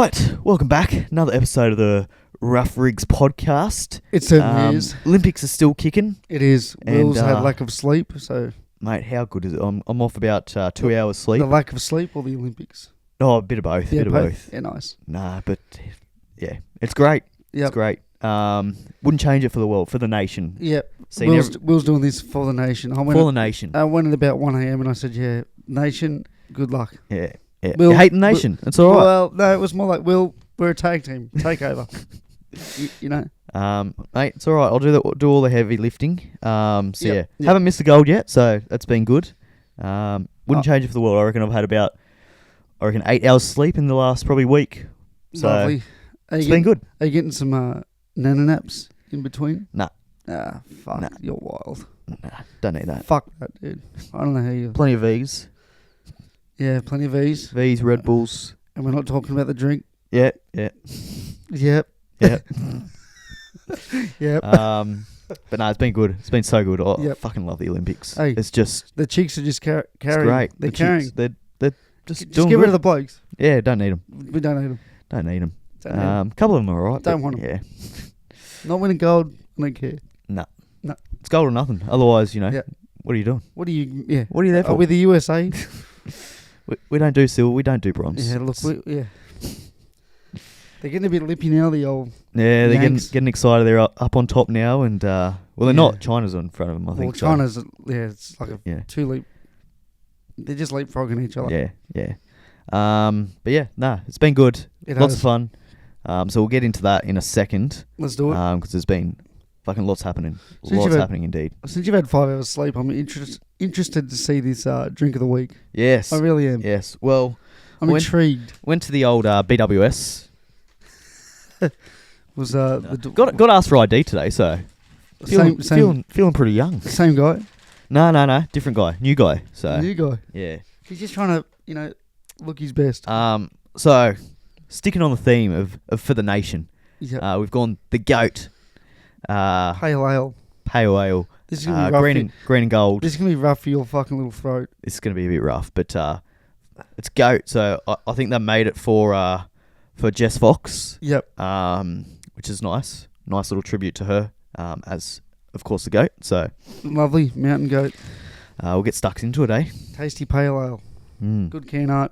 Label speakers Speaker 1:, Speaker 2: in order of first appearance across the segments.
Speaker 1: Right, welcome back. Another episode of the Rough Rigs podcast.
Speaker 2: It certainly is.
Speaker 1: Olympics are still kicking.
Speaker 2: It is.
Speaker 1: And,
Speaker 2: Will's had lack of sleep, so...
Speaker 1: Mate, how good is it? I'm off about 2 hours sleep.
Speaker 2: The lack of sleep or the Olympics?
Speaker 1: Oh, a bit of both.
Speaker 2: Yeah,
Speaker 1: bit of both.
Speaker 2: Yeah, nice.
Speaker 1: Nah, but yeah, it's great.
Speaker 2: Yep.
Speaker 1: It's great. Wouldn't change it for the world, for the nation.
Speaker 2: Yep.
Speaker 1: See,
Speaker 2: Will's doing this for the nation.
Speaker 1: For the nation.
Speaker 2: I went at about 1 a.m. and I said, yeah, nation, good luck.
Speaker 1: Yeah. Yeah.
Speaker 2: Will,
Speaker 1: you hate the nation. It's all right.
Speaker 2: Well, no, it was more like, Will, we're a tag team. Take over. you know?
Speaker 1: Mate, it's all right. I'll do all the heavy lifting.
Speaker 2: Yep.
Speaker 1: Haven't missed a gold yet, so that's been good. Wouldn't change it for the world. I reckon I've had about 8 hours sleep in the last probably week. So
Speaker 2: lovely.
Speaker 1: It's been good.
Speaker 2: Are you getting some nana naps in between?
Speaker 1: Nah.
Speaker 2: Ah, fuck.
Speaker 1: Nah.
Speaker 2: You're wild.
Speaker 1: Nah, don't need that.
Speaker 2: Fuck that, dude. I don't know how you...
Speaker 1: Plenty of V's.
Speaker 2: Yeah, plenty of V's.
Speaker 1: V's, Red Bulls.
Speaker 2: And we're not talking about the drink.
Speaker 1: Yeah.
Speaker 2: Yep.
Speaker 1: Yeah.
Speaker 2: Yep.
Speaker 1: But no, it's been good. It's been so good. I
Speaker 2: Yep.
Speaker 1: fucking love the Olympics.
Speaker 2: Hey,
Speaker 1: it's just...
Speaker 2: The chicks are just carrying.
Speaker 1: It's great.
Speaker 2: They're
Speaker 1: The
Speaker 2: carrying.
Speaker 1: chicks, they're just
Speaker 2: Just
Speaker 1: doing
Speaker 2: get rid
Speaker 1: good.
Speaker 2: of the blokes.
Speaker 1: Yeah, don't need them.
Speaker 2: We don't need them.
Speaker 1: Don't need them.
Speaker 2: Don't need 'em.
Speaker 1: A couple of them are alright.
Speaker 2: Don't want 'em.
Speaker 1: Yeah.
Speaker 2: Not winning gold. I don't care.
Speaker 1: No.
Speaker 2: No.
Speaker 1: It's gold or nothing. Otherwise,
Speaker 2: Yeah.
Speaker 1: what are you doing?
Speaker 2: What do you... Yeah.
Speaker 1: What are you there for?
Speaker 2: With the USA?
Speaker 1: We don't do silver. We don't do bronze.
Speaker 2: Yeah, look. Yeah. They're getting a bit lippy now, the old...
Speaker 1: Yeah, they're
Speaker 2: Yanks.
Speaker 1: getting excited. They're up on top now, and well, they're not. China's in front of them, I think.
Speaker 2: Well, China's... Yeah, it's like a
Speaker 1: yeah,
Speaker 2: two leap... They're just leapfrogging each other.
Speaker 1: yeah. But yeah, it's been good.
Speaker 2: It
Speaker 1: Lots
Speaker 2: has.
Speaker 1: of fun. So we'll get into that in a second.
Speaker 2: Let's do it.
Speaker 1: Because there's been fucking lots happening.
Speaker 2: Since you've
Speaker 1: Lots
Speaker 2: had-
Speaker 1: happening indeed.
Speaker 2: Since you've had 5 hours sleep, I'm interested to see this drink of the week.
Speaker 1: Yes.
Speaker 2: I really am.
Speaker 1: Yes. Well,
Speaker 2: I'm intrigued.
Speaker 1: went to the old BWS.
Speaker 2: Was
Speaker 1: Got asked for ID today, so feeling pretty young.
Speaker 2: same guy?
Speaker 1: No, different guy, new guy. So
Speaker 2: New guy.
Speaker 1: yeah.
Speaker 2: He's just trying to, look his best.
Speaker 1: So sticking on the theme of for the nation,
Speaker 2: Yeah.
Speaker 1: we've gone the goat,
Speaker 2: Pale ale.
Speaker 1: pale ale,
Speaker 2: This is gonna be rough.
Speaker 1: green and gold.
Speaker 2: This is gonna be rough for your fucking little throat.
Speaker 1: It's gonna be a bit rough, but it's goat. So I think they made it for Jess Fox.
Speaker 2: Yep.
Speaker 1: Which is nice. Nice little tribute to her, as of course the goat. So
Speaker 2: Lovely mountain goat.
Speaker 1: we'll get stuck into it, eh?
Speaker 2: Tasty pale ale. Good can art.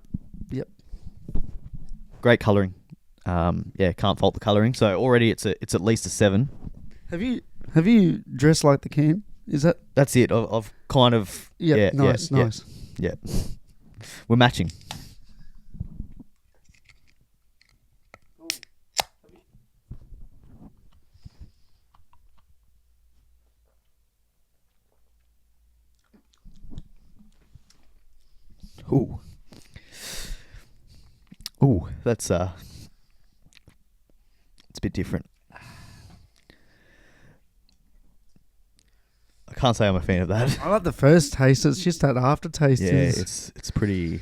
Speaker 2: Yep.
Speaker 1: Great colouring. Can't fault the colouring. So already it's at least a 7.
Speaker 2: Have you dressed like the can? Is that?
Speaker 1: That's it. I've kind of
Speaker 2: Nice.
Speaker 1: Yeah. We're matching. Ooh, that's it's a bit different. I can't say I'm a fan of that.
Speaker 2: I like the first taste. It's just that aftertaste.
Speaker 1: Yeah, it's pretty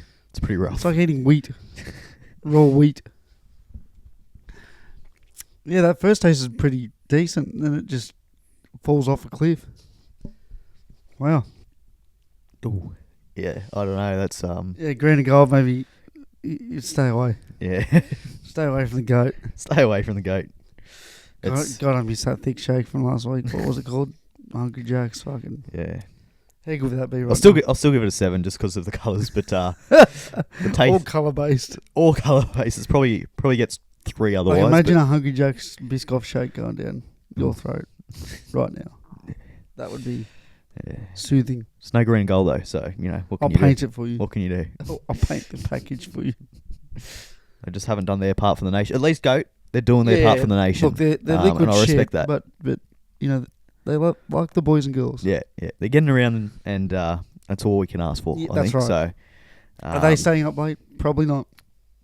Speaker 1: rough.
Speaker 2: It's like eating wheat, raw wheat. Yeah, that first taste is pretty decent, and then it just falls off a cliff. Wow.
Speaker 1: Ooh, yeah, I don't know. That's
Speaker 2: Yeah, green and gold. Maybe you stay away.
Speaker 1: yeah.
Speaker 2: Stay away from the goat.
Speaker 1: Stay away from the goat.
Speaker 2: God, I miss that thick shake from last week. What was it called? Hungry Jack's. Fucking.
Speaker 1: Yeah.
Speaker 2: How good would that be? Right
Speaker 1: I'll still give it a 7 just because of the colours, but the taste
Speaker 2: all colour based.
Speaker 1: all colour bases probably gets 3 otherwise.
Speaker 2: Like, imagine
Speaker 1: but
Speaker 2: a Hungry Jack's Biscoff shake going down your throat right now. That would be soothing.
Speaker 1: It's no green and gold though, so what
Speaker 2: I'll
Speaker 1: can you
Speaker 2: paint
Speaker 1: do?
Speaker 2: it for you.
Speaker 1: What can you do?
Speaker 2: I'll paint the package for you.
Speaker 1: They just haven't done their part for the nation. At least goat, they're doing their part for the nation.
Speaker 2: Look, they're liquid
Speaker 1: and I respect
Speaker 2: shit,
Speaker 1: that.
Speaker 2: But they like the boys and girls.
Speaker 1: Yeah. They're getting around, and that's all we can ask for.
Speaker 2: Yeah,
Speaker 1: I
Speaker 2: that's
Speaker 1: think.
Speaker 2: right.
Speaker 1: So,
Speaker 2: Are they staying up late? Probably not.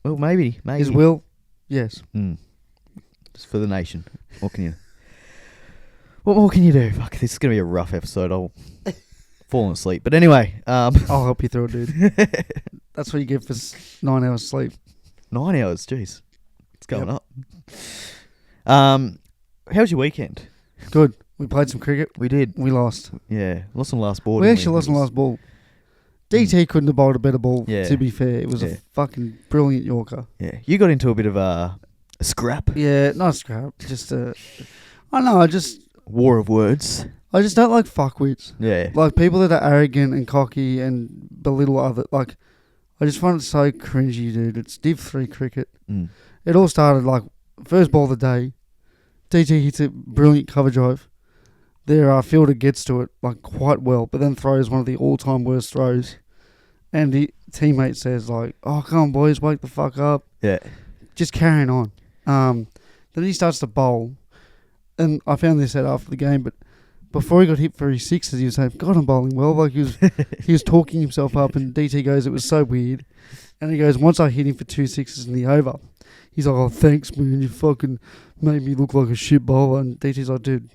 Speaker 1: well, maybe.
Speaker 2: Is Will? Yes.
Speaker 1: Just for the nation. What more can you do? Fuck, this is gonna be a rough episode. I'll fall asleep. But anyway,
Speaker 2: I'll help you through it, dude. That's what you get for 9 hours sleep.
Speaker 1: 9 hours. Jeez, it's going up. How was your weekend?
Speaker 2: Good. We played some cricket.
Speaker 1: We did.
Speaker 2: We lost.
Speaker 1: Yeah, lost on the last board.
Speaker 2: We
Speaker 1: didn't
Speaker 2: actually lost on the last ball. DT couldn't have bowled a better ball,
Speaker 1: Yeah.
Speaker 2: to be fair. It was a fucking brilliant Yorker.
Speaker 1: Yeah. You got into a bit of a scrap.
Speaker 2: Yeah, not a scrap. Just I don't know,
Speaker 1: War of words.
Speaker 2: I just don't like fuckwits.
Speaker 1: Yeah.
Speaker 2: Like, people that are arrogant and cocky and belittle other... Like, I just find it so cringy, dude. It's Div 3 cricket.
Speaker 1: Mm.
Speaker 2: It all started, like, first ball of the day. DT hits a brilliant cover drive. Their fielder gets to it, like, quite well, but then throws one of the all-time worst throws. And the teammate says, like, oh, come on, boys, wake the fuck up.
Speaker 1: Yeah.
Speaker 2: Just carrying on. Then he starts to bowl. And I found this out after the game, but before he got hit for his sixes, he was saying, God, I'm bowling well. Like, he was talking himself up, and DT goes, it was so weird. And he goes, once I hit him for 2 sixes in the over, he's like, oh, thanks, man. You fucking made me look like a shit bowler. And DT's like, dude,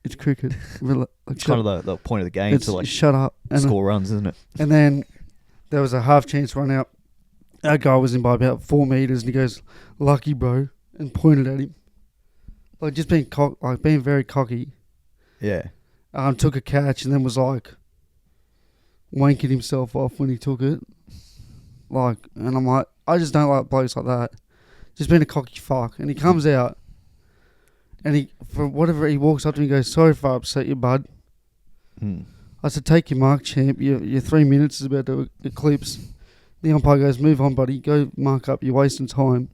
Speaker 2: it's cricket. Like,
Speaker 1: It's kind of the point of the game to, like,
Speaker 2: shut up. And
Speaker 1: score runs, isn't it?
Speaker 2: And then there was a half chance run out. Our guy was in by about 4 meters, and he goes, lucky, bro, and pointed at him. Like, just being being very cocky.
Speaker 1: Yeah.
Speaker 2: Took a catch and then was like wanking himself off when he took it. Like, and I'm like, I just don't like blokes like that. Just being a cocky fuck. And he comes out and he walks up to me and goes, sorry if I upset you, bud.
Speaker 1: Mm.
Speaker 2: I said, take your mark, champ. Your 3 minutes is about to eclipse. The umpire goes, move on, buddy. Go mark up. You're wasting time.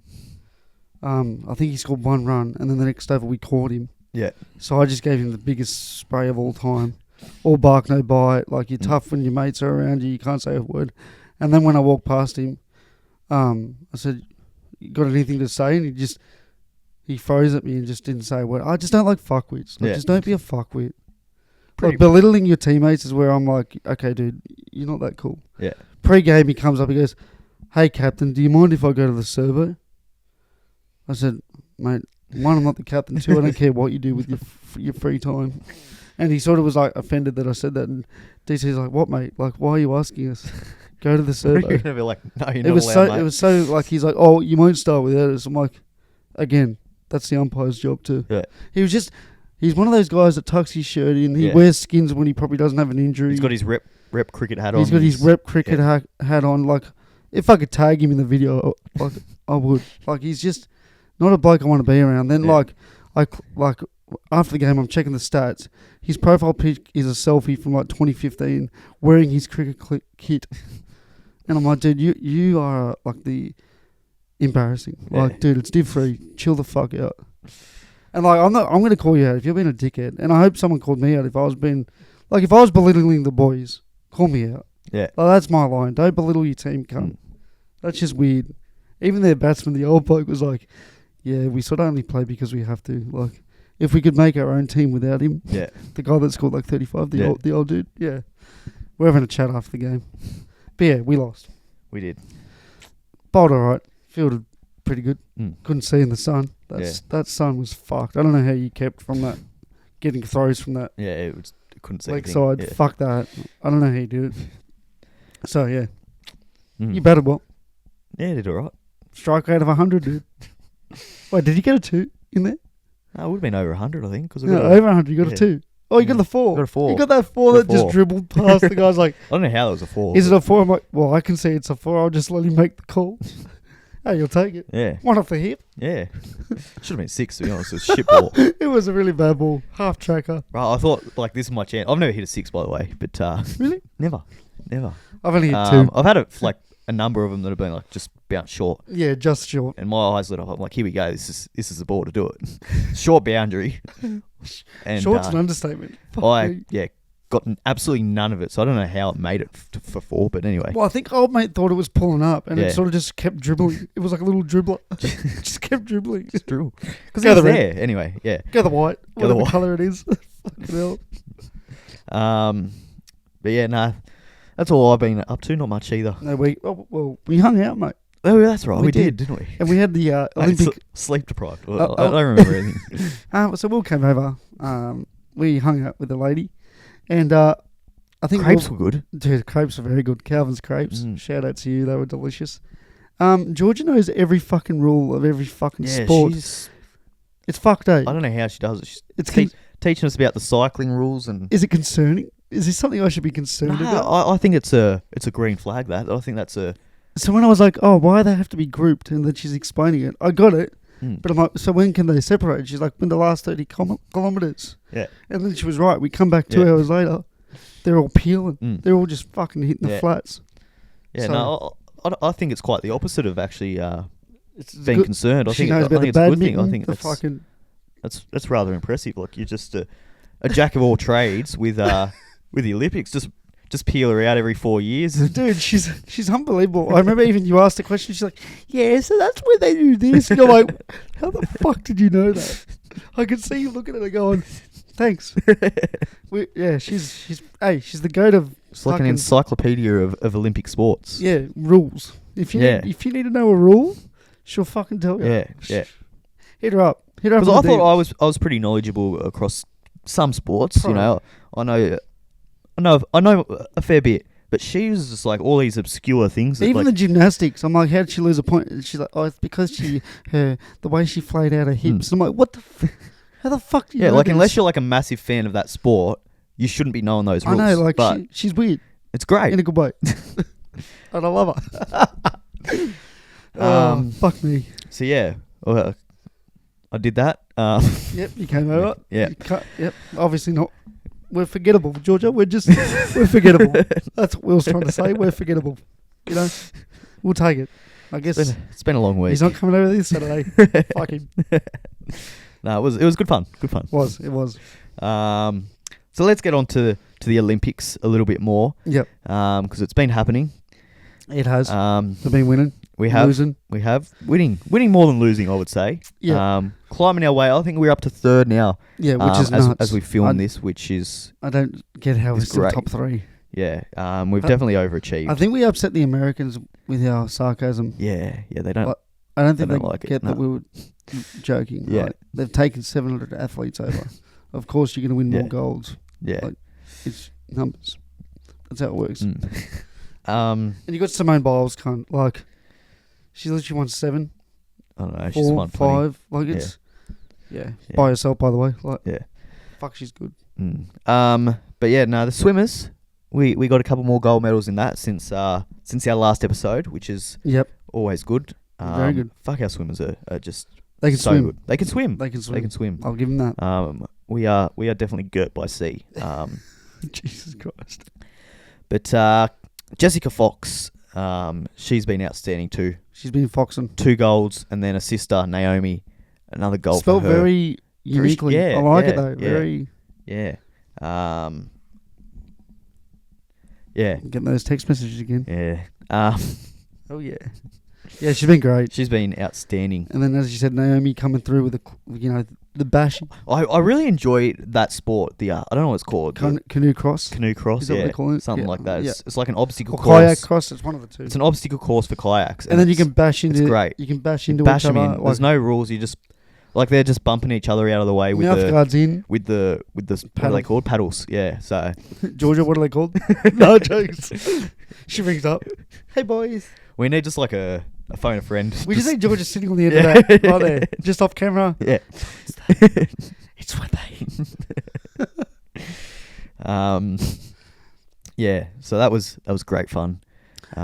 Speaker 2: I think he scored 1 run, and then the next over we caught him.
Speaker 1: Yeah.
Speaker 2: So I just gave him the biggest spray of all time. All bark, no bite. Like, you're tough when your mates are around you. You can't say a word. And then when I walked past him, I said, you got anything to say? And he froze at me and just didn't say a word. I just don't like fuckwits. Like, just don't be a fuckwit. Like, belittling your teammates is where I'm like, okay, dude, you're not that cool.
Speaker 1: Yeah.
Speaker 2: Pre-game, he comes up, he goes, hey, captain, do you mind if I go to the servo? I said, mate, 1, I'm not the captain. 2, I don't care what you do with your free time. And he sort of was like offended that I said that. And DC's like, what, mate? Like, why are you asking us? Go to the servo.
Speaker 1: You're gonna be like, no, you're
Speaker 2: It
Speaker 1: not
Speaker 2: was
Speaker 1: allowed,
Speaker 2: so.
Speaker 1: mate.
Speaker 2: It was so like, he's like, oh, you won't start without us. I'm like, again, that's the umpire's job too.
Speaker 1: Yeah.
Speaker 2: He's one of those guys that tucks his shirt in. He wears skins when he probably doesn't have an injury.
Speaker 1: He's got his rep cricket hat on.
Speaker 2: He's got his rep cricket hat on. Like, if I could tag him in the video, like, I would. Like, he's just not a bloke I want to be around. Then like after the game, I'm checking the stats. His profile pic is a selfie from like 2015, wearing his cricket kit. And I'm like, dude, you are like the embarrassing. Like, dude, it's Div 3. Chill the fuck out. And like, I'm going to call you out if you're being a dickhead. And I hope someone called me out if I was belittling the boys. Call me out.
Speaker 1: Yeah.
Speaker 2: Like, that's my line. Don't belittle your team, cunt. That's just weird. Even their batsman, the old bloke, was like, yeah, we sort of only play because we have to. Like, if we could make our own team without him.
Speaker 1: Yeah.
Speaker 2: The guy that scored like 35, the old dude. Yeah. We're having a chat after the game. But yeah, we lost.
Speaker 1: We did.
Speaker 2: Bowled alright. Fielded pretty good.
Speaker 1: Mm.
Speaker 2: Couldn't see in the sun. That sun was fucked. I don't know how you kept from that, getting throws from that.
Speaker 1: Yeah, it couldn't see
Speaker 2: leg
Speaker 1: anything.
Speaker 2: side.
Speaker 1: Yeah.
Speaker 2: Fuck that. I don't know how you did it. So yeah.
Speaker 1: Mm.
Speaker 2: You batted well.
Speaker 1: Yeah, did alright.
Speaker 2: Strike rate of 100, dude. Wait, did you get a 2 in there?
Speaker 1: No, it would have been over 100, I think.
Speaker 2: No, over 100. You got a 2. Oh, you got the 4.
Speaker 1: Got a 4.
Speaker 2: You got that 4 that just dribbled past the guy's like,
Speaker 1: I don't know how that was a 4.
Speaker 2: is it a 4? I'm like, well, I can see it's a 4. I'll just let him make the call. Hey, you'll take it.
Speaker 1: Yeah.
Speaker 2: 1 off the hip.
Speaker 1: Yeah. Should have been 6, to be honest. It was a shit ball.
Speaker 2: It was a really bad ball. Half tracker.
Speaker 1: Right, I thought, like, this is my chance. I've never hit a 6, by the way. But,
Speaker 2: Really?
Speaker 1: Never.
Speaker 2: I've only hit 2.
Speaker 1: I've had a number of them that have been, like, just bounced short.
Speaker 2: Yeah, just short.
Speaker 1: And my eyes lit up. I'm like, here we go. This is the ball to do it. Short boundary. And
Speaker 2: Short's an understatement.
Speaker 1: got absolutely none of it. So I don't know how it made it for 4. But anyway.
Speaker 2: Well, I think old mate thought it was pulling up, and it sort of just kept dribbling. It was like a little dribbler. Just kept dribbling.
Speaker 1: It's true. Because
Speaker 2: Go
Speaker 1: it was
Speaker 2: the
Speaker 1: there. Anyway, yeah.
Speaker 2: Go the white.
Speaker 1: Go the
Speaker 2: Whatever
Speaker 1: white.
Speaker 2: colour it is. Fucking hell.
Speaker 1: But yeah, no. That's all I've been up to. Not much either.
Speaker 2: No, we hung out, mate.
Speaker 1: Oh, that's right.
Speaker 2: We
Speaker 1: We
Speaker 2: did.
Speaker 1: didn't we?
Speaker 2: And we had the Olympic...
Speaker 1: Sleep deprived. I
Speaker 2: Oh,
Speaker 1: don't remember anything.
Speaker 2: So Will came over. We hung out with a lady. And I think...
Speaker 1: Crepes were good.
Speaker 2: Dude, crepes are very good. Calvin's crepes. Shout out to you. They were delicious. Georgia knows every fucking rule of every fucking sport. It's fucked, eh?
Speaker 1: I don't know how she does it.
Speaker 2: It's
Speaker 1: teaching us about the cycling rules and...
Speaker 2: Is it concerning? is this something I should be concerned
Speaker 1: No,
Speaker 2: about?
Speaker 1: I think it's a green flag. That I think that's a.
Speaker 2: So when I was like, oh, why they have to be grouped, and then she's explaining it, I got it.
Speaker 1: Mm.
Speaker 2: But I'm like, so when can they separate? She's like, in the last 30 kilometres.
Speaker 1: Yeah.
Speaker 2: And then she was right. We come back 2
Speaker 1: Yeah.
Speaker 2: hours later. They're all peeling.
Speaker 1: Mm.
Speaker 2: They're all just fucking hitting the
Speaker 1: Yeah.
Speaker 2: flats.
Speaker 1: Yeah,
Speaker 2: So-
Speaker 1: no, I think it's quite the opposite of actually
Speaker 2: It's
Speaker 1: being
Speaker 2: good.
Speaker 1: concerned. I
Speaker 2: She
Speaker 1: think
Speaker 2: knows
Speaker 1: I
Speaker 2: about
Speaker 1: think
Speaker 2: the
Speaker 1: it's a good thing.
Speaker 2: badminton,
Speaker 1: I think
Speaker 2: the fucking...
Speaker 1: that's rather impressive. Like you're just a jack of all trades with the Olympics. Just peel her out every 4 years.
Speaker 2: Dude, she's unbelievable. I remember even you asked a question. She's like, "Yeah, so that's where they do this." And you're like, "How the fuck did you know that?" I could see you looking at her going, "Thanks." She's the goat of
Speaker 1: It's like an
Speaker 2: fucking-
Speaker 1: encyclopedia of Olympic sports.
Speaker 2: Yeah, rules. If you
Speaker 1: Yeah.
Speaker 2: need to know a rule, she'll fucking tell you.
Speaker 1: Yeah.
Speaker 2: Hit her up.
Speaker 1: Because
Speaker 2: on
Speaker 1: I
Speaker 2: the
Speaker 1: thought
Speaker 2: DM.
Speaker 1: I was pretty knowledgeable across some sports.
Speaker 2: Right.
Speaker 1: You know, I know a fair bit. But she was just like all these obscure things. That
Speaker 2: Even the
Speaker 1: like,
Speaker 2: gymnastics, I'm like, how did she lose a point? And she's like, oh, it's because the way she flayed out her hips. I'm like, what the? How the fuck do you?
Speaker 1: yeah,
Speaker 2: know
Speaker 1: like
Speaker 2: this?
Speaker 1: unless you're like a massive fan of that sport, you shouldn't be knowing those
Speaker 2: I
Speaker 1: rules.
Speaker 2: know, like
Speaker 1: but
Speaker 2: she's weird
Speaker 1: it's great.
Speaker 2: in a good way, and I love her. Fuck me.
Speaker 1: So yeah, I did that.
Speaker 2: Yep, you came over.
Speaker 1: Yeah.
Speaker 2: Yep. Obviously not. We're forgettable, Georgia. We're forgettable. That's what Will's trying to say. We're forgettable. You know, we'll take it. I guess
Speaker 1: It's been a long week.
Speaker 2: he's not coming over this Saturday. Fuck him.
Speaker 1: No, it was good fun. Good fun.
Speaker 2: It was.
Speaker 1: So let's get on to the Olympics a little bit more.
Speaker 2: Yep.
Speaker 1: Because it's been happening.
Speaker 2: It has.
Speaker 1: We've
Speaker 2: been winning. Losing.
Speaker 1: We have winning more than losing, I would say.
Speaker 2: Yeah.
Speaker 1: Climbing our way. I think we're up to third now.
Speaker 2: Yeah, which is
Speaker 1: as,
Speaker 2: nuts.
Speaker 1: as we film this, which is
Speaker 2: I don't get how we're
Speaker 1: It's
Speaker 2: still
Speaker 1: great.
Speaker 2: top three.
Speaker 1: yeah. We've definitely overachieved.
Speaker 2: I think we upset the Americans with our sarcasm.
Speaker 1: yeah, they don't.
Speaker 2: But I don't think
Speaker 1: They
Speaker 2: they
Speaker 1: don't like it,
Speaker 2: get that
Speaker 1: no.
Speaker 2: we were joking.
Speaker 1: Yeah.
Speaker 2: Like, they've taken 700 athletes over. Of course, you're going to win
Speaker 1: Yeah.
Speaker 2: more golds.
Speaker 1: Yeah.
Speaker 2: like- It's numbers. That's how it works.
Speaker 1: Mm.
Speaker 2: And you got Simone Biles, cunt. Like, she literally won 7,
Speaker 1: I don't know. She's
Speaker 2: 4,
Speaker 1: won plenty.
Speaker 2: 5. Like, it's
Speaker 1: Yeah.
Speaker 2: by herself, by the way. Like,
Speaker 1: Yeah.
Speaker 2: fuck, she's good.
Speaker 1: But yeah, no, the swimmers. We got a couple more gold medals in that since our last episode, which is
Speaker 2: Yep,
Speaker 1: always good.
Speaker 2: Very good.
Speaker 1: Fuck, our swimmers are just
Speaker 2: they can
Speaker 1: so
Speaker 2: swim.
Speaker 1: good. They can swim.
Speaker 2: They can swim.
Speaker 1: They can swim.
Speaker 2: I'll give them that.
Speaker 1: We are definitely girt by sea.
Speaker 2: Jesus Christ.
Speaker 1: But Jessica Fox, she's been outstanding too.
Speaker 2: She's been foxing.
Speaker 1: 2 golds, and then a sister Naomi, another gold
Speaker 2: Spelled
Speaker 1: for her.
Speaker 2: very uniquely.
Speaker 1: yeah,
Speaker 2: I like
Speaker 1: yeah,
Speaker 2: it though.
Speaker 1: yeah.
Speaker 2: Very.
Speaker 1: Yeah. Yeah.
Speaker 2: Getting those text messages again.
Speaker 1: Yeah.
Speaker 2: Oh yeah. Yeah, she's been great.
Speaker 1: She's been outstanding.
Speaker 2: And then, as you said, Naomi coming through with the bashing.
Speaker 1: I really enjoy that sport. The I don't know what it's called.
Speaker 2: Canoe cross.
Speaker 1: Canoe cross.
Speaker 2: Is that what they call it?
Speaker 1: Something
Speaker 2: Yeah.
Speaker 1: like that.
Speaker 2: Yeah.
Speaker 1: It's like an obstacle
Speaker 2: Or
Speaker 1: course.
Speaker 2: kayak cross. It's one of the two.
Speaker 1: It's an obstacle course for kayaks.
Speaker 2: and then you
Speaker 1: it's-
Speaker 2: can bash into.
Speaker 1: it's great.
Speaker 2: You can bash
Speaker 1: you
Speaker 2: into
Speaker 1: bash
Speaker 2: each
Speaker 1: them
Speaker 2: other.
Speaker 1: in. There's no rules. You just like they're just bumping each other out of the way with
Speaker 2: mouth
Speaker 1: the
Speaker 2: guards in.
Speaker 1: with the what are
Speaker 2: Paddle.
Speaker 1: they called? Paddles. Yeah. So
Speaker 2: Georgia, what are they called? No jokes. She rings up. Hey boys.
Speaker 1: we need just like a phone a friend.
Speaker 2: We just need Georgia sitting on the end
Speaker 1: Yeah.
Speaker 2: of that right there, just off camera.
Speaker 1: Yeah.
Speaker 2: It's what they.
Speaker 1: Yeah. So that was great fun.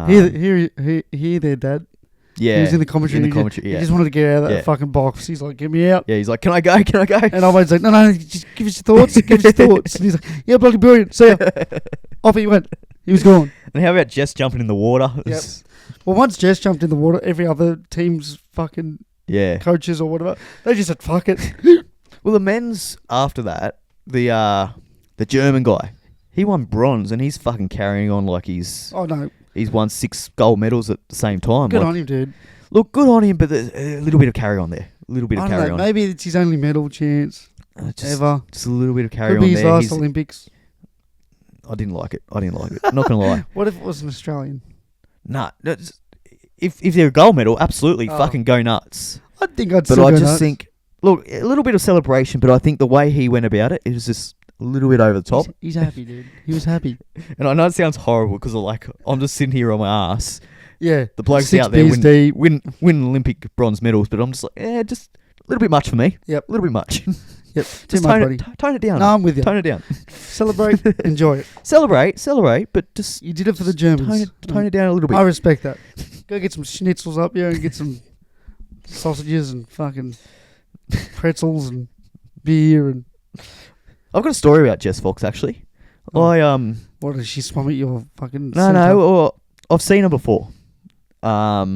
Speaker 2: Here, there, Dad.
Speaker 1: Yeah.
Speaker 2: He was in the commentary.
Speaker 1: In the
Speaker 2: he
Speaker 1: commentary.
Speaker 2: He
Speaker 1: Yeah.
Speaker 2: just wanted to get out of that
Speaker 1: Yeah.
Speaker 2: fucking box. He's like, "Get me out."
Speaker 1: Yeah. He's like, "Can I go? Can I go?"
Speaker 2: And I was like, no, just give us your thoughts. Give us your thoughts. And he's like, yeah, bloody brilliant. See ya. Off he went. He was gone.
Speaker 1: And how about Jess jumping in the water?
Speaker 2: Yep. Well, once Jess jumped in the water, every other team's fucking
Speaker 1: Yeah.
Speaker 2: coaches or whatever, they just said, fuck it.
Speaker 1: Well, the men's after that, the German guy, he won bronze, and he's fucking carrying on like he's
Speaker 2: Oh, no.
Speaker 1: won 6 gold medals at the same time.
Speaker 2: Good
Speaker 1: Like,
Speaker 2: on him, dude.
Speaker 1: Look, good on him, but there's a little bit of carry on there. A little bit
Speaker 2: I
Speaker 1: of
Speaker 2: don't
Speaker 1: carry
Speaker 2: know.
Speaker 1: on.
Speaker 2: Maybe it's his only medal chance
Speaker 1: Just
Speaker 2: ever.
Speaker 1: a little bit of carry
Speaker 2: Could
Speaker 1: on
Speaker 2: be his
Speaker 1: there.
Speaker 2: last Olympics.
Speaker 1: I didn't like it. Not gonna lie.
Speaker 2: What if it was an Australian?
Speaker 1: Nah. If they're a gold medal, absolutely
Speaker 2: Oh.
Speaker 1: fucking go nuts.
Speaker 2: I think I'd
Speaker 1: But
Speaker 2: still
Speaker 1: I
Speaker 2: go
Speaker 1: just
Speaker 2: nuts.
Speaker 1: think, look, a little bit of celebration, but I think the way he went about it was just a little bit over the top.
Speaker 2: He's happy, dude. He was happy.
Speaker 1: And I know it sounds horrible because I'm just sitting here on my ass.
Speaker 2: Yeah.
Speaker 1: The blokes
Speaker 2: 6
Speaker 1: out there
Speaker 2: beers deep.
Speaker 1: win Olympic bronze medals, but I'm just like, just a little bit much for me.
Speaker 2: Yep.
Speaker 1: A little bit much.
Speaker 2: Yep. Too
Speaker 1: Just
Speaker 2: much, buddy.
Speaker 1: tone it down.
Speaker 2: No, I'm with you.
Speaker 1: Tone it down.
Speaker 2: Celebrate. Enjoy it.
Speaker 1: Celebrate, but just
Speaker 2: You did it for the Germans.
Speaker 1: tone it down a little bit.
Speaker 2: I respect that. Go get some schnitzels up here and get some sausages and fucking pretzels and beer and...
Speaker 1: I've got a story about Jess Fox actually.
Speaker 2: What, does she swum at your fucking...
Speaker 1: No, I've seen her before. Out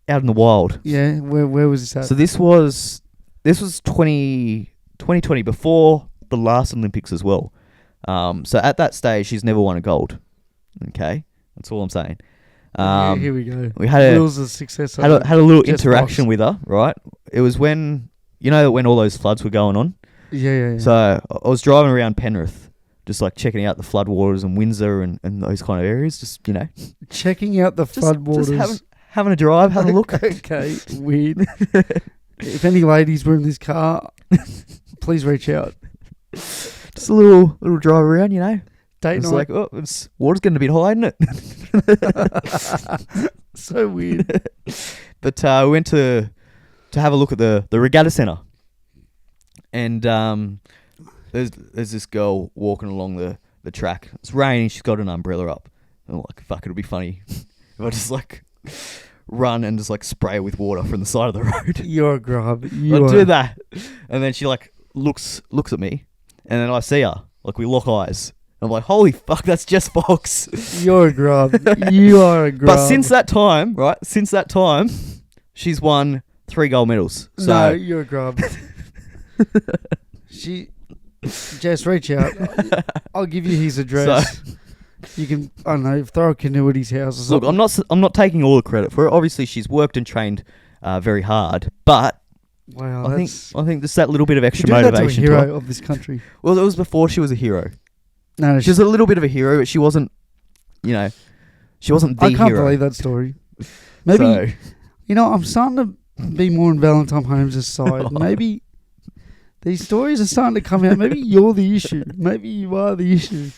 Speaker 1: in the wild.
Speaker 2: Yeah, where was this at?
Speaker 1: So this was 2020 before the last Olympics as well. So at that stage, she's never won a gold. Okay, that's all I'm saying.
Speaker 2: Here we go.
Speaker 1: We had
Speaker 2: Wheels of success.
Speaker 1: had a little
Speaker 2: Jess
Speaker 1: interaction
Speaker 2: Fox.
Speaker 1: with her, right? It was when all those floods were going on.
Speaker 2: Yeah.
Speaker 1: So I was driving around Penrith, just like checking out the floodwaters and Windsor and those kind of areas. Just
Speaker 2: Checking out the floodwaters.
Speaker 1: just having a drive, having a look.
Speaker 2: Okay, weird. If any ladies were in this car, please reach out.
Speaker 1: Just a little drive around,
Speaker 2: Date
Speaker 1: It's
Speaker 2: night.
Speaker 1: like, water's getting a bit high, isn't it?
Speaker 2: So weird.
Speaker 1: But we went to have a look at the regatta centre, and there's this girl walking along the track. It's raining. She's got an umbrella up. And I'm like, fuck, it'll be funny if I just like run and just like spray her with water from the side of the road.
Speaker 2: You're a grub.
Speaker 1: I'll do that, and then she like looks at me, and then I see her. Like we lock eyes. I'm like, holy fuck, that's Jess Fox.
Speaker 2: You're a grub. You are a grub.
Speaker 1: But since that time, she's won 3 gold medals. So
Speaker 2: No, you're a grub. Jess, reach out. I'll give you his address. You can, I don't know, throw a canoe at his house or something.
Speaker 1: look, I'm not taking all the credit for it. Obviously, she's worked and trained very hard, but
Speaker 2: Wow,
Speaker 1: I think just that little bit of extra
Speaker 2: you do that to a
Speaker 1: motivation. to
Speaker 2: hero
Speaker 1: her.
Speaker 2: of this country.
Speaker 1: Well, it was before she was a hero.
Speaker 2: No,
Speaker 1: She was a little bit of a hero, but she wasn't. She wasn't the
Speaker 2: I can't
Speaker 1: hero.
Speaker 2: believe that story. Maybe
Speaker 1: So,
Speaker 2: I'm starting to be more on Valentine Holmes' side. Maybe these stories are starting to come out. Maybe you're the issue. Maybe you are the issue.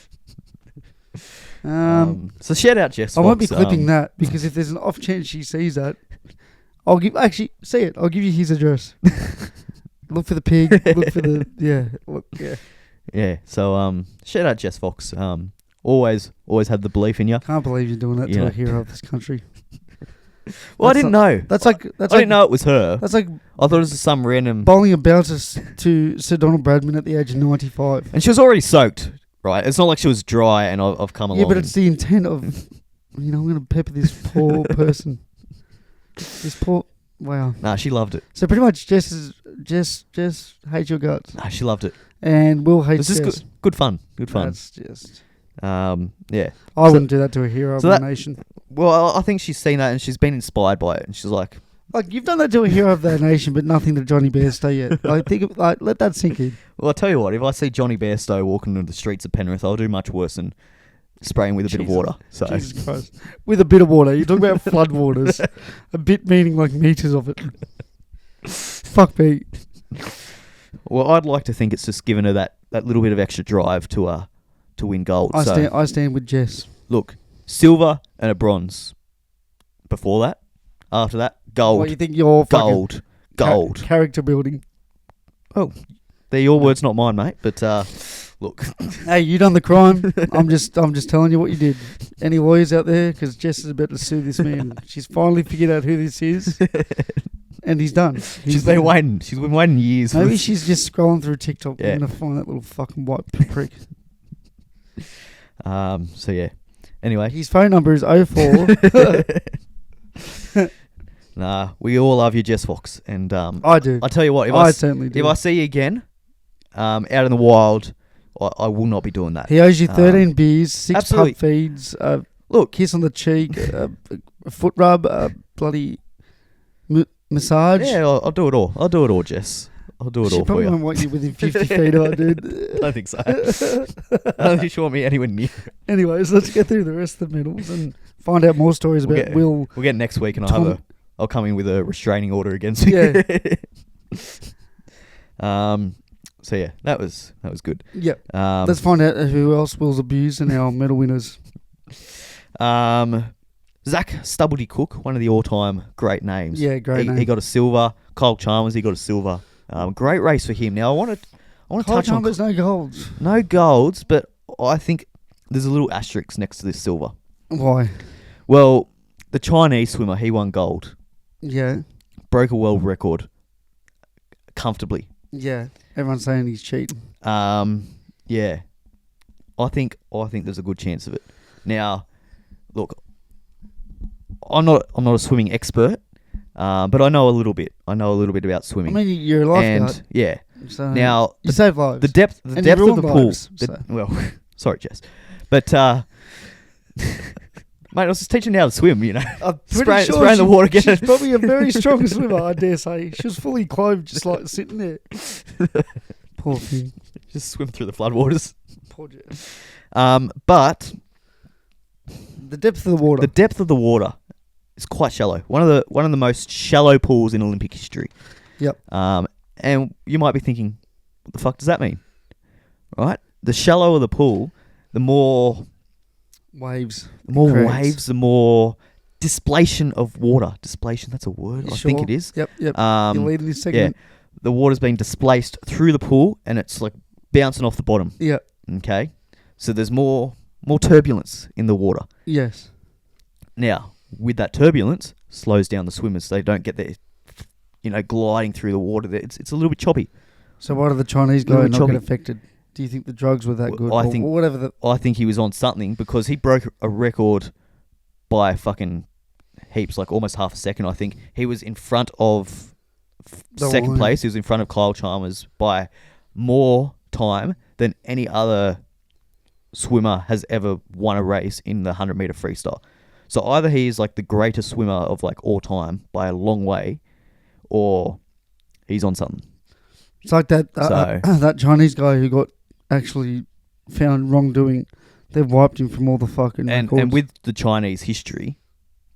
Speaker 1: so shout out Jess
Speaker 2: I
Speaker 1: Fox.
Speaker 2: won't be clipping that because if there's an off chance she sees that, I'll give you his address. Look for the pig. Look for the yeah.
Speaker 1: Yeah. So shout out Jess Fox. Always had the belief in you.
Speaker 2: Can't believe you're doing that to a hero of this country.
Speaker 1: Well, I didn't know.
Speaker 2: I
Speaker 1: didn't know it was her.
Speaker 2: That's like
Speaker 1: I thought it was some random.
Speaker 2: bowling a bouncer to Sir Donald Bradman at the age of 95.
Speaker 1: And she was already soaked, right? It's not like she was dry and I've come along.
Speaker 2: Yeah, but it's the intent of, I'm going to pepper this poor person. Wow.
Speaker 1: Nah, she loved it.
Speaker 2: So pretty much Jess hates your guts.
Speaker 1: Nah, she loved it.
Speaker 2: And Will hates
Speaker 1: This is
Speaker 2: Jess.
Speaker 1: good fun. Good fun.
Speaker 2: That's just...
Speaker 1: Yeah.
Speaker 2: I wouldn't do that to a hero of
Speaker 1: so
Speaker 2: the
Speaker 1: that-
Speaker 2: nation.
Speaker 1: Well, I think she's seen that and she's been inspired by it. And she's like,
Speaker 2: Like, you've done that to a hero of the nation, but nothing to Johnny Bairstow yet. Let that sink in.
Speaker 1: well, I'll tell you what. If I see Johnny Bairstow walking into the streets of Penrith, I'll do much worse than spraying with a bit of
Speaker 2: Jesus.
Speaker 1: water. So
Speaker 2: Jesus Christ. With a bit of water. You're talking about flood waters. A bit meaning like meters of it. Fuck me.
Speaker 1: Well, I'd like to think it's just given her that little bit of extra drive to win gold.
Speaker 2: I stand with Jess.
Speaker 1: Look, silver and a bronze. Before that, after that, gold.
Speaker 2: What, you think you're fucking
Speaker 1: gold.
Speaker 2: character building?
Speaker 1: They're your words, not mine, mate. But look,
Speaker 2: Hey, you done the crime. I'm just telling you what you did. Any lawyers out there? Because Jess is about to sue this man. She's finally figured out who this is, and he's done.
Speaker 1: she's been waiting. She's been waiting years. for
Speaker 2: Maybe
Speaker 1: this.
Speaker 2: she's just scrolling through TikTok.
Speaker 1: Yeah.
Speaker 2: I'm gonna find that little fucking white prick.
Speaker 1: So yeah. Anyway,
Speaker 2: His phone number is 04.
Speaker 1: nah, we all love you, Jess Fox, and
Speaker 2: I do.
Speaker 1: I tell you what,
Speaker 2: I certainly do.
Speaker 1: if I see you again, out in the wild, I will not be doing that.
Speaker 2: He owes you 13 beers, 6
Speaker 1: absolutely.
Speaker 2: pub feeds, a
Speaker 1: Look,
Speaker 2: kiss on the cheek, a foot rub, a bloody massage.
Speaker 1: yeah, I'll do it all. I'll do it all, Jess. I'll do it
Speaker 2: She
Speaker 1: all for
Speaker 2: probably
Speaker 1: you.
Speaker 2: won't want you within 50 feet of her, dude.
Speaker 1: I don't think so. I don't think she want me anywhere near.
Speaker 2: Anyways, let's get through the rest of the medals and find out more stories about Will.
Speaker 1: We'll get next week, and
Speaker 2: Tom-
Speaker 1: I'll come in with a restraining order against me.
Speaker 2: Yeah.
Speaker 1: So yeah, that was good.
Speaker 2: Yep. Let's find out who else Will's abused and our medal winners.
Speaker 1: Zach Stubblety Cook, one of the all-time great names.
Speaker 2: Yeah, great name.
Speaker 1: He got a silver. Kyle Chalmers, he got a silver. Great race for him. Now I want to touch on
Speaker 2: numbers, no golds.
Speaker 1: no golds, but I think there's a little asterisk next to this silver.
Speaker 2: Why?
Speaker 1: Well, the Chinese swimmer, he won gold,
Speaker 2: Yeah.
Speaker 1: broke a world record comfortably.
Speaker 2: Yeah. Everyone's saying he's cheating.
Speaker 1: Yeah, I think there's a good chance of it. Now, look, I'm not a swimming expert, but I know a little bit. I know a little bit about
Speaker 2: I
Speaker 1: swimming.
Speaker 2: mean, you're a lifeguard.
Speaker 1: And yeah,
Speaker 2: So
Speaker 1: now
Speaker 2: you save lives.
Speaker 1: the depth
Speaker 2: And
Speaker 1: of
Speaker 2: you
Speaker 1: the
Speaker 2: ruin
Speaker 1: pool.
Speaker 2: lives, so.
Speaker 1: Well, sorry, Jess, but mate, I was just teaching her how to swim. You know,
Speaker 2: I'm pretty sure
Speaker 1: spray in the water. Get
Speaker 2: she's
Speaker 1: it.
Speaker 2: probably a very strong swimmer, I dare say. She was fully clothed, just like sitting there. Poor thing.
Speaker 1: Just swim through the floodwaters.
Speaker 2: Poor Jess.
Speaker 1: But
Speaker 2: The depth of the water.
Speaker 1: the depth of the water is quite shallow. One of the most shallow pools in Olympic history.
Speaker 2: Yep.
Speaker 1: And you might be thinking, what the fuck does that mean? Right? The shallower the pool, the more
Speaker 2: Waves.
Speaker 1: waves,
Speaker 2: Correct.
Speaker 1: the more displacement of water. Displacement, that's a word.
Speaker 2: You
Speaker 1: I think
Speaker 2: sure?
Speaker 1: it is.
Speaker 2: Yep. You're leading this segment.
Speaker 1: The water's being displaced through the pool and it's like bouncing off the bottom.
Speaker 2: Yeah.
Speaker 1: Okay? So there's more turbulence in the water.
Speaker 2: Yes.
Speaker 1: Now, with that turbulence, slows down the swimmers so they don't get their, gliding through the water. It's a little bit choppy.
Speaker 2: So why did the Chinese
Speaker 1: Little
Speaker 2: guy
Speaker 1: bit
Speaker 2: not
Speaker 1: choppy.
Speaker 2: get affected? Do you think the drugs were that
Speaker 1: Well,
Speaker 2: good?
Speaker 1: I
Speaker 2: or
Speaker 1: think-
Speaker 2: whatever the
Speaker 1: I think he was on something because he broke a record by fucking heaps, like almost half a second. I think he was in front of
Speaker 2: The
Speaker 1: second
Speaker 2: line.
Speaker 1: place. He was in front of Kyle Chalmers by more time than any other swimmer has ever won a race in the 100-meter freestyle. So either he is like the greatest swimmer of like all time by a long way, or he's on something.
Speaker 2: It's like that
Speaker 1: So-
Speaker 2: that Chinese guy who got actually found wrongdoing. They've wiped him from all the fucking
Speaker 1: And
Speaker 2: records.
Speaker 1: with the Chinese history,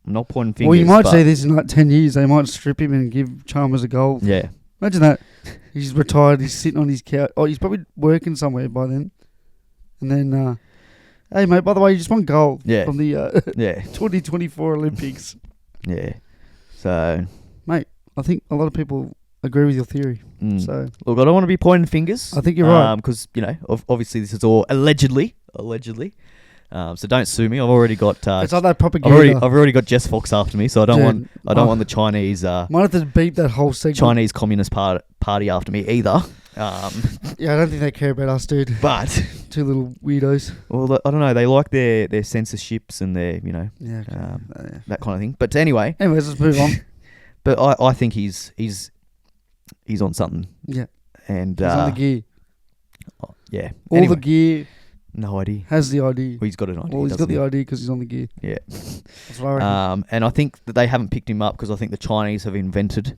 Speaker 1: I'm not pointing fingers.
Speaker 2: well, you might
Speaker 1: but
Speaker 2: say this in like 10 years. They might strip him and give Chalmers a gold.
Speaker 1: Yeah.
Speaker 2: Imagine that. He's retired. He's sitting on his couch. Oh, he's probably working somewhere by then. And then, hey, mate, by the way, you just won gold
Speaker 1: Yeah.
Speaker 2: from the
Speaker 1: Yeah.
Speaker 2: 2024 Olympics.
Speaker 1: Yeah. So,
Speaker 2: I think a lot of people agree with your theory.
Speaker 1: mm.
Speaker 2: So
Speaker 1: Look, I don't want to be pointing fingers.
Speaker 2: I think you're right.
Speaker 1: Because, obviously this is all allegedly. So don't sue me. I've already got...
Speaker 2: it's like that
Speaker 1: I've
Speaker 2: propaganda.
Speaker 1: already got Jess Fox after me, so I don't
Speaker 2: Dude,
Speaker 1: want the Chinese
Speaker 2: might have to beep that whole segment.
Speaker 1: Chinese Communist Party after me either.
Speaker 2: Yeah, I don't think they care about us, dude.
Speaker 1: But
Speaker 2: Two little weirdos.
Speaker 1: well, I don't know. They like their censorships and their
Speaker 2: Yeah. Okay. Yeah.
Speaker 1: that kind of thing. But anyway,
Speaker 2: Anyways, let's move on.
Speaker 1: but I think he's on something.
Speaker 2: Yeah.
Speaker 1: And
Speaker 2: He's on the gear.
Speaker 1: yeah.
Speaker 2: All
Speaker 1: Anyway,
Speaker 2: the gear
Speaker 1: no idea.
Speaker 2: has the ID.
Speaker 1: Well, he's got an idea.
Speaker 2: Well, he's got
Speaker 1: doesn't
Speaker 2: the
Speaker 1: he?
Speaker 2: ID because he's on the gear.
Speaker 1: Yeah.
Speaker 2: That's what I reckon.
Speaker 1: And I think that they haven't picked him up because I think the Chinese have invented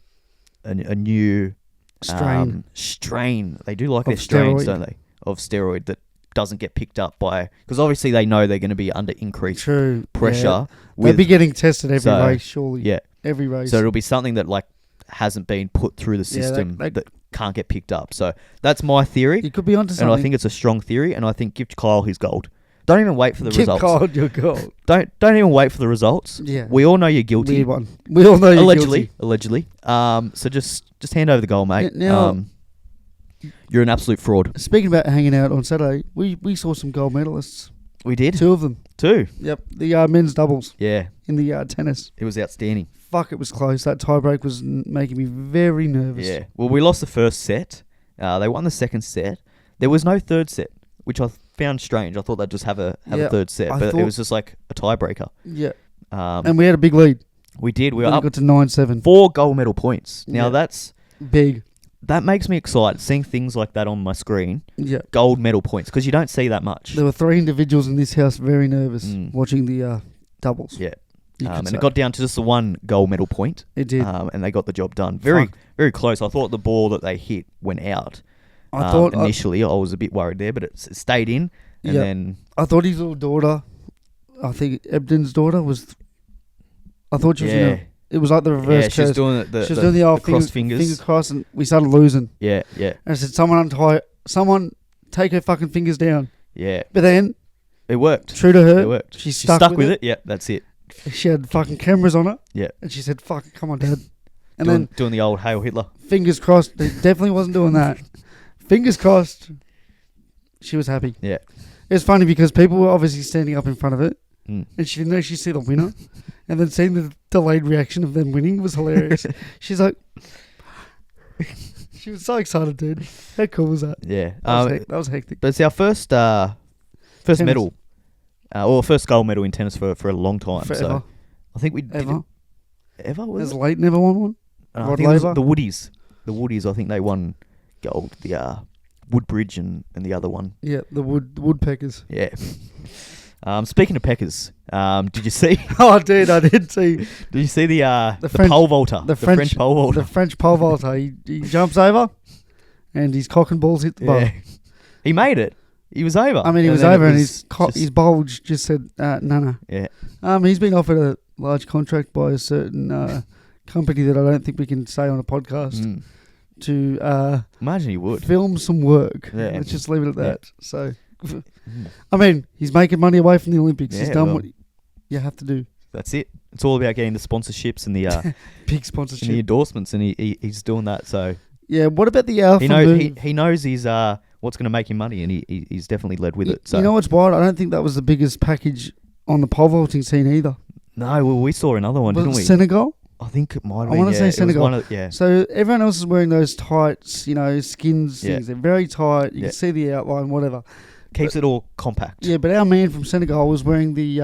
Speaker 1: a new strain. They do like
Speaker 2: Of
Speaker 1: their strains,
Speaker 2: steroid.
Speaker 1: don't they? Of steroid that doesn't get picked up by... Because obviously they know they're going to be under increased
Speaker 2: True.
Speaker 1: pressure.
Speaker 2: Yeah. They'll
Speaker 1: With,
Speaker 2: be getting tested every
Speaker 1: So,
Speaker 2: race, surely.
Speaker 1: yeah.
Speaker 2: Every race.
Speaker 1: So it'll be something that like hasn't been put through the
Speaker 2: Yeah,
Speaker 1: system
Speaker 2: they-
Speaker 1: that can't get picked up. So that's my theory.
Speaker 2: you could be onto
Speaker 1: And
Speaker 2: something.
Speaker 1: I think it's a strong theory. And I think give Kyle his gold. Don't even wait for the
Speaker 2: Give
Speaker 1: results.
Speaker 2: Kyle your gold.
Speaker 1: Don't even wait for the results.
Speaker 2: Yeah.
Speaker 1: We all know you're guilty.
Speaker 2: Weird one. We all know you're
Speaker 1: Allegedly. So just hand over the goal, mate.
Speaker 2: Now-
Speaker 1: You're an absolute fraud.
Speaker 2: guilty. Speaking about hanging out on Saturday, we saw some gold medalists.
Speaker 1: We did.
Speaker 2: Two of them.
Speaker 1: Two.
Speaker 2: Yep. The men's doubles
Speaker 1: Yeah.
Speaker 2: in the tennis.
Speaker 1: It was outstanding.
Speaker 2: Fuck, it was close. That tiebreak was making me very nervous.
Speaker 1: Yeah. Well, we lost the first set. They won the second set. There was no third set, which I found strange. I thought they'd just have a third set,
Speaker 2: I
Speaker 1: but it
Speaker 2: thought-
Speaker 1: was just like a tiebreaker.
Speaker 2: Yeah.
Speaker 1: And
Speaker 2: And we had a big lead.
Speaker 1: we did. We
Speaker 2: We
Speaker 1: were up
Speaker 2: got to 9-7.
Speaker 1: 4 gold medal points. Now
Speaker 2: Yeah. Big.
Speaker 1: that makes me excited seeing things like that on my screen.
Speaker 2: Yeah.
Speaker 1: Gold medal points because you don't see that much.
Speaker 2: There were 3 individuals in this house very nervous watching the doubles.
Speaker 1: Yeah.
Speaker 2: You could
Speaker 1: And
Speaker 2: say.
Speaker 1: it got down to just the 1 gold medal point.
Speaker 2: It did.
Speaker 1: And they got the job done. Very,
Speaker 2: Fuck.
Speaker 1: very close. I thought the ball that they hit went out.
Speaker 2: I thought
Speaker 1: initially I was a bit worried there, but it stayed in. And
Speaker 2: Yeah.
Speaker 1: then
Speaker 2: I thought his little daughter, I think Ebden's daughter was. I thought she was.
Speaker 1: yeah,
Speaker 2: It was like the reverse.
Speaker 1: yeah, she was
Speaker 2: curse.
Speaker 1: doing
Speaker 2: She was doing the old
Speaker 1: crossed
Speaker 2: finger
Speaker 1: fingers.
Speaker 2: cross, and we started losing.
Speaker 1: Yeah, yeah,
Speaker 2: And I said, "Someone take her fucking fingers down."
Speaker 1: yeah.
Speaker 2: But then,
Speaker 1: It worked.
Speaker 2: true to her,
Speaker 1: It worked.
Speaker 2: she
Speaker 1: She
Speaker 2: stuck,
Speaker 1: with it. Yeah, that's it.
Speaker 2: She had fucking cameras on it.
Speaker 1: Yeah.
Speaker 2: And she said, "Fuck, come on, Dad." And then
Speaker 1: Doing the old Hail Hitler.
Speaker 2: Fingers crossed. They definitely wasn't doing that. Fingers crossed. She was happy.
Speaker 1: Yeah.
Speaker 2: It was funny because people were obviously standing up in front of it,
Speaker 1: Mm.
Speaker 2: and she didn't actually see the winner. And then seeing the delayed reaction of them winning was hilarious. She's like, she was so excited, dude. How cool was that?
Speaker 1: Yeah.
Speaker 2: That was hectic.
Speaker 1: But it's our first
Speaker 2: Tennis.
Speaker 1: medal, or first gold medal in tennis for a long time.
Speaker 2: Forever.
Speaker 1: So I think we did
Speaker 2: Ever.
Speaker 1: it ever. Was
Speaker 2: Has
Speaker 1: it?
Speaker 2: Late never won one?
Speaker 1: I
Speaker 2: Rod
Speaker 1: think it was
Speaker 2: Laver?
Speaker 1: the Woodies. The Woodies. I think they won gold. The Woodbridge and the other one.
Speaker 2: Yeah, the woodpeckers.
Speaker 1: Yeah. Speaking of peckers, did you see?
Speaker 2: Oh, dude, I did see
Speaker 1: Did you see the
Speaker 2: French-
Speaker 1: pole vaulter?
Speaker 2: the
Speaker 1: French pole vaulter.
Speaker 2: the French pole vaulter. He jumps over, and his cock and balls hit the bar.
Speaker 1: Yeah. He made it. He was over.
Speaker 2: I mean, he
Speaker 1: And
Speaker 2: was
Speaker 1: then it
Speaker 2: over, and
Speaker 1: was just-
Speaker 2: his bulge just said, no.
Speaker 1: Yeah.
Speaker 2: He's been offered a large contract by a certain company that I don't think we can say on a podcast
Speaker 1: Mm.
Speaker 2: to
Speaker 1: Imagine he would.
Speaker 2: film some work.
Speaker 1: Yeah.
Speaker 2: Let's just leave it at
Speaker 1: Yeah.
Speaker 2: that. So, I mean, he's making money away from the Olympics. He's
Speaker 1: Yeah,
Speaker 2: done
Speaker 1: well.
Speaker 2: what you have to do.
Speaker 1: That's it. It's all about getting the sponsorships and the
Speaker 2: Big
Speaker 1: and
Speaker 2: sponsorship.
Speaker 1: the endorsements, and he's doing that. So
Speaker 2: Yeah. What about the alpha
Speaker 1: he knows
Speaker 2: move?
Speaker 1: he knows he's what's going to make him money, and he's definitely led with it. So
Speaker 2: You know what's wild? I don't think that was the biggest package on the pole vaulting scene either.
Speaker 1: no, well, we saw another one,
Speaker 2: Was
Speaker 1: didn't
Speaker 2: it
Speaker 1: we?
Speaker 2: Senegal?
Speaker 1: I think it might have
Speaker 2: I
Speaker 1: been.
Speaker 2: wanna
Speaker 1: Yeah,
Speaker 2: say
Speaker 1: it was
Speaker 2: Senegal.
Speaker 1: one of- yeah.
Speaker 2: So everyone else is wearing those tights, skins
Speaker 1: Yeah.
Speaker 2: things. They're very tight. You
Speaker 1: Yeah.
Speaker 2: can see the outline, whatever.
Speaker 1: Keeps it all compact.
Speaker 2: Yeah, but our man from Senegal was wearing the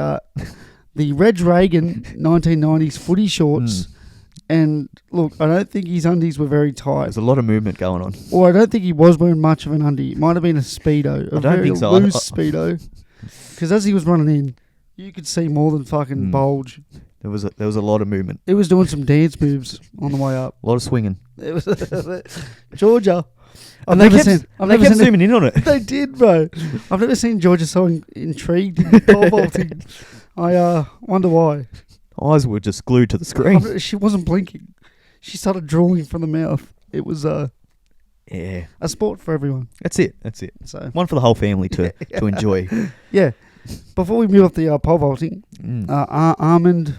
Speaker 2: Reg Reagan 1990s footy shorts. And look, I don't think his undies were very tight.
Speaker 1: There's a lot of movement going on.
Speaker 2: Or I don't think he was wearing much of an undie. It might have been a Speedo. A
Speaker 1: I don't
Speaker 2: very
Speaker 1: think so.
Speaker 2: loose Speedo. Because as he was running in, you could see more than fucking
Speaker 1: Mm.
Speaker 2: bulge.
Speaker 1: There was a lot of movement,
Speaker 2: It was doing some dance moves on the way up.
Speaker 1: a lot of swinging.
Speaker 2: It was Georgia. I've
Speaker 1: And they
Speaker 2: never
Speaker 1: kept,
Speaker 2: seen. I've
Speaker 1: they
Speaker 2: never
Speaker 1: kept
Speaker 2: seen.
Speaker 1: zooming in on it.
Speaker 2: They did, bro. I've never seen Georgia so intrigued in pole vaulting. I wonder why.
Speaker 1: Eyes were just glued to the screen.
Speaker 2: She wasn't blinking. She started drooling from the mouth. It was
Speaker 1: Yeah,
Speaker 2: a sport for everyone.
Speaker 1: that's it. That's it.
Speaker 2: So
Speaker 1: One for the whole family to enjoy.
Speaker 2: yeah. Before we move off the pole vaulting,
Speaker 1: Mm.
Speaker 2: Armand,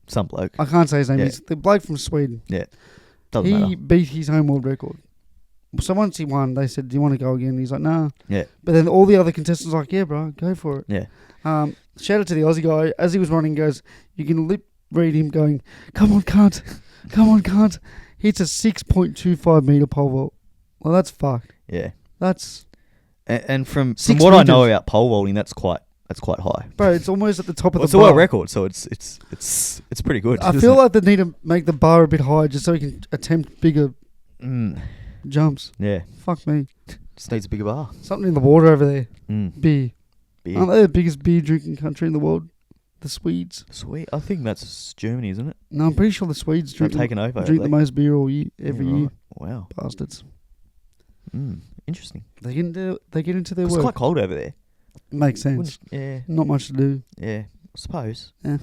Speaker 1: Some bloke.
Speaker 2: I can't say his name.
Speaker 1: Yeah.
Speaker 2: He's the bloke from Sweden.
Speaker 1: Doesn't
Speaker 2: He
Speaker 1: matter.
Speaker 2: beat his home world record. So once he won, they said, "Do you want to go again?" He's like, "Nah."
Speaker 1: Yeah.
Speaker 2: But then all the other contestants were like, "Yeah, bro, go for it."
Speaker 1: Yeah.
Speaker 2: Shout out to the Aussie guy. As he was running, he goes, you can lip read him going, "Come on, cunt. Come on, cunt." Hits a 6.25 metre pole vault. Well, that's fucked.
Speaker 1: Yeah.
Speaker 2: That's,
Speaker 1: And from
Speaker 2: 6
Speaker 1: what I know
Speaker 2: metres.
Speaker 1: about pole vaulting, that's quite high.
Speaker 2: bro, it's almost at the top of
Speaker 1: Well, it's
Speaker 2: the
Speaker 1: a
Speaker 2: bar.
Speaker 1: world record, so it's pretty good.
Speaker 2: I
Speaker 1: isn't
Speaker 2: feel
Speaker 1: it?
Speaker 2: like they need to make the bar a bit higher just so he can attempt bigger
Speaker 1: Mm,
Speaker 2: jumps.
Speaker 1: yeah,
Speaker 2: Fuck me.
Speaker 1: just needs a bigger bar.
Speaker 2: Something in the water over there.
Speaker 1: Mm,
Speaker 2: Beer.
Speaker 1: beer.
Speaker 2: Aren't they the biggest beer drinking country in the world? The Swedes.
Speaker 1: Sweet. I think that's Germany, isn't it?
Speaker 2: No, I'm pretty sure the Swedes
Speaker 1: They've
Speaker 2: drink,
Speaker 1: taken over.
Speaker 2: drink the
Speaker 1: have they?
Speaker 2: most beer all year, every
Speaker 1: Yeah,
Speaker 2: year.
Speaker 1: right. Wow.
Speaker 2: Bastards.
Speaker 1: Interesting.
Speaker 2: They get into their
Speaker 1: It's
Speaker 2: work.
Speaker 1: quite cold over there.
Speaker 2: Makes sense.
Speaker 1: Wouldn't- Yeah,
Speaker 2: Not much to do.
Speaker 1: yeah. I suppose.
Speaker 2: Yeah.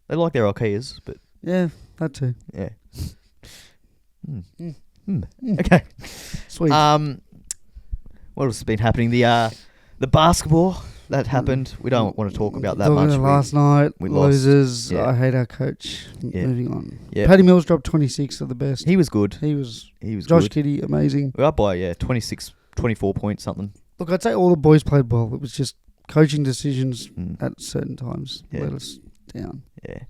Speaker 1: They like their Ikeas, but
Speaker 2: Yeah, that too.
Speaker 1: yeah. Mm.
Speaker 2: Mm.
Speaker 1: Mm.
Speaker 2: Mm.
Speaker 1: Okay.
Speaker 2: Sweet.
Speaker 1: What else has been happening? The basketball that happened. We don't want to talk about that
Speaker 2: Talking
Speaker 1: much.
Speaker 2: about last night,
Speaker 1: we lost.
Speaker 2: losers.
Speaker 1: Yeah.
Speaker 2: I hate our coach.
Speaker 1: Yeah.
Speaker 2: Moving on.
Speaker 1: Yeah.
Speaker 2: Paddy Mills dropped 26 of the best.
Speaker 1: He was good.
Speaker 2: He was
Speaker 1: He was
Speaker 2: Josh
Speaker 1: good.
Speaker 2: Giddey, amazing.
Speaker 1: We're up by 26, 24 points something.
Speaker 2: Look, I'd say all the boys played well. It was just coaching decisions
Speaker 1: Mm.
Speaker 2: at certain times
Speaker 1: Yeah.
Speaker 2: let us down.
Speaker 1: Yeah.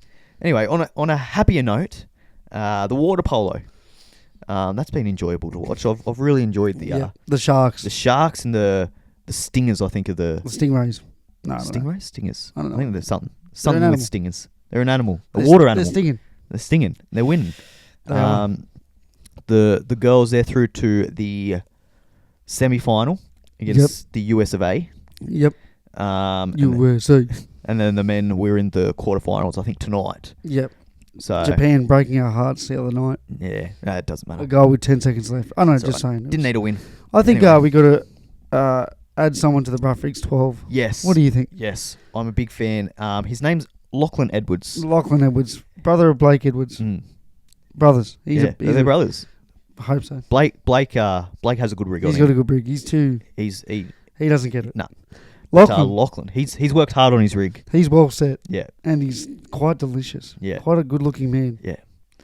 Speaker 1: Anyway, on a happier note, the water polo. That's been enjoyable to watch. I've really enjoyed
Speaker 2: The Sharks,
Speaker 1: the sharks and the stingers. I think of the
Speaker 2: the Stingrays. No, I don't know.
Speaker 1: stingrays, stingers.
Speaker 2: I don't know.
Speaker 1: think there's something
Speaker 2: They're an
Speaker 1: with
Speaker 2: animal.
Speaker 1: stingers. They're an animal, a
Speaker 2: They're
Speaker 1: water
Speaker 2: They're
Speaker 1: animal.
Speaker 2: stinging.
Speaker 1: They're stinging. They're winning.
Speaker 2: They are.
Speaker 1: The girls they're through to the semi-final against the US of A.
Speaker 2: Yep.
Speaker 1: And
Speaker 2: USA.
Speaker 1: then the men we're in the quarterfinals. I think tonight.
Speaker 2: Yep.
Speaker 1: So
Speaker 2: Japan breaking our hearts the other night.
Speaker 1: yeah, it doesn't matter.
Speaker 2: A goal with 10 seconds left. I know,
Speaker 1: It's
Speaker 2: just
Speaker 1: alright.
Speaker 2: saying.
Speaker 1: Didn't need a win.
Speaker 2: I think
Speaker 1: Anyway.
Speaker 2: we got to add someone to the Rough Freaks 12.
Speaker 1: Yes.
Speaker 2: What do you think?
Speaker 1: Yes, I'm a big fan. His name's Lachlan Edwards.
Speaker 2: Lachlan Edwards, brother of Blake Edwards.
Speaker 1: Mm.
Speaker 2: Brothers. He's
Speaker 1: Yeah,
Speaker 2: he's
Speaker 1: they're brothers.
Speaker 2: I hope so.
Speaker 1: Blake has a good rig on
Speaker 2: He's
Speaker 1: him.
Speaker 2: got a good rig.
Speaker 1: He
Speaker 2: He doesn't get it.
Speaker 1: No.
Speaker 2: Lachlan,
Speaker 1: Lachlan. He's worked hard on his rig.
Speaker 2: he's well set
Speaker 1: Yeah,
Speaker 2: and he's quite delicious.
Speaker 1: yeah,
Speaker 2: Quite a good looking man.
Speaker 1: yeah.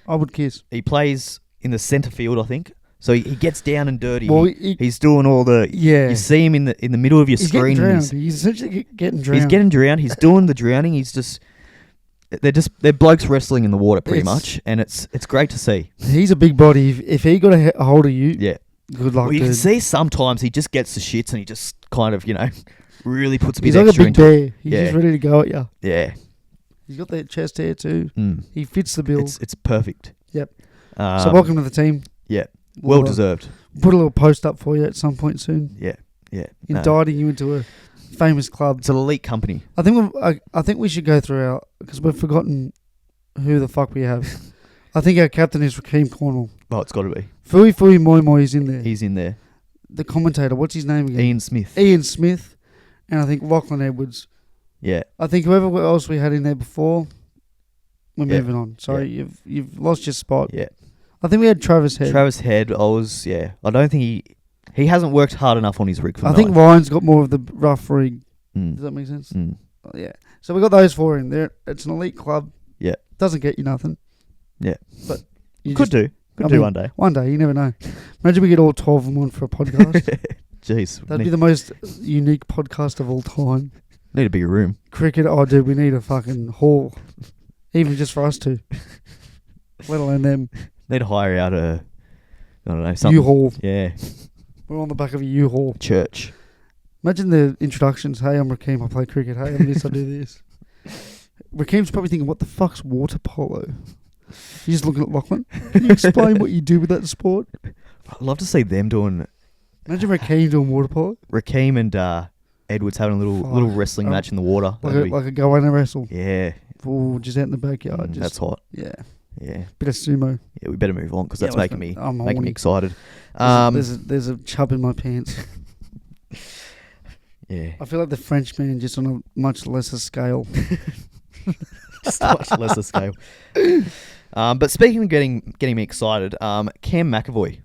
Speaker 2: I would kiss.
Speaker 1: He plays in the centre field, I think. So he gets down and dirty.
Speaker 2: Well,
Speaker 1: He's doing all the.
Speaker 2: Yeah.
Speaker 1: You see him in the middle of your
Speaker 2: He's
Speaker 1: screen.
Speaker 2: getting drowned. He's essentially getting drowned.
Speaker 1: He's getting drowned. He's doing the drowning. He's just. They're blokes wrestling in the water pretty much, and it's great to see.
Speaker 2: He's a big body. If he got a hold of you,
Speaker 1: Yeah.
Speaker 2: good luck.
Speaker 1: Well, you
Speaker 2: dude.
Speaker 1: can see sometimes he just gets the shits and he just kind of really puts a bit
Speaker 2: He's like a
Speaker 1: extra
Speaker 2: big
Speaker 1: into
Speaker 2: bear.
Speaker 1: it.
Speaker 2: He's
Speaker 1: Yeah.
Speaker 2: just ready to go at you.
Speaker 1: Yeah.
Speaker 2: He's got that chest hair too.
Speaker 1: Mm.
Speaker 2: He fits the bill.
Speaker 1: It's perfect.
Speaker 2: Yep. So welcome to the team.
Speaker 1: Yeah.
Speaker 2: We'll,
Speaker 1: Well deserved.
Speaker 2: Put a little post up for you at some point soon.
Speaker 1: Yeah. Yeah. No.
Speaker 2: Indicting you into a famous club.
Speaker 1: It's an elite company.
Speaker 2: I think we should go through because we've forgotten who the fuck we have. I think our captain is Rakeem Cornwall.
Speaker 1: Oh, it's got to be.
Speaker 2: Fui Moi Moi is in there.
Speaker 1: He's in there.
Speaker 2: The commentator, what's his name again?
Speaker 1: Ian Smith.
Speaker 2: Ian Smith, and I think Lachlan Edwards.
Speaker 1: Yeah.
Speaker 2: I think whoever else we had in there before, we're
Speaker 1: Yeah.
Speaker 2: moving on. Sorry, you've lost your spot.
Speaker 1: Yeah.
Speaker 2: I think we had Travis Head.
Speaker 1: Travis Head, I don't think he hasn't worked hard enough on his rig for
Speaker 2: I
Speaker 1: the
Speaker 2: think
Speaker 1: night.
Speaker 2: Ryan's got more of the rough rig.
Speaker 1: Mm.
Speaker 2: Does that make sense?
Speaker 1: Mm.
Speaker 2: Yeah. So we got those four in there. It's an elite club.
Speaker 1: Yeah.
Speaker 2: Doesn't get you nothing.
Speaker 1: Yeah.
Speaker 2: But you
Speaker 1: Could do one day.
Speaker 2: One day, you never know. Imagine we get all 12 of them on for a podcast.
Speaker 1: Jeez.
Speaker 2: That'd be the most unique podcast of all time.
Speaker 1: Need a bigger room.
Speaker 2: Cricket, oh dude, we need a fucking hall. Even just for us two. Let alone them.
Speaker 1: Need to hire out I don't know, something.
Speaker 2: U-Haul.
Speaker 1: Yeah.
Speaker 2: We're on the back of a U-Haul.
Speaker 1: Church.
Speaker 2: Imagine the introductions. Hey, I'm Rakeem, I play cricket. Hey, I'm this, I do this. Rakeem's probably thinking, what the fuck's water polo? He's just looking at Lachlan. Can you explain what you do with that sport?
Speaker 1: I'd love to see them doing...
Speaker 2: Imagine Rakeem doing water polo.
Speaker 1: Rakeem and Edwards having a little wrestling match in the water.
Speaker 2: Like a goanna wrestle.
Speaker 1: Yeah.
Speaker 2: Oh, just out in the backyard.
Speaker 1: That's hot.
Speaker 2: Yeah.
Speaker 1: Yeah.
Speaker 2: Bit of sumo.
Speaker 1: Yeah, we better move on because that's making me
Speaker 2: horny.
Speaker 1: excited.
Speaker 2: There's a chub in my pants.
Speaker 1: Yeah.
Speaker 2: I feel like the Frenchman just on a much lesser scale.
Speaker 1: Just a much lesser scale. But speaking of getting me excited, Cam McAvoy.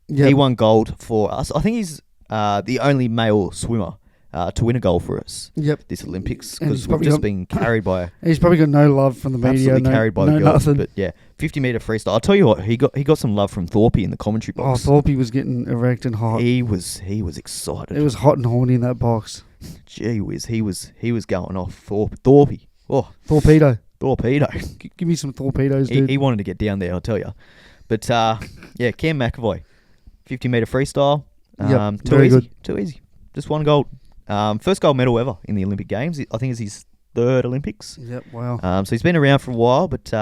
Speaker 2: Yep.
Speaker 1: He won gold for us. I think he's the only male swimmer to win a gold for us.
Speaker 2: Yep.
Speaker 1: This Olympics,
Speaker 2: And
Speaker 1: because
Speaker 2: he's
Speaker 1: we've
Speaker 2: probably
Speaker 1: just
Speaker 2: got-
Speaker 1: been carried by
Speaker 2: He's probably got no love from the media.
Speaker 1: absolutely carried by the girls.
Speaker 2: Nothing.
Speaker 1: But yeah, 50-meter freestyle. I'll tell you what, he got some love from Thorpe in the commentary
Speaker 2: Oh,
Speaker 1: box.
Speaker 2: Thorpe was getting erect and hot.
Speaker 1: He was excited.
Speaker 2: It was hot and horny in that box.
Speaker 1: Gee whiz, he was going off. Thorpe. Oh,
Speaker 2: Torpedo.
Speaker 1: torpedo.
Speaker 2: Give me some torpedoes, dude.
Speaker 1: He wanted to get down there, I'll tell you. But yeah, Cam McAvoy, 50-meter freestyle.
Speaker 2: Yep,
Speaker 1: Too
Speaker 2: very
Speaker 1: easy.
Speaker 2: good.
Speaker 1: Too easy. Just one gold. First gold medal ever in the Olympic Games. I think it's his third Olympics.
Speaker 2: Yep, wow.
Speaker 1: So he's been around for a while, but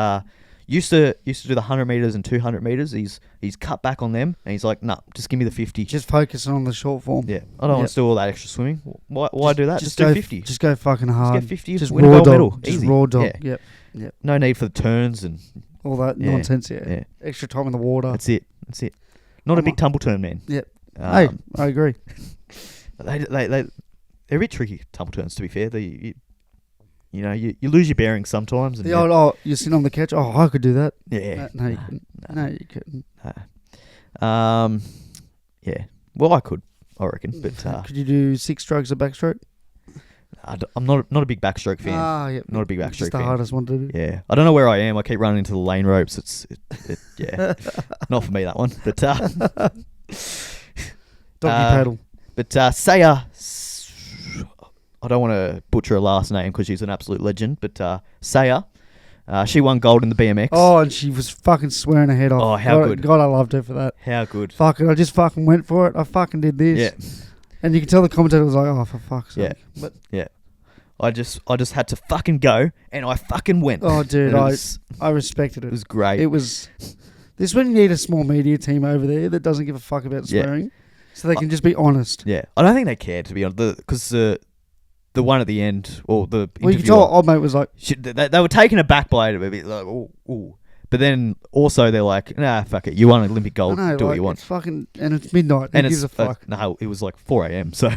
Speaker 1: used to do the 100 meters and 200 meters. He's cut back on them, and he's like, nah, just give me the 50.
Speaker 2: Just focusing on the short form.
Speaker 1: Yeah, I don't want to do all that extra swimming. Why do that? Just do
Speaker 2: go
Speaker 1: 50.
Speaker 2: Just go fucking hard.
Speaker 1: Just get 50.
Speaker 2: Just
Speaker 1: win a
Speaker 2: raw
Speaker 1: gold
Speaker 2: dog.
Speaker 1: medal.
Speaker 2: Just
Speaker 1: Easy.
Speaker 2: raw dog.
Speaker 1: Yeah.
Speaker 2: Yep.
Speaker 1: No need for the turns and
Speaker 2: All that
Speaker 1: Yeah,
Speaker 2: nonsense, yeah.
Speaker 1: yeah.
Speaker 2: Extra time in the water.
Speaker 1: That's it. Not a big tumble turn, man.
Speaker 2: Yep.
Speaker 1: Um,
Speaker 2: Hey, I agree.
Speaker 1: They're a bit tricky tumble turns. To be fair, you lose your bearings sometimes. And
Speaker 2: The old, you're sitting on the couch. Oh, I could do that.
Speaker 1: yeah.
Speaker 2: No, you couldn't. No, you couldn't.
Speaker 1: Yeah. Well, I could, I reckon, but
Speaker 2: Could you do 6 strokes of backstroke?
Speaker 1: I'm not a big backstroke fan.
Speaker 2: Yep.
Speaker 1: Not a big
Speaker 2: It's
Speaker 1: backstroke
Speaker 2: just the
Speaker 1: fan.
Speaker 2: hardest one to do.
Speaker 1: Yeah, I don't know where I am. I keep running into the lane ropes. Yeah, not for me that one. But
Speaker 2: Doggy
Speaker 1: uh,
Speaker 2: paddle.
Speaker 1: but Saya, I don't want to butcher her last name because she's an absolute legend. But Saya, she won gold in the BMX.
Speaker 2: Oh, and she was fucking swearing her head off.
Speaker 1: Oh, how good.
Speaker 2: God, I loved her for that.
Speaker 1: How good!
Speaker 2: Fuck it, I just fucking went for it. I fucking did this.
Speaker 1: Yeah,
Speaker 2: And you can tell the commentator was like, oh, for fuck's sake.
Speaker 1: Yeah.
Speaker 2: But,
Speaker 1: I just had to fucking go, and I fucking went.
Speaker 2: oh, dude,
Speaker 1: And
Speaker 2: I respected
Speaker 1: it
Speaker 2: it.
Speaker 1: was great.
Speaker 2: It was... This is when you need a small media team over there that doesn't give a fuck about
Speaker 1: Yeah.
Speaker 2: swearing. So they can just be honest.
Speaker 1: Yeah, I don't think they cared, to be honest, because the one at the end, or the
Speaker 2: Well, you can
Speaker 1: interviewer,
Speaker 2: tell old mate was like,
Speaker 1: they were taken aback by it a bit, like, ooh. But then also they're like, nah, fuck it, you won Olympic
Speaker 2: I
Speaker 1: gold,
Speaker 2: know,
Speaker 1: do what
Speaker 2: like,
Speaker 1: you want.
Speaker 2: it's fucking... And it's midnight. Who
Speaker 1: And
Speaker 2: gives
Speaker 1: it's
Speaker 2: a fuck?
Speaker 1: no, it was like 4 a.m. So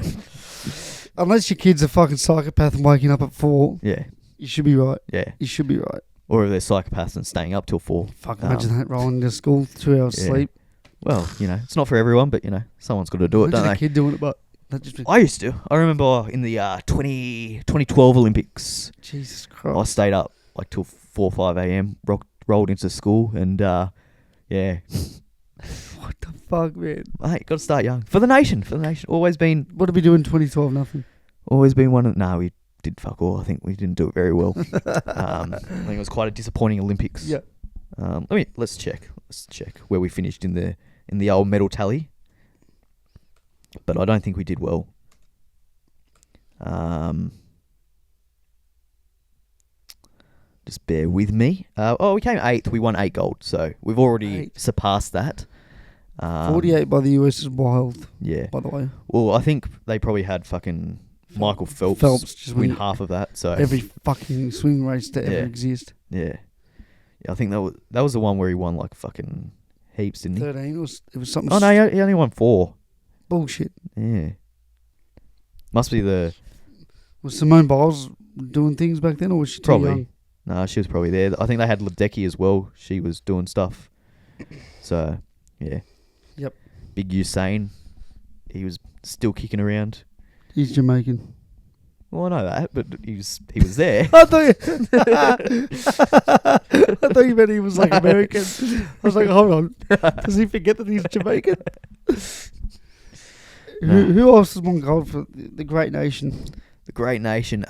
Speaker 2: Unless your kid's a fucking psychopath and waking up at 4,
Speaker 1: yeah,
Speaker 2: you should be right.
Speaker 1: yeah.
Speaker 2: You should be right.
Speaker 1: Or if they're psychopaths and staying up till 4.
Speaker 2: Fuck, imagine that rolling into school, 2 hours
Speaker 1: Yeah.
Speaker 2: sleep.
Speaker 1: Well, it's not for everyone, but someone's got to do it,
Speaker 2: Imagine
Speaker 1: don't
Speaker 2: a
Speaker 1: they?
Speaker 2: kid doing it, but that just...
Speaker 1: I used to. I remember in the 2012 Olympics,
Speaker 2: Jesus
Speaker 1: I
Speaker 2: Christ.
Speaker 1: stayed up like till 4 or 5 a.m. Rolled into school, and Yeah.
Speaker 2: What the fuck, man?
Speaker 1: Mate, got to start young. For the nation. Always been
Speaker 2: What did we do in 2012? Nothing.
Speaker 1: one of... No, we did fuck all. I think we didn't do it very well. I think it was quite a disappointing Olympics.
Speaker 2: Yeah.
Speaker 1: Let's check. Where we finished in the old medal tally. But I don't think we did well. Just bear with me. We came 8th. We won 8 gold. So we've already surpassed that.
Speaker 2: 48 by the US is wild.
Speaker 1: Yeah.
Speaker 2: By the way.
Speaker 1: Well, I think they probably had fucking Michael Phelps
Speaker 2: just
Speaker 1: win half of that. So
Speaker 2: every fucking swing race to ever
Speaker 1: Yeah.
Speaker 2: exist.
Speaker 1: yeah, I think that was the one where he won like fucking heaps, didn't he?
Speaker 2: 13. It was something.
Speaker 1: Oh no, he only won 4.
Speaker 2: Bullshit.
Speaker 1: Yeah. Must be the
Speaker 2: Was Simone Biles doing things back then, or was she too
Speaker 1: probably.
Speaker 2: young?
Speaker 1: No, she was probably there. I think they had Ledecky as well. She was doing stuff. So yeah.
Speaker 2: Yep.
Speaker 1: Big Usain, he was still kicking around.
Speaker 2: He's Jamaican.
Speaker 1: Well, I know that, but he was there.
Speaker 2: I thought you meant he was like American. I was like, hold on, does he forget that he's Jamaican?
Speaker 1: No.
Speaker 2: Who else has won gold for the Great Nation?
Speaker 1: The Great Nation.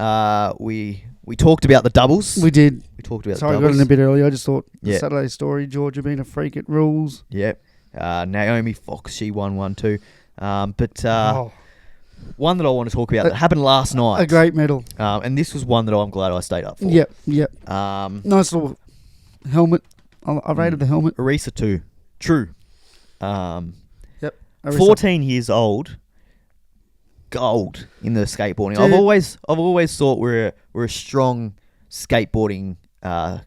Speaker 1: We talked about the doubles.
Speaker 2: We did.
Speaker 1: We talked about
Speaker 2: Sorry,
Speaker 1: the
Speaker 2: I got
Speaker 1: doubles.
Speaker 2: in a bit early. I just thought the
Speaker 1: Yeah.
Speaker 2: Saturday story, Georgia being a freak at rules.
Speaker 1: Yep. Noemie Fox, she won one too. One that I want to talk about that happened last night.
Speaker 2: A great medal.
Speaker 1: And this was one that I'm glad I stayed up for.
Speaker 2: Yep.
Speaker 1: Arisa
Speaker 2: Nice little helmet. I rated the helmet.
Speaker 1: too. True.
Speaker 2: Arisa.
Speaker 1: 14 years old. Gold in the skateboarding.
Speaker 2: Dude.
Speaker 1: I've always thought we're a strong skateboarding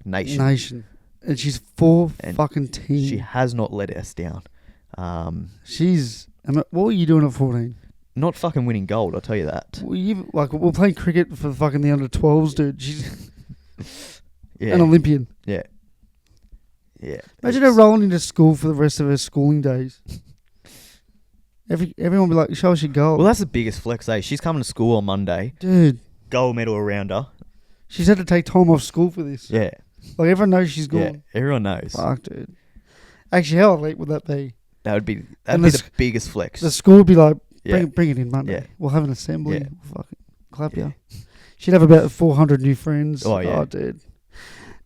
Speaker 1: nation.
Speaker 2: And she's 4
Speaker 1: And
Speaker 2: fucking team.
Speaker 1: She has not let us down.
Speaker 2: What were you doing at 14?
Speaker 1: Not fucking winning gold, I'll tell you that.
Speaker 2: We're playing cricket for fucking the under 12s, dude. She's
Speaker 1: Yeah.
Speaker 2: an Olympian.
Speaker 1: Yeah. Yeah.
Speaker 2: Imagine her rolling into school for the rest of her schooling days. Everyone be like, show us your gold.
Speaker 1: Well, that's the biggest flex, eh? She's coming to school on Monday.
Speaker 2: Dude,
Speaker 1: Gold medal around her.
Speaker 2: she's had to take time off school for this.
Speaker 1: Yeah.
Speaker 2: Like, everyone knows she's
Speaker 1: Yeah.
Speaker 2: gone.
Speaker 1: Everyone knows.
Speaker 2: Fuck, dude. Actually, how elite would that be?
Speaker 1: That'd be
Speaker 2: And
Speaker 1: the biggest flex.
Speaker 2: The school would be like,
Speaker 1: Yeah.
Speaker 2: bring it in Monday.
Speaker 1: Yeah.
Speaker 2: We'll have an assembly.
Speaker 1: Yeah.
Speaker 2: We'll fucking clap
Speaker 1: Yeah.
Speaker 2: you. She'd have about 400 new friends.
Speaker 1: Oh, yeah.
Speaker 2: Oh, dude.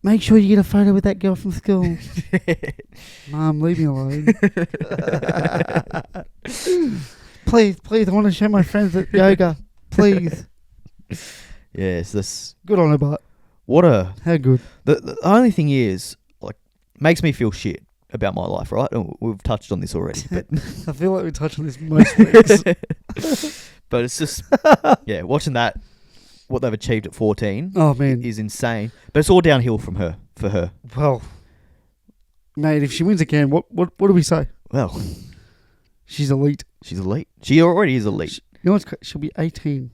Speaker 2: Make sure you get a photo with that girl from school. Mum, leave me alone. Please, I want to show my friends at yoga. Please.
Speaker 1: Yes, this.
Speaker 2: Good on her, but
Speaker 1: What a.
Speaker 2: how good.
Speaker 1: The only thing is, like, makes me feel shit about my life, right? And we've touched on this already, but
Speaker 2: I feel like we touch on this most weeks.
Speaker 1: but it's just yeah, watching that what they've achieved at 14
Speaker 2: Oh, man.
Speaker 1: is insane. But it's all downhill from her for her.
Speaker 2: Well, mate, if she wins again, what do we say?
Speaker 1: Well,
Speaker 2: She's elite.
Speaker 1: she's elite. She already is elite.
Speaker 2: You know what's she'll be 18.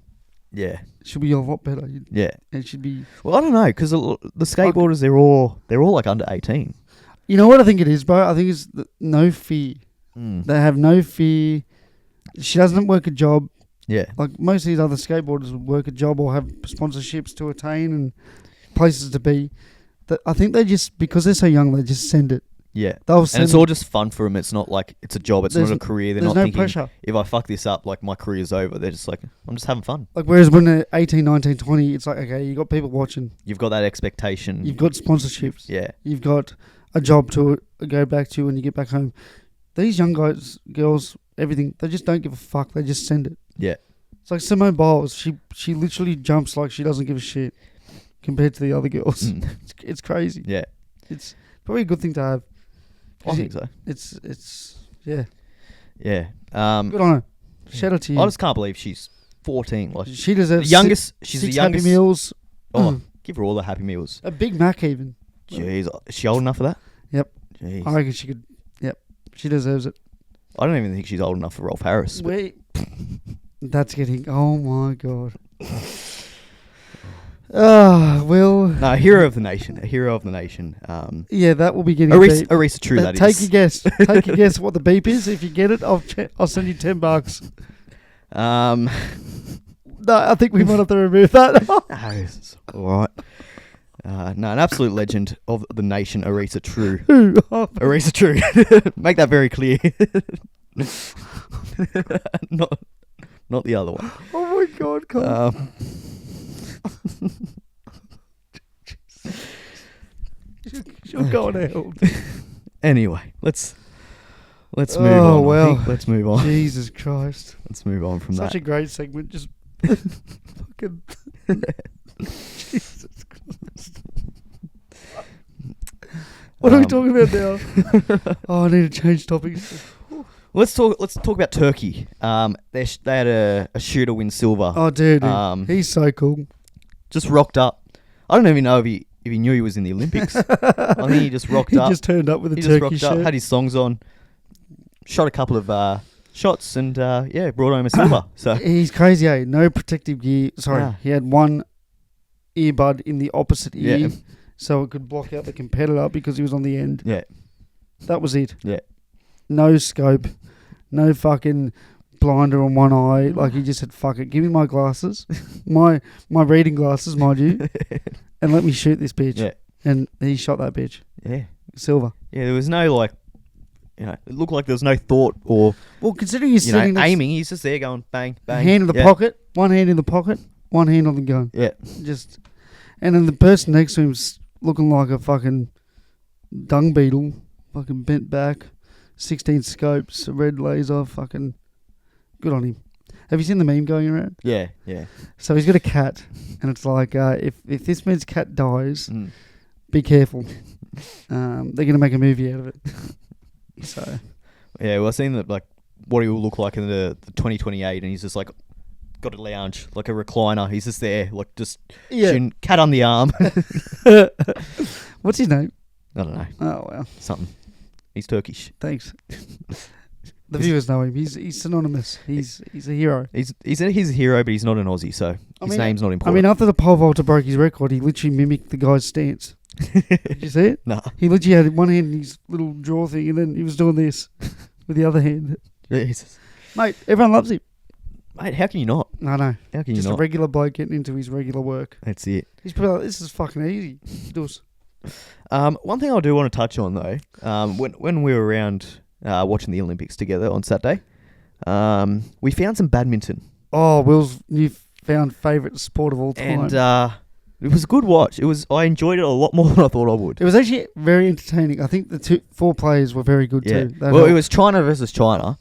Speaker 1: Yeah,
Speaker 2: She'll be a lot better.
Speaker 1: yeah.
Speaker 2: And she'd be...
Speaker 1: Well, I don't know because the skateboarders they're all like under 18.
Speaker 2: You know what I think it is, bro? I think it's no fear.
Speaker 1: Mm.
Speaker 2: They have no fear. She doesn't work a job.
Speaker 1: Yeah,
Speaker 2: Like most of these other skateboarders would work a job or have sponsorships to attain and places to be. I think they just, because they're so young, they just send it.
Speaker 1: yeah.
Speaker 2: They'll send
Speaker 1: And it's all just fun for them. It's not like it's a job. It's
Speaker 2: There's
Speaker 1: not a career. They're
Speaker 2: There's
Speaker 1: not
Speaker 2: no
Speaker 1: thinking
Speaker 2: pressure.
Speaker 1: if I fuck this up, like my career's over. They're just like, I'm just having fun.
Speaker 2: Like whereas when they're 18, 19, 20, it's like, okay, you got people watching.
Speaker 1: You've got that expectation.
Speaker 2: You've got sponsorships.
Speaker 1: Yeah,
Speaker 2: You've got a job to go back to when you get back home. These young guys, girls, everything, they just don't give a fuck. They just send it.
Speaker 1: yeah.
Speaker 2: It's like Simone Biles. She literally jumps like she doesn't give a shit compared to the other girls.
Speaker 1: Mm.
Speaker 2: It's crazy.
Speaker 1: Yeah,
Speaker 2: It's probably a good thing to have.
Speaker 1: I think so.
Speaker 2: It's yeah.
Speaker 1: Yeah.
Speaker 2: Good on her. Shout out to you.
Speaker 1: I just can't believe she's 14. Like
Speaker 2: She deserves
Speaker 1: the youngest. She's the
Speaker 2: six
Speaker 1: youngest.
Speaker 2: Happy Meals.
Speaker 1: Oh, give her all the Happy Meals.
Speaker 2: A Big Mac even.
Speaker 1: Jeez, is she old enough for that?
Speaker 2: Yep.
Speaker 1: Jeez.
Speaker 2: I reckon she could. Yep. She deserves it.
Speaker 1: I don't even think she's old enough for Rolf Harris. but-
Speaker 2: Wait. That's getting. Oh my god. Well.
Speaker 1: No, hero of the nation. A hero of the nation.
Speaker 2: Yeah, that will be getting.
Speaker 1: Arisa,
Speaker 2: beep.
Speaker 1: Arisa True, that
Speaker 2: Take
Speaker 1: is.
Speaker 2: your guess. Take your guess what the beep is. If you get it, I'll send you $10.
Speaker 1: No,
Speaker 2: No, I think we might have to remove that.
Speaker 1: it's all right. No, an absolute legend of the nation, Arisa True.
Speaker 2: Who? Oh,
Speaker 1: Arisa True. Make that very clear. Not the other one.
Speaker 2: oh my God, Cole. She'll go on hell.
Speaker 1: Anyway, let's move
Speaker 2: Oh,
Speaker 1: on.
Speaker 2: well.
Speaker 1: I think. Let's move on.
Speaker 2: Jesus Christ.
Speaker 1: Let's move on from
Speaker 2: Such
Speaker 1: that.
Speaker 2: a great segment. Just fucking. Jesus Christ. What are we talking about now? Oh, I need to change topics.
Speaker 1: Let's talk about Turkey. They had a shooter win silver.
Speaker 2: Oh, dude.
Speaker 1: He's
Speaker 2: He's so cool.
Speaker 1: just rocked up. I don't even know if he knew he was in the Olympics. I think he just rocked
Speaker 2: He
Speaker 1: up.
Speaker 2: just turned up with a
Speaker 1: He just
Speaker 2: turkey
Speaker 1: rocked up,
Speaker 2: shirt.
Speaker 1: had his songs on, shot a couple of shots, and brought home a silver. So
Speaker 2: He's crazy, eh? No protective gear. Sorry,
Speaker 1: Nah.
Speaker 2: he had one earbud in the opposite ear,
Speaker 1: Yeah.
Speaker 2: so it could block out the competitor because he was on the end.
Speaker 1: yeah,
Speaker 2: That was it.
Speaker 1: Yeah.
Speaker 2: No scope, no fucking blinder on one eye. Like he just said, "Fuck it, give me my glasses, my reading glasses, mind you, and let me shoot this bitch."
Speaker 1: yeah,
Speaker 2: And he shot that bitch.
Speaker 1: yeah.
Speaker 2: Silver.
Speaker 1: There was no it looked like there was no thought or
Speaker 2: Well, considering he's sitting next,
Speaker 1: aiming. He's just there going bang, bang.
Speaker 2: hand in the pocket, one hand in the pocket, one hand on the gun.
Speaker 1: Yeah,
Speaker 2: Just, and then the person next to him's looking like a fucking dung beetle, fucking bent back, 16 scopes, a red laser, fucking good on him. Have you seen the meme going around?
Speaker 1: yeah, yeah.
Speaker 2: So he's got a cat, and it's like, if this man's cat dies,
Speaker 1: Mm.
Speaker 2: be careful. They're gonna make a movie out of it. So
Speaker 1: Yeah, well, I seen that what he will look like in the 2028, and he's just got a lounge, like a recliner. He's just there, just
Speaker 2: yeah,
Speaker 1: shooting cat on the arm.
Speaker 2: what's his name?
Speaker 1: I don't know,
Speaker 2: Oh well,
Speaker 1: something. He's Turkish.
Speaker 2: thanks. The viewers know him. He's synonymous. He's a hero.
Speaker 1: He's a hero, but he's not an Aussie, so his name's not
Speaker 2: I
Speaker 1: important.
Speaker 2: mean, after the pole vaulter broke his record, he literally mimicked the guy's stance. Did you see it?
Speaker 1: Nah.
Speaker 2: He literally had one hand in his little draw thing, and then he was doing this with the other hand.
Speaker 1: Jesus.
Speaker 2: Mate, everyone loves him.
Speaker 1: Mate, how can you not?
Speaker 2: I know.
Speaker 1: How can
Speaker 2: Just
Speaker 1: you
Speaker 2: a
Speaker 1: not?
Speaker 2: regular bloke getting into his regular work.
Speaker 1: That's it.
Speaker 2: He's probably like, this is fucking easy. Do us.
Speaker 1: One thing I do want to touch on though, when we were around watching the Olympics together on Saturday, we found some badminton,
Speaker 2: Oh, Will's newfound favourite sport of all time.
Speaker 1: and it was a good watch. I enjoyed it a lot more than I thought I would.
Speaker 2: It was actually very entertaining. I think the four players were very good
Speaker 1: Yeah.
Speaker 2: too. That
Speaker 1: Well, it
Speaker 2: helped.
Speaker 1: was China versus China,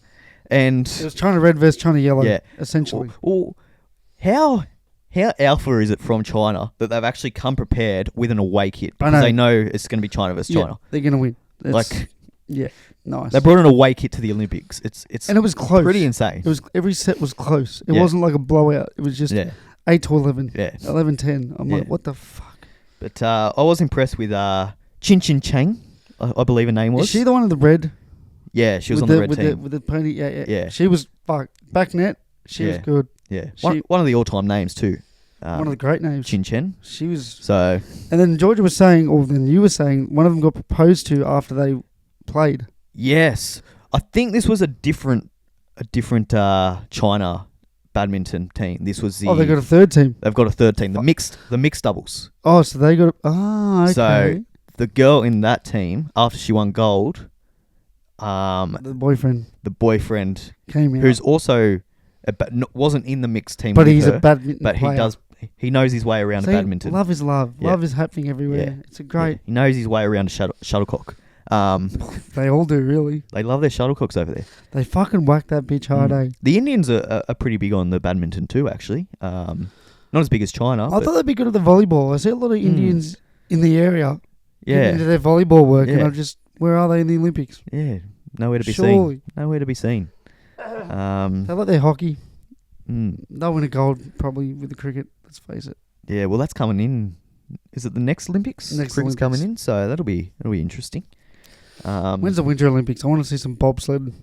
Speaker 1: and
Speaker 2: It was China red versus China yellow,
Speaker 1: yeah,
Speaker 2: essentially.
Speaker 1: Well, how alpha is it from China that they've actually come prepared with an away kit
Speaker 2: I
Speaker 1: because
Speaker 2: know.
Speaker 1: they know it's going to be China versus
Speaker 2: Yeah,
Speaker 1: China?
Speaker 2: they're going to win.
Speaker 1: Like
Speaker 2: yeah, nice.
Speaker 1: they brought an away kit to the Olympics. It's
Speaker 2: and it was close.
Speaker 1: pretty insane.
Speaker 2: It was every set was close. It
Speaker 1: Yeah.
Speaker 2: wasn't like a blowout. It was just
Speaker 1: Yeah,
Speaker 2: 8 to 11,
Speaker 1: yeah.
Speaker 2: 11-10. I'm
Speaker 1: Yeah.
Speaker 2: like, what the fuck?
Speaker 1: But I was impressed with Chin Chin Chang, I believe her name was.
Speaker 2: Is she the one in the red?
Speaker 1: Yeah, she was
Speaker 2: with
Speaker 1: on the red
Speaker 2: with
Speaker 1: team.
Speaker 2: with the pony. Yeah.
Speaker 1: Yeah.
Speaker 2: She was back net. She was
Speaker 1: Yeah.
Speaker 2: good.
Speaker 1: Yeah,
Speaker 2: she-
Speaker 1: one of the all-time names too.
Speaker 2: One of the great names.
Speaker 1: Chin Chen.
Speaker 2: She was.
Speaker 1: So
Speaker 2: And then Georgia was saying, or then you were saying, one of them got proposed to after they played.
Speaker 1: yes, I think this was a different China badminton team. This was the.
Speaker 2: Oh, they got a third team.
Speaker 1: They've got a third team, the mixed doubles.
Speaker 2: Oh, so they got. Okay.
Speaker 1: So the girl in that team, after she won gold,
Speaker 2: the boyfriend
Speaker 1: came
Speaker 2: out.
Speaker 1: who's also wasn't in the mixed team,
Speaker 2: but
Speaker 1: with
Speaker 2: he's
Speaker 1: her,
Speaker 2: a badminton
Speaker 1: but
Speaker 2: player.
Speaker 1: he knows his way around
Speaker 2: See,
Speaker 1: a badminton.
Speaker 2: Love is love.
Speaker 1: Yeah.
Speaker 2: Love is happening everywhere.
Speaker 1: Yeah.
Speaker 2: It's a great.
Speaker 1: Yeah, he knows his way around a shuttlecock.
Speaker 2: They all do, really.
Speaker 1: They love their shuttlecocks over there.
Speaker 2: They fucking whack that bitch hard, eh?
Speaker 1: The Indians are pretty big on the badminton too, actually. Not as big as China.
Speaker 2: I
Speaker 1: but
Speaker 2: thought they'd be good at the volleyball. I see a lot of Indians in the area getting into
Speaker 1: yeah,
Speaker 2: their volleyball work, and
Speaker 1: Yeah.
Speaker 2: I just, where are they in the Olympics?
Speaker 1: yeah, nowhere to be
Speaker 2: Surely.
Speaker 1: seen. Nowhere to be seen.
Speaker 2: They like their hockey.
Speaker 1: Mm,
Speaker 2: They'll win a gold probably with the cricket, let's face it.
Speaker 1: yeah, well, that's coming in. Is it the next Olympics?
Speaker 2: Next
Speaker 1: Cricket's coming
Speaker 2: Olympics.
Speaker 1: in, so that'll be interesting.
Speaker 2: When's the Winter Olympics? I want to see some bobsledding.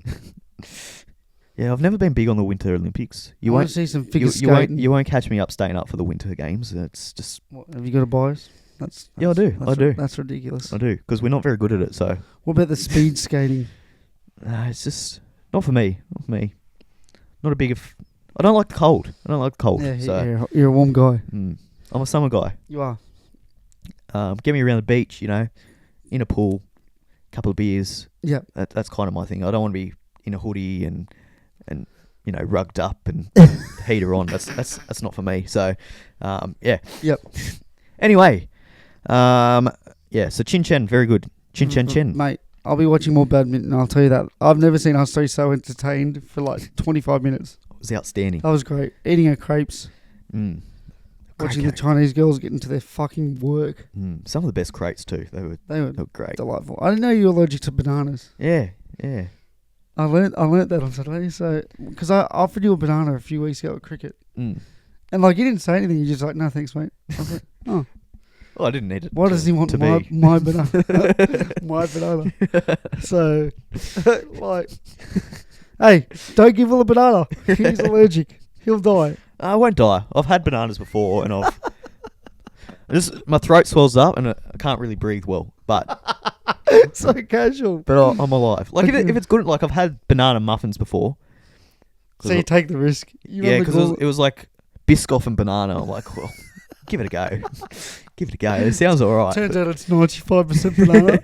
Speaker 1: Yeah, I've never been big on the Winter Olympics.
Speaker 2: I want to see some figure skating.
Speaker 1: you won't catch me up staying up for the Winter Games. It's just
Speaker 2: What, have you got a bias?
Speaker 1: Yeah, I do. I do.
Speaker 2: That's ridiculous.
Speaker 1: I do because we're not very good at it. So
Speaker 2: What about the speed skating?
Speaker 1: it's just not for me. Not for me. Not a big. I don't like the cold. I don't like the cold.
Speaker 2: Yeah,
Speaker 1: so
Speaker 2: you're a warm guy.
Speaker 1: I'm a summer guy.
Speaker 2: You are.
Speaker 1: Get me around the beach, in a pool, couple of beers.
Speaker 2: Yeah.
Speaker 1: That's kind of my thing. I don't want to be in a hoodie and rugged up and heater on. That's not for me. So, yeah.
Speaker 2: Yep.
Speaker 1: Anyway, so Chin Chen, very good. Chin Chen Chen.
Speaker 2: Mate, I'll be watching more badminton, I'll tell you that. I've never seen us three so entertained for like 25 minutes.
Speaker 1: It was outstanding.
Speaker 2: That was great. Eating our crepes.
Speaker 1: Mm.
Speaker 2: Watching the Chinese girls get into their fucking work.
Speaker 1: Some of the best crates too. They were great.
Speaker 2: Delightful. I didn't know you were allergic to bananas.
Speaker 1: Yeah.
Speaker 2: I learnt that on Saturday. So, because I offered you a banana a few weeks ago at cricket.
Speaker 1: Mm.
Speaker 2: And like, you didn't say anything. You're just like, no thanks, mate. I was like, oh.
Speaker 1: Well, I didn't need it.
Speaker 2: Why does he want my banana? My banana. So, like, hey, don't give him a banana. He's allergic. He'll die.
Speaker 1: I won't die. I've had bananas before, and my throat swells up, and I can't really breathe well. But
Speaker 2: so casual.
Speaker 1: But I'm alive. Like if it's good, like I've had banana muffins before.
Speaker 2: So you take the risk.
Speaker 1: Because it was like Biscoff and banana. I'm like, well, give it a go. Give it a go. It sounds alright.
Speaker 2: Turns out it's 95% banana.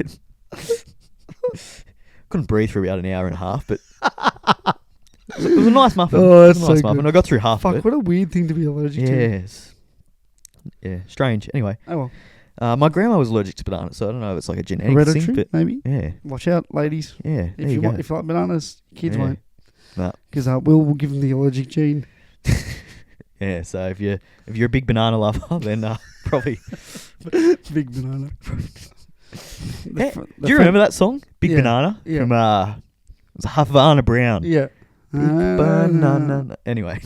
Speaker 1: Couldn't breathe for about an hour and a half, but it was a nice muffin.
Speaker 2: Oh, that's
Speaker 1: it was a nice
Speaker 2: so
Speaker 1: muffin.
Speaker 2: good.
Speaker 1: I got through half of it.
Speaker 2: Fuck, what a weird thing to be allergic to.
Speaker 1: Yes. Yeah, strange. Anyway.
Speaker 2: Oh well.
Speaker 1: My grandma was allergic to bananas, so I don't know if it's like a genetic
Speaker 2: Hereditary,
Speaker 1: thing, but
Speaker 2: maybe.
Speaker 1: Yeah.
Speaker 2: Watch out, ladies.
Speaker 1: Yeah.
Speaker 2: If you like bananas, kids
Speaker 1: Yeah.
Speaker 2: won't.
Speaker 1: No.
Speaker 2: Because we'll give them the allergic gene.
Speaker 1: Yeah. So if you're a big banana lover, then probably
Speaker 2: Big banana.
Speaker 1: Do you remember that song, Big Banana?
Speaker 2: Yeah.
Speaker 1: From it was Havana Brown.
Speaker 2: Yeah.
Speaker 1: Big banana. Anyway.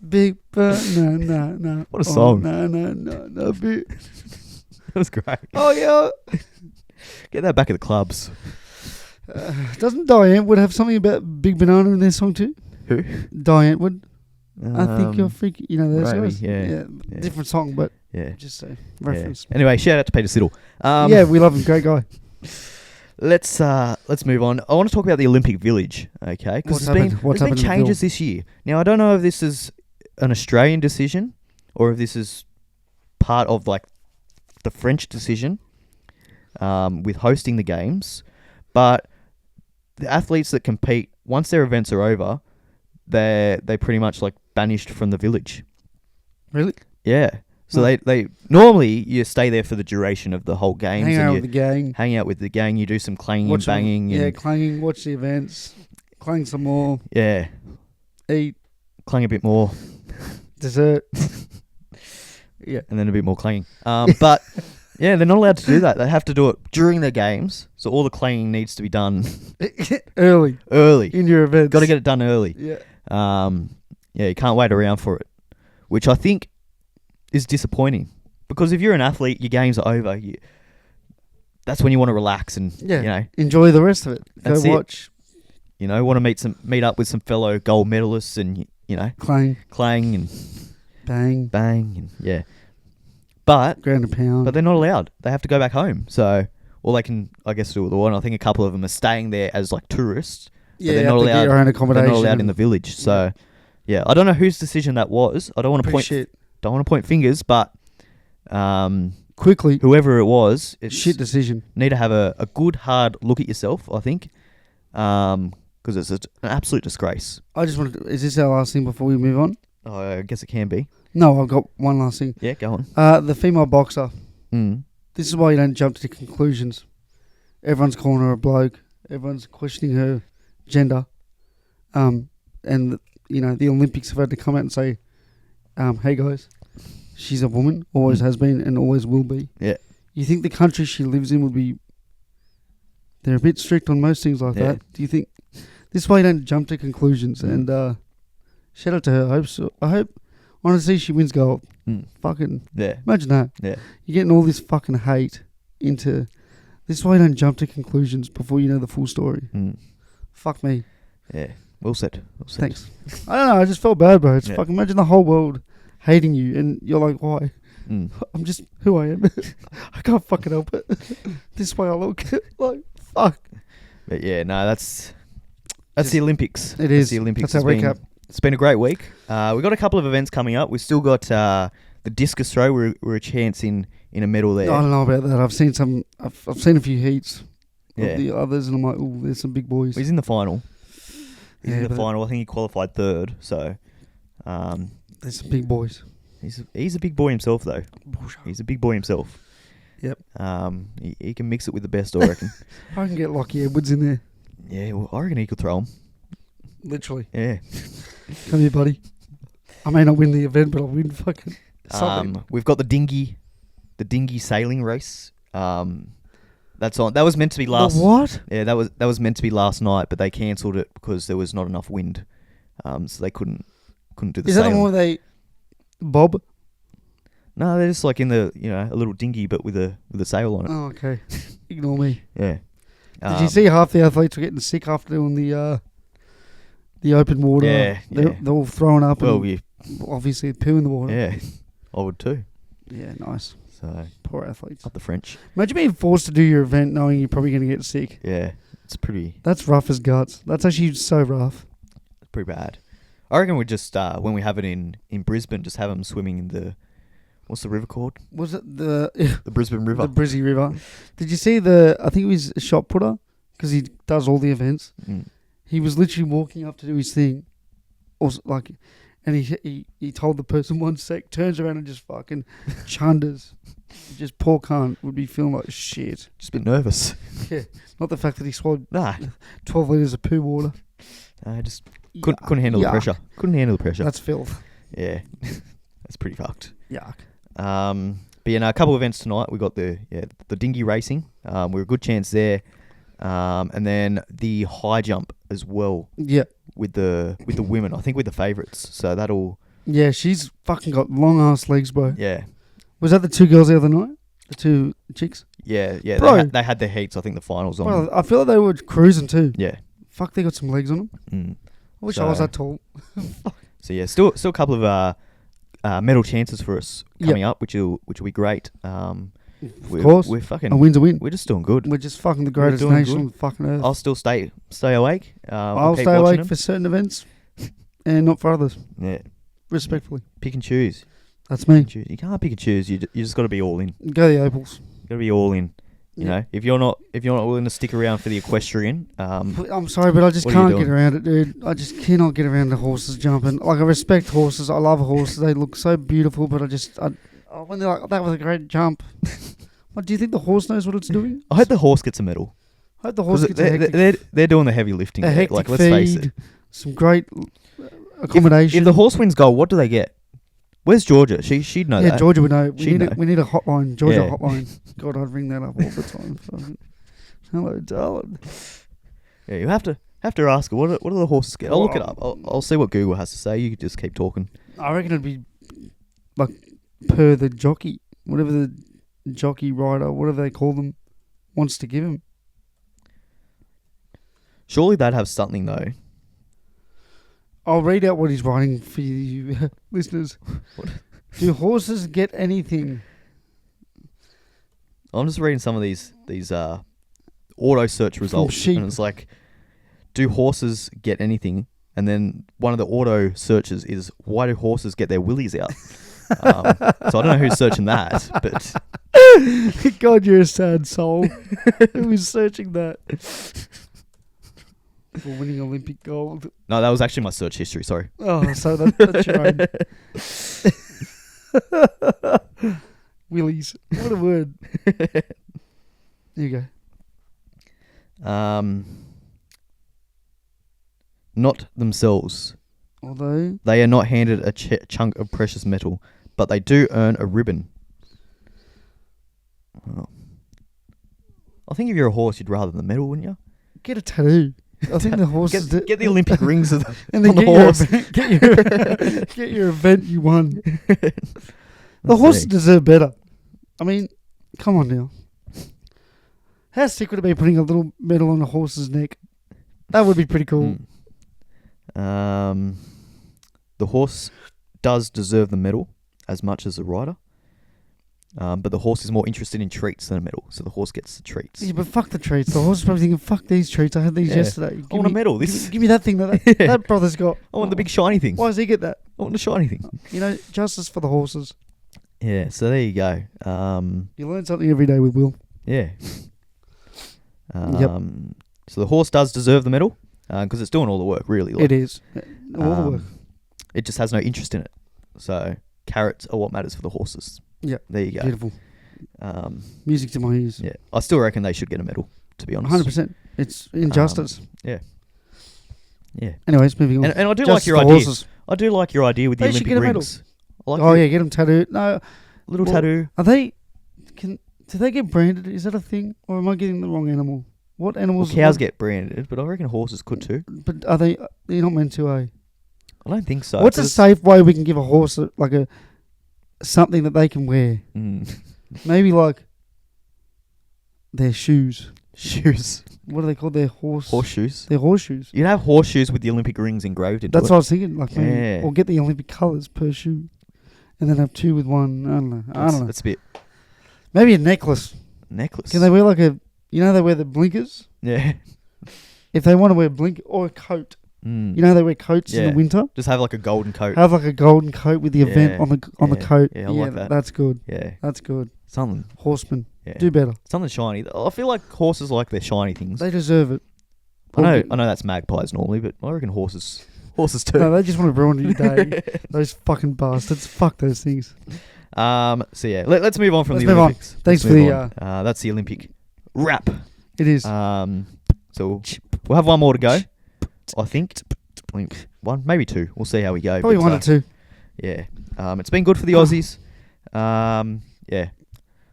Speaker 2: Big banana.
Speaker 1: What a song.
Speaker 2: No, big.
Speaker 1: That was great.
Speaker 2: Oh, yeah.
Speaker 1: Get that back at the clubs.
Speaker 2: Doesn't Diane Wood have something about Big Banana in their song too?
Speaker 1: Who?
Speaker 2: Diane Wood. I think you're freaky. Those
Speaker 1: maybe,
Speaker 2: guys.
Speaker 1: yeah.
Speaker 2: Different song, but
Speaker 1: Yeah.
Speaker 2: just a reference.
Speaker 1: Yeah. Anyway, shout out to Peter Siddle.
Speaker 2: Yeah, we love him. Great guy.
Speaker 1: Let's move on. I want to talk about the Olympic Village, okay? Because there's been changes this year. Now, I don't know if this is an Australian decision or if this is part of like the French decision with hosting the games, but the athletes that compete, once their events are over, they pretty much like banished from the village.
Speaker 2: Really?
Speaker 1: Yeah. So they normally you stay there for the duration of the whole games.
Speaker 2: Hang out with the gang.
Speaker 1: Hang out with the gang. You do some clanging and banging.
Speaker 2: Yeah, clanging. Watch the events. Clang some more.
Speaker 1: Yeah.
Speaker 2: Eat.
Speaker 1: Clang a bit more.
Speaker 2: Dessert. Yeah.
Speaker 1: And then a bit more clanging. But yeah, they're not allowed to do that. They have to do it during their games. So all the clanging needs to be done
Speaker 2: early. In your events.
Speaker 1: Got to get it done early.
Speaker 2: Yeah.
Speaker 1: Yeah, you can't wait around for it, which I think is disappointing, because if you're an athlete, your games are over. That's when you want to relax and
Speaker 2: enjoy the rest of it. Go
Speaker 1: That's
Speaker 2: watch.
Speaker 1: Want to meet up with some fellow gold medalists and clang and
Speaker 2: bang
Speaker 1: and But
Speaker 2: ground and pound.
Speaker 1: But they're not allowed. They have to go back home. So all they can, I guess, do with the one. I think a couple of them are staying there as like tourists.
Speaker 2: Yeah,
Speaker 1: they're
Speaker 2: not allowed. Get your own accommodation.
Speaker 1: They're not allowed in the village. So yeah, I don't know whose decision that was. I don't want to point. Don't want to point fingers, but
Speaker 2: quickly,
Speaker 1: whoever it was, it's
Speaker 2: shit decision.
Speaker 1: Need to have a good hard look at yourself, I think, because it's an absolute disgrace.
Speaker 2: I just wanted. Is this our last thing before we move on?
Speaker 1: Oh, I guess it can be.
Speaker 2: No, I've got one last thing.
Speaker 1: Yeah, go on.
Speaker 2: The female boxer.
Speaker 1: Mm.
Speaker 2: This is why you don't jump to conclusions. Everyone's calling her a bloke. Everyone's questioning her gender. And the Olympics have had to come out and say, hey guys, she's a woman, always has been and always will be.
Speaker 1: Yeah.
Speaker 2: You think the country she lives in would be... They're a bit strict on most things like that. Do you think... This way you don't jump to conclusions. And shout out to her. I hope honestly she wins gold. Fucking...
Speaker 1: Yeah.
Speaker 2: Imagine that.
Speaker 1: Yeah.
Speaker 2: You're getting all this fucking hate into... This way you don't jump to conclusions before you know the full story. Fuck me.
Speaker 1: Yeah. Well said.
Speaker 2: Thanks. I don't know. I just felt bad, bro. It's fucking... Imagine the whole world hating you and you're like, why? I'm just who I am. I can't fucking help it. This way I look. Like, fuck.
Speaker 1: But yeah, no, that's the Olympics.
Speaker 2: It is.
Speaker 1: The Olympics.
Speaker 2: That's our recap.
Speaker 1: It's been a great week. We've got a couple of events coming up. We've still got the discus throw, we're a chance in a medal there.
Speaker 2: I don't know about that. I've seen some. I've seen a few heats
Speaker 1: Yeah.
Speaker 2: of the others, and I'm like, oh, there's some big boys.
Speaker 1: He's in the final. He's in the
Speaker 2: but
Speaker 1: final. I think he qualified third. So,
Speaker 2: there's some big boys.
Speaker 1: he's a big boy himself, though. He's a big boy himself.
Speaker 2: Yep.
Speaker 1: He can mix it with the best, I reckon.
Speaker 2: I can get Lockie Edwards in there.
Speaker 1: Yeah, well, I reckon he could throw him.
Speaker 2: Literally.
Speaker 1: Yeah.
Speaker 2: Come here, buddy. I may not win the event, but I'll win fucking something.
Speaker 1: We've got the dinghy sailing race. That's on. That was meant to be last.
Speaker 2: The what?
Speaker 1: Yeah, that was meant to be last night, but they cancelled it because there was not enough wind. So they couldn't do the.
Speaker 2: Is that the
Speaker 1: sailing.
Speaker 2: one where they bob?
Speaker 1: No, they're just like in the a little dinghy, but with a sail on it.
Speaker 2: Oh, okay. Ignore me.
Speaker 1: Yeah.
Speaker 2: Did you see half the athletes were getting sick after doing the open water?
Speaker 1: Yeah,
Speaker 2: They're all throwing up.
Speaker 1: Well,
Speaker 2: and obviously poo in the water.
Speaker 1: yeah, I would too.
Speaker 2: Yeah, nice.
Speaker 1: So
Speaker 2: Poor athletes.
Speaker 1: up the French.
Speaker 2: Imagine being forced to do your event knowing you're probably going to get sick.
Speaker 1: Yeah, it's pretty
Speaker 2: That's rough as guts. That's actually so rough.
Speaker 1: bad. I reckon we just when we have it in Brisbane, just have them swimming in the what's the river called?
Speaker 2: Was it the
Speaker 1: Brisbane River.
Speaker 2: the Brizzy River? Did you see I think it was a shot putter because he does all the events.
Speaker 1: Mm.
Speaker 2: He was literally walking up to do his thing, and he told the person 1 sec, turns around and just fucking chunders. Just poor cunt would be feeling like shit.
Speaker 1: Just a bit nervous.
Speaker 2: Yeah, not the fact that he swallowed
Speaker 1: Nah,
Speaker 2: 12 litres of poo water.
Speaker 1: I just couldn't handle the
Speaker 2: Yuck.
Speaker 1: pressure. Couldn't handle the pressure.
Speaker 2: That's filth.
Speaker 1: Yeah, that's pretty fucked.
Speaker 2: Yuck.
Speaker 1: But a couple of events tonight. We got the dinghy racing. We're a good chance there. And then the high jump as well
Speaker 2: Yeah.
Speaker 1: with the women. I think we're the favourites. So that'll
Speaker 2: Yeah, she's fucking got long ass legs, bro.
Speaker 1: yeah.
Speaker 2: Was that the two girls the other night? The two chicks?
Speaker 1: Yeah.
Speaker 2: Bro.
Speaker 1: They had their heats. I think the finals on.
Speaker 2: Bro, I feel like they were cruising too.
Speaker 1: Yeah.
Speaker 2: Fuck, they got some legs on them.
Speaker 1: Mm.
Speaker 2: I wish I was
Speaker 1: So-
Speaker 2: that tall.
Speaker 1: So yeah, still a couple of medal chances for us coming up, which will be great.
Speaker 2: Of
Speaker 1: We're,
Speaker 2: course.
Speaker 1: we're fucking
Speaker 2: A win's a win.
Speaker 1: we're just doing good.
Speaker 2: We're just fucking the greatest
Speaker 1: doing
Speaker 2: nation
Speaker 1: good.
Speaker 2: on the fucking earth.
Speaker 1: I'll still stay awake.
Speaker 2: I'll
Speaker 1: keep
Speaker 2: stay
Speaker 1: watching
Speaker 2: awake
Speaker 1: them.
Speaker 2: for certain events and not for others.
Speaker 1: Yeah,
Speaker 2: Respectfully.
Speaker 1: pick and choose.
Speaker 2: That's me.
Speaker 1: You can't pick and choose. You just got to be all in.
Speaker 2: Go the Opals.
Speaker 1: Got to be all in. You
Speaker 2: Yeah.
Speaker 1: know, if you're not willing to stick around for the equestrian,
Speaker 2: I'm sorry, but I just
Speaker 1: What are you
Speaker 2: can't get
Speaker 1: doing?
Speaker 2: around it, dude. I just cannot get around the horses jumping. Like, I respect horses. I love horses. They look so beautiful, but when they're like, that was a great jump. What, do you think the horse knows what it's doing?
Speaker 1: I hope the horse gets a medal.
Speaker 2: I hope the horse
Speaker 1: 'Cause
Speaker 2: gets a hectic,
Speaker 1: they're doing the heavy lifting.
Speaker 2: a
Speaker 1: there.
Speaker 2: hectic
Speaker 1: Like, let's face it.
Speaker 2: feed, some great accommodation.
Speaker 1: If the horse wins gold, what do they get? Where's Georgia? She'd know
Speaker 2: Yeah,
Speaker 1: that.
Speaker 2: Georgia would know.
Speaker 1: She'd know.
Speaker 2: We need a hotline. Georgia
Speaker 1: Yeah.
Speaker 2: hotline. God, I'd ring that up all the time. Fucking, hello, darling.
Speaker 1: Yeah, you have to ask her. What do the horses get? I'll look it up. I'll see what Google has to say. You could just keep talking.
Speaker 2: I reckon it'd be like per the jockey, whatever the jockey rider, whatever they call them, wants to give him.
Speaker 1: Surely they'd have something though.
Speaker 2: I'll read out what he's writing for you listeners.
Speaker 1: What?
Speaker 2: Do horses get anything?
Speaker 1: I'm just reading some of these auto search results,
Speaker 2: sheep.
Speaker 1: and it's like, do horses get anything? And then one of the auto searches is, why do horses get their willies out? So I don't know who's searching that, but
Speaker 2: God, you're a sad soul. Who was searching that? For winning Olympic gold.
Speaker 1: no, that was actually my search history. Sorry.
Speaker 2: Oh, so that's your own. Willies. What a word. There you go.
Speaker 1: Not themselves.
Speaker 2: Although,
Speaker 1: They are not handed a chunk of precious metal, but they do earn a ribbon. Oh. I think if you're a horse, you'd rather the medal, wouldn't you?
Speaker 2: get a tattoo. I think the horses
Speaker 1: Get the Olympic rings of
Speaker 2: and then
Speaker 1: on the
Speaker 2: get your,
Speaker 1: horse.
Speaker 2: event, get your event you won. The
Speaker 1: Let's
Speaker 2: horses
Speaker 1: see.
Speaker 2: deserve better. I mean, come on now. How sick would it be putting a little medal on a horse's neck? That would be pretty cool.
Speaker 1: The horse does deserve the medal as much as the rider. But the horse is more interested in treats than a medal, so the horse gets the treats.
Speaker 2: Yeah, but fuck the treats. The horse is probably thinking, fuck these treats. I had these
Speaker 1: Yeah.
Speaker 2: yesterday.
Speaker 1: I want a medal. This
Speaker 2: Give me that thing that
Speaker 1: Yeah.
Speaker 2: that brother's got.
Speaker 1: I want the big shiny thing.
Speaker 2: Why does he get that?
Speaker 1: I want the shiny thing.
Speaker 2: You know, justice for the horses.
Speaker 1: Yeah, so there you go.
Speaker 2: You learn something every day with Will.
Speaker 1: Yeah. So the horse does deserve the medal because it's doing all the work, really.
Speaker 2: It is. All the work.
Speaker 1: It just has no interest in it. So carrots are what matters for the horses.
Speaker 2: Yep.
Speaker 1: There you go.
Speaker 2: Beautiful. Music to my ears.
Speaker 1: Yeah. I still reckon they should get a medal, to be honest.
Speaker 2: 100%. It's injustice.
Speaker 1: Yeah.
Speaker 2: Anyways, moving on.
Speaker 1: And I do
Speaker 2: Justice
Speaker 1: like your
Speaker 2: for
Speaker 1: idea.
Speaker 2: horses.
Speaker 1: I do like your idea with the
Speaker 2: They should
Speaker 1: Olympic
Speaker 2: get a medal.
Speaker 1: rings. I like
Speaker 2: Oh,
Speaker 1: it.
Speaker 2: yeah, get them tattooed. No.
Speaker 1: Little
Speaker 2: Well,
Speaker 1: tattoo.
Speaker 2: Are they... Do they get branded? Is that a thing? Or am I getting the wrong animal? What
Speaker 1: Well,
Speaker 2: animals...
Speaker 1: cows get branded, but I reckon horses could too.
Speaker 2: But are they... They're not meant to, eh?
Speaker 1: I don't think so.
Speaker 2: What's a safe way we can give a horse something that they can wear? Maybe like their shoes.
Speaker 1: Shoes.
Speaker 2: What are they called? Their
Speaker 1: Horseshoes.
Speaker 2: Their horseshoes.
Speaker 1: You'd have horseshoes with the Olympic rings engraved into
Speaker 2: That's
Speaker 1: it.
Speaker 2: what I was thinking. Like, maybe,
Speaker 1: Yeah.
Speaker 2: or get the Olympic colours per shoe, and then have two with one. I don't know.
Speaker 1: That's a bit
Speaker 2: Maybe a necklace.
Speaker 1: necklace.
Speaker 2: Can they wear like a? You know they wear the blinkers.
Speaker 1: Yeah.
Speaker 2: If they want to wear blink or a coat, you know they wear coats in
Speaker 1: Yeah.
Speaker 2: the winter.
Speaker 1: Just have like a golden coat.
Speaker 2: Have like a golden coat with the event
Speaker 1: Yeah.
Speaker 2: on the coat.
Speaker 1: Yeah, I like that.
Speaker 2: That's good.
Speaker 1: Yeah.
Speaker 2: That's good.
Speaker 1: Something.
Speaker 2: Horsemen,
Speaker 1: Yeah.
Speaker 2: do better.
Speaker 1: Something shiny. I feel like horses like their shiny things.
Speaker 2: They deserve it.
Speaker 1: I know that's magpies normally, but I reckon horses too.
Speaker 2: No, they just want to ruin your day. Those fucking bastards. Fuck those things.
Speaker 1: So yeah, let's move on from
Speaker 2: Let's
Speaker 1: the
Speaker 2: move on.
Speaker 1: Olympics.
Speaker 2: Thanks
Speaker 1: Let's
Speaker 2: for
Speaker 1: move
Speaker 2: the,
Speaker 1: on. That's the Olympic wrap.
Speaker 2: It is.
Speaker 1: So we'll have one more to go. I think one, maybe two. We'll see how we go.
Speaker 2: Probably
Speaker 1: but,
Speaker 2: one or two.
Speaker 1: Yeah. It's been good for the Aussies. Yeah.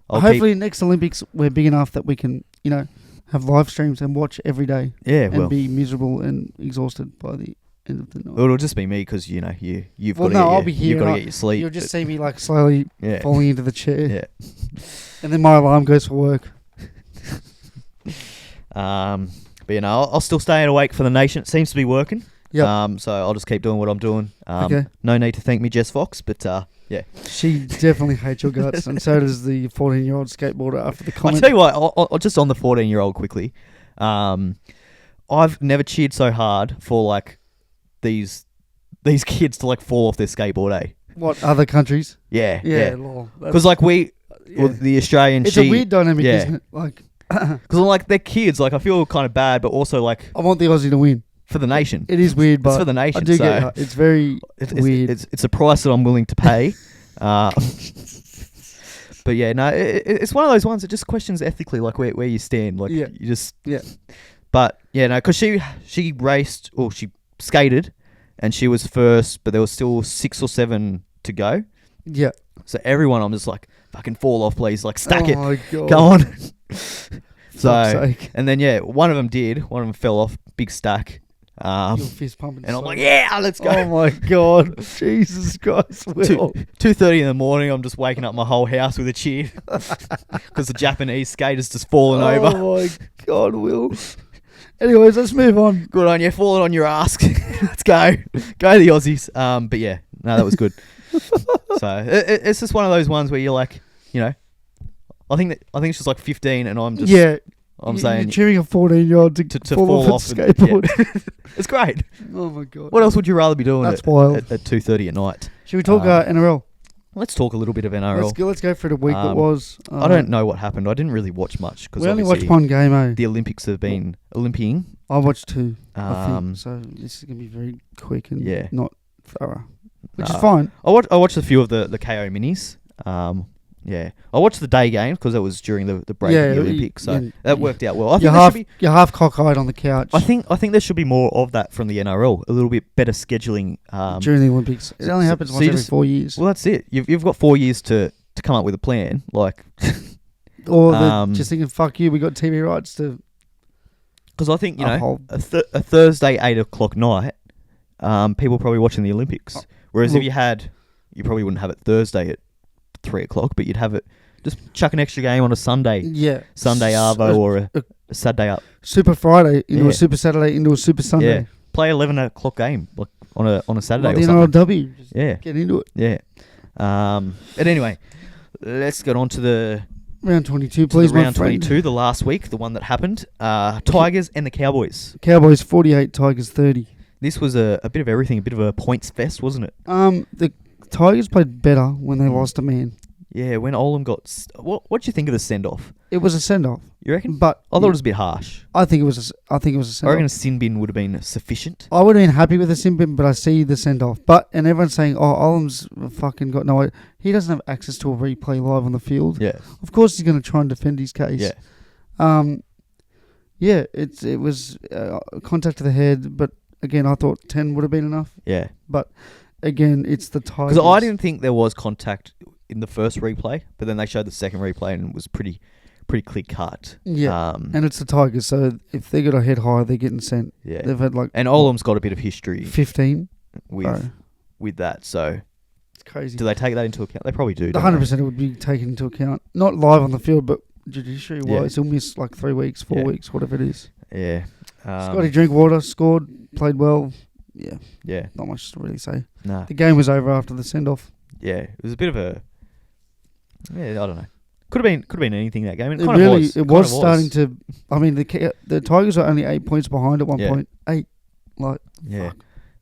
Speaker 2: Hopefully next Olympics we're big enough that we can, have live streams and watch every day and be miserable and exhausted by the end of the night.
Speaker 1: It'll just be me because you've got to
Speaker 2: I'll be here.
Speaker 1: You've got to get your sleep.
Speaker 2: You'll just see me like slowly
Speaker 1: Yeah.
Speaker 2: falling into the chair.
Speaker 1: Yeah.
Speaker 2: And then my alarm goes for work.
Speaker 1: But I'll still stay awake for the nation. It seems to be working.
Speaker 2: Yeah.
Speaker 1: So I'll just keep doing what I'm doing.
Speaker 2: Okay.
Speaker 1: No need to thank me, Jess Fox, but yeah.
Speaker 2: She definitely hates your guts, and so does the 14-year-old skateboarder after the
Speaker 1: I'll
Speaker 2: comment.
Speaker 1: tell you what, I'll just on the 14-year-old quickly. I've never cheered so hard for like these kids to like fall off their skateboard, eh?
Speaker 2: What, other countries?
Speaker 1: Yeah.
Speaker 2: Lol.
Speaker 1: Because like the Australian,
Speaker 2: it's a weird dynamic, isn't it? Like,
Speaker 1: because like they're kids, like I feel kind of bad, but also like
Speaker 2: I want the Aussie to win.
Speaker 1: for the nation.
Speaker 2: It is weird, but
Speaker 1: It's for the nation.
Speaker 2: I do
Speaker 1: so
Speaker 2: get it's very weird.
Speaker 1: It's a price that I'm willing to pay. But yeah, no, it's one of those ones that just questions ethically, like where you stand. Like you just But yeah, no, because she raced or she skated, and she was first, but there was still 6 or 7 to go.
Speaker 2: Yeah.
Speaker 1: So everyone, I'm just like, fucking fall off, please. Like stack it.
Speaker 2: Oh my god.
Speaker 1: Go on.
Speaker 2: Fuck's
Speaker 1: So
Speaker 2: sake.
Speaker 1: and then yeah, one of them did. One of them fell off. Big stack.
Speaker 2: Your fist pumping.
Speaker 1: And I'm like, yeah, let's go.
Speaker 2: Oh my god, Jesus Christ! Will.
Speaker 1: 2:30 in the morning, I'm just waking up my whole house with a cheer because the Japanese skater's just fallen over.
Speaker 2: Oh my god, Will. Anyways, let's move on.
Speaker 1: Good on you, falling on your ass. Let's go the Aussies. But yeah, no, that was good. So it's just one of those ones where you're like, I think it's just like 15, and I'm just I'm saying
Speaker 2: you're cheering a 14-year-old to fall off a skateboard.
Speaker 1: It's great.
Speaker 2: Oh my god!
Speaker 1: What else would you rather be doing
Speaker 2: That's wild.
Speaker 1: at 2:30 at night?
Speaker 2: Should we talk NRL?
Speaker 1: Let's talk a little bit of NRL.
Speaker 2: Let's go for the week that was.
Speaker 1: I don't know what happened. I didn't really watch much because
Speaker 2: we only watched one game.
Speaker 1: The Olympics have been Olympiing.
Speaker 2: I watched 2. I think so. This is gonna be very quick and not thorough, which is fine.
Speaker 1: I watched a few of the KO minis. Yeah, I watched the day game because it was during the break of the Olympics, so that worked out well. I think
Speaker 2: you're half cockeyed on the couch.
Speaker 1: I think there should be more of that from the NRL. A little bit better scheduling
Speaker 2: during the Olympics. It only happens once every 4 years.
Speaker 1: Well, that's it. You've got 4 years to come up with a plan, like.
Speaker 2: Or just thinking, fuck you, we got TV rights to.
Speaker 1: Because I think a Thursday 8:00 night, people probably watching the Olympics. Whereas if you probably wouldn't have it Thursday at 3:00, but you'd have it just chuck an extra game on a Sunday.
Speaker 2: Yeah.
Speaker 1: Sunday Arvo or a Saturday up.
Speaker 2: Super Friday into a Super Saturday into a Super Sunday.
Speaker 1: Yeah. Play 11:00 game like on a Saturday.
Speaker 2: Like
Speaker 1: or
Speaker 2: the
Speaker 1: something.
Speaker 2: NRLW. Just get into it.
Speaker 1: Yeah. But anyway, let's get on to the
Speaker 2: round 22, please.
Speaker 1: Round 22, the last week, the one that happened. Tigers and the Cowboys.
Speaker 2: Cowboys 48, Tigers 30.
Speaker 1: This was a bit of everything, a bit of a points fest, wasn't it?
Speaker 2: The Tigers played better when they lost a man.
Speaker 1: Yeah, when Olam got... What do you think of the send-off?
Speaker 2: It was a send-off.
Speaker 1: You reckon?
Speaker 2: But
Speaker 1: I thought it was a bit harsh.
Speaker 2: I think it was a
Speaker 1: I
Speaker 2: send-off.
Speaker 1: reckon a sin bin would have been sufficient.
Speaker 2: I would have been happy with the sin bin, but I see the send-off. And everyone's saying, oh, Olam's fucking got no idea. He doesn't have access to a replay live on the field.
Speaker 1: Yeah.
Speaker 2: Of course he's going to try and defend his case.
Speaker 1: Yeah.
Speaker 2: Yeah, it was contact to the head, but again, I thought 10 would have been enough.
Speaker 1: Yeah.
Speaker 2: But again, it's the Tigers.
Speaker 1: Because I didn't think there was contact in the first replay, but then they showed the second replay and it was pretty clear cut.
Speaker 2: Yeah, and it's the Tigers, so if they got a head high, they're getting sent.
Speaker 1: Yeah.
Speaker 2: They've had like...
Speaker 1: And Olam's got a bit of history
Speaker 2: 15
Speaker 1: with that, so...
Speaker 2: It's crazy.
Speaker 1: Do they take that into account? They probably do.
Speaker 2: 100% it would be taken into account. Not live on the field, but judiciary-wise, he'll miss like 3 weeks, 4 weeks, whatever it is.
Speaker 1: Yeah.
Speaker 2: Scotty Drinkwater scored, played well. Yeah.
Speaker 1: Yeah.
Speaker 2: Not much to really say.
Speaker 1: Nah.
Speaker 2: The game was over after the send-off.
Speaker 1: Yeah. It was a bit of a... Yeah, I don't know. Could have been anything that game.
Speaker 2: It was starting to... I mean, the Tigers were only 8 points behind at one point. 8. Like,
Speaker 1: yeah.
Speaker 2: fuck.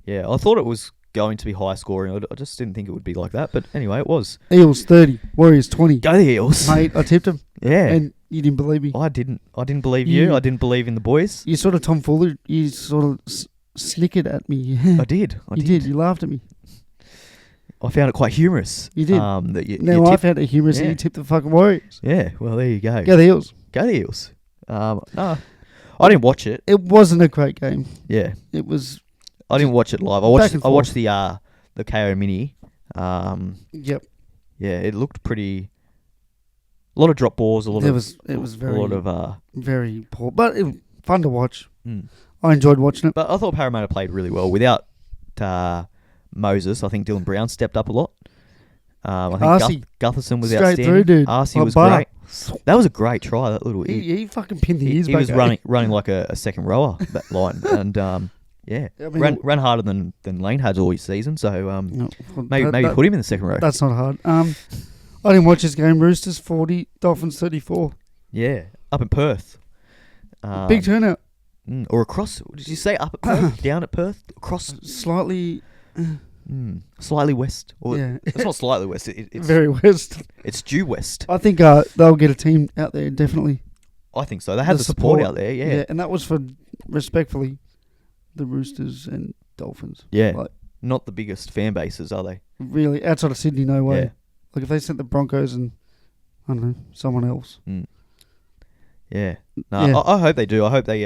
Speaker 1: Yeah. I thought it was going to be high scoring. I just didn't think it would be like that. But anyway, it was.
Speaker 2: Eels 30, Warriors 20.
Speaker 1: Go the Eels.
Speaker 2: Mate, I tipped them.
Speaker 1: Yeah.
Speaker 2: And you didn't believe me.
Speaker 1: I didn't believe you. I didn't believe in the boys.
Speaker 2: You sort of tomfoolery. You sort of snickered at me.
Speaker 1: I did.
Speaker 2: You did. You laughed at me.
Speaker 1: I found it quite humorous.
Speaker 2: You did. I found it humorous that you tipped the fucking Warriors.
Speaker 1: Yeah, well, there you go.
Speaker 2: Go the Eels.
Speaker 1: Go the Eels. No, I didn't watch it.
Speaker 2: It wasn't a great game.
Speaker 1: Yeah.
Speaker 2: It was...
Speaker 1: I didn't watch it live. I watched the KO mini.
Speaker 2: Yep.
Speaker 1: Yeah, it looked pretty... A lot of drop balls,
Speaker 2: it was very...
Speaker 1: A lot of...
Speaker 2: very poor. But fun to watch.
Speaker 1: Mm.
Speaker 2: I enjoyed watching it.
Speaker 1: But I thought Parramatta played really well. Without Moses, I think Dylan Brown stepped up a lot. I think Gutherson was
Speaker 2: straight
Speaker 1: outstanding.
Speaker 2: through, dude.
Speaker 1: Arcee was great. That was a great try, that little...
Speaker 2: He fucking pinned the ears
Speaker 1: back. He was running like a second rower, that line. And... yeah, I mean, ran harder than Lane has all his season, so maybe put him in the second row.
Speaker 2: That's not hard. I didn't watch this game. Roosters 40, Dolphins 34.
Speaker 1: Yeah, up in Perth.
Speaker 2: Big turnout.
Speaker 1: Or across, did you say up at Perth? Down at Perth? Across?
Speaker 2: Slightly...
Speaker 1: slightly west. Or
Speaker 2: yeah.
Speaker 1: It's not slightly west. It's
Speaker 2: very west.
Speaker 1: It's due west.
Speaker 2: I think they'll get a team out there, definitely.
Speaker 1: I think so. They had the support out there, yeah.
Speaker 2: And that was for, respectfully, the Roosters and Dolphins.
Speaker 1: Yeah. Like, not the biggest fan bases, are they?
Speaker 2: Really, outside of Sydney, no way.
Speaker 1: Yeah.
Speaker 2: Like if they sent the Broncos and, I don't know, someone else.
Speaker 1: Yeah. No, yeah. I hope they do. I hope they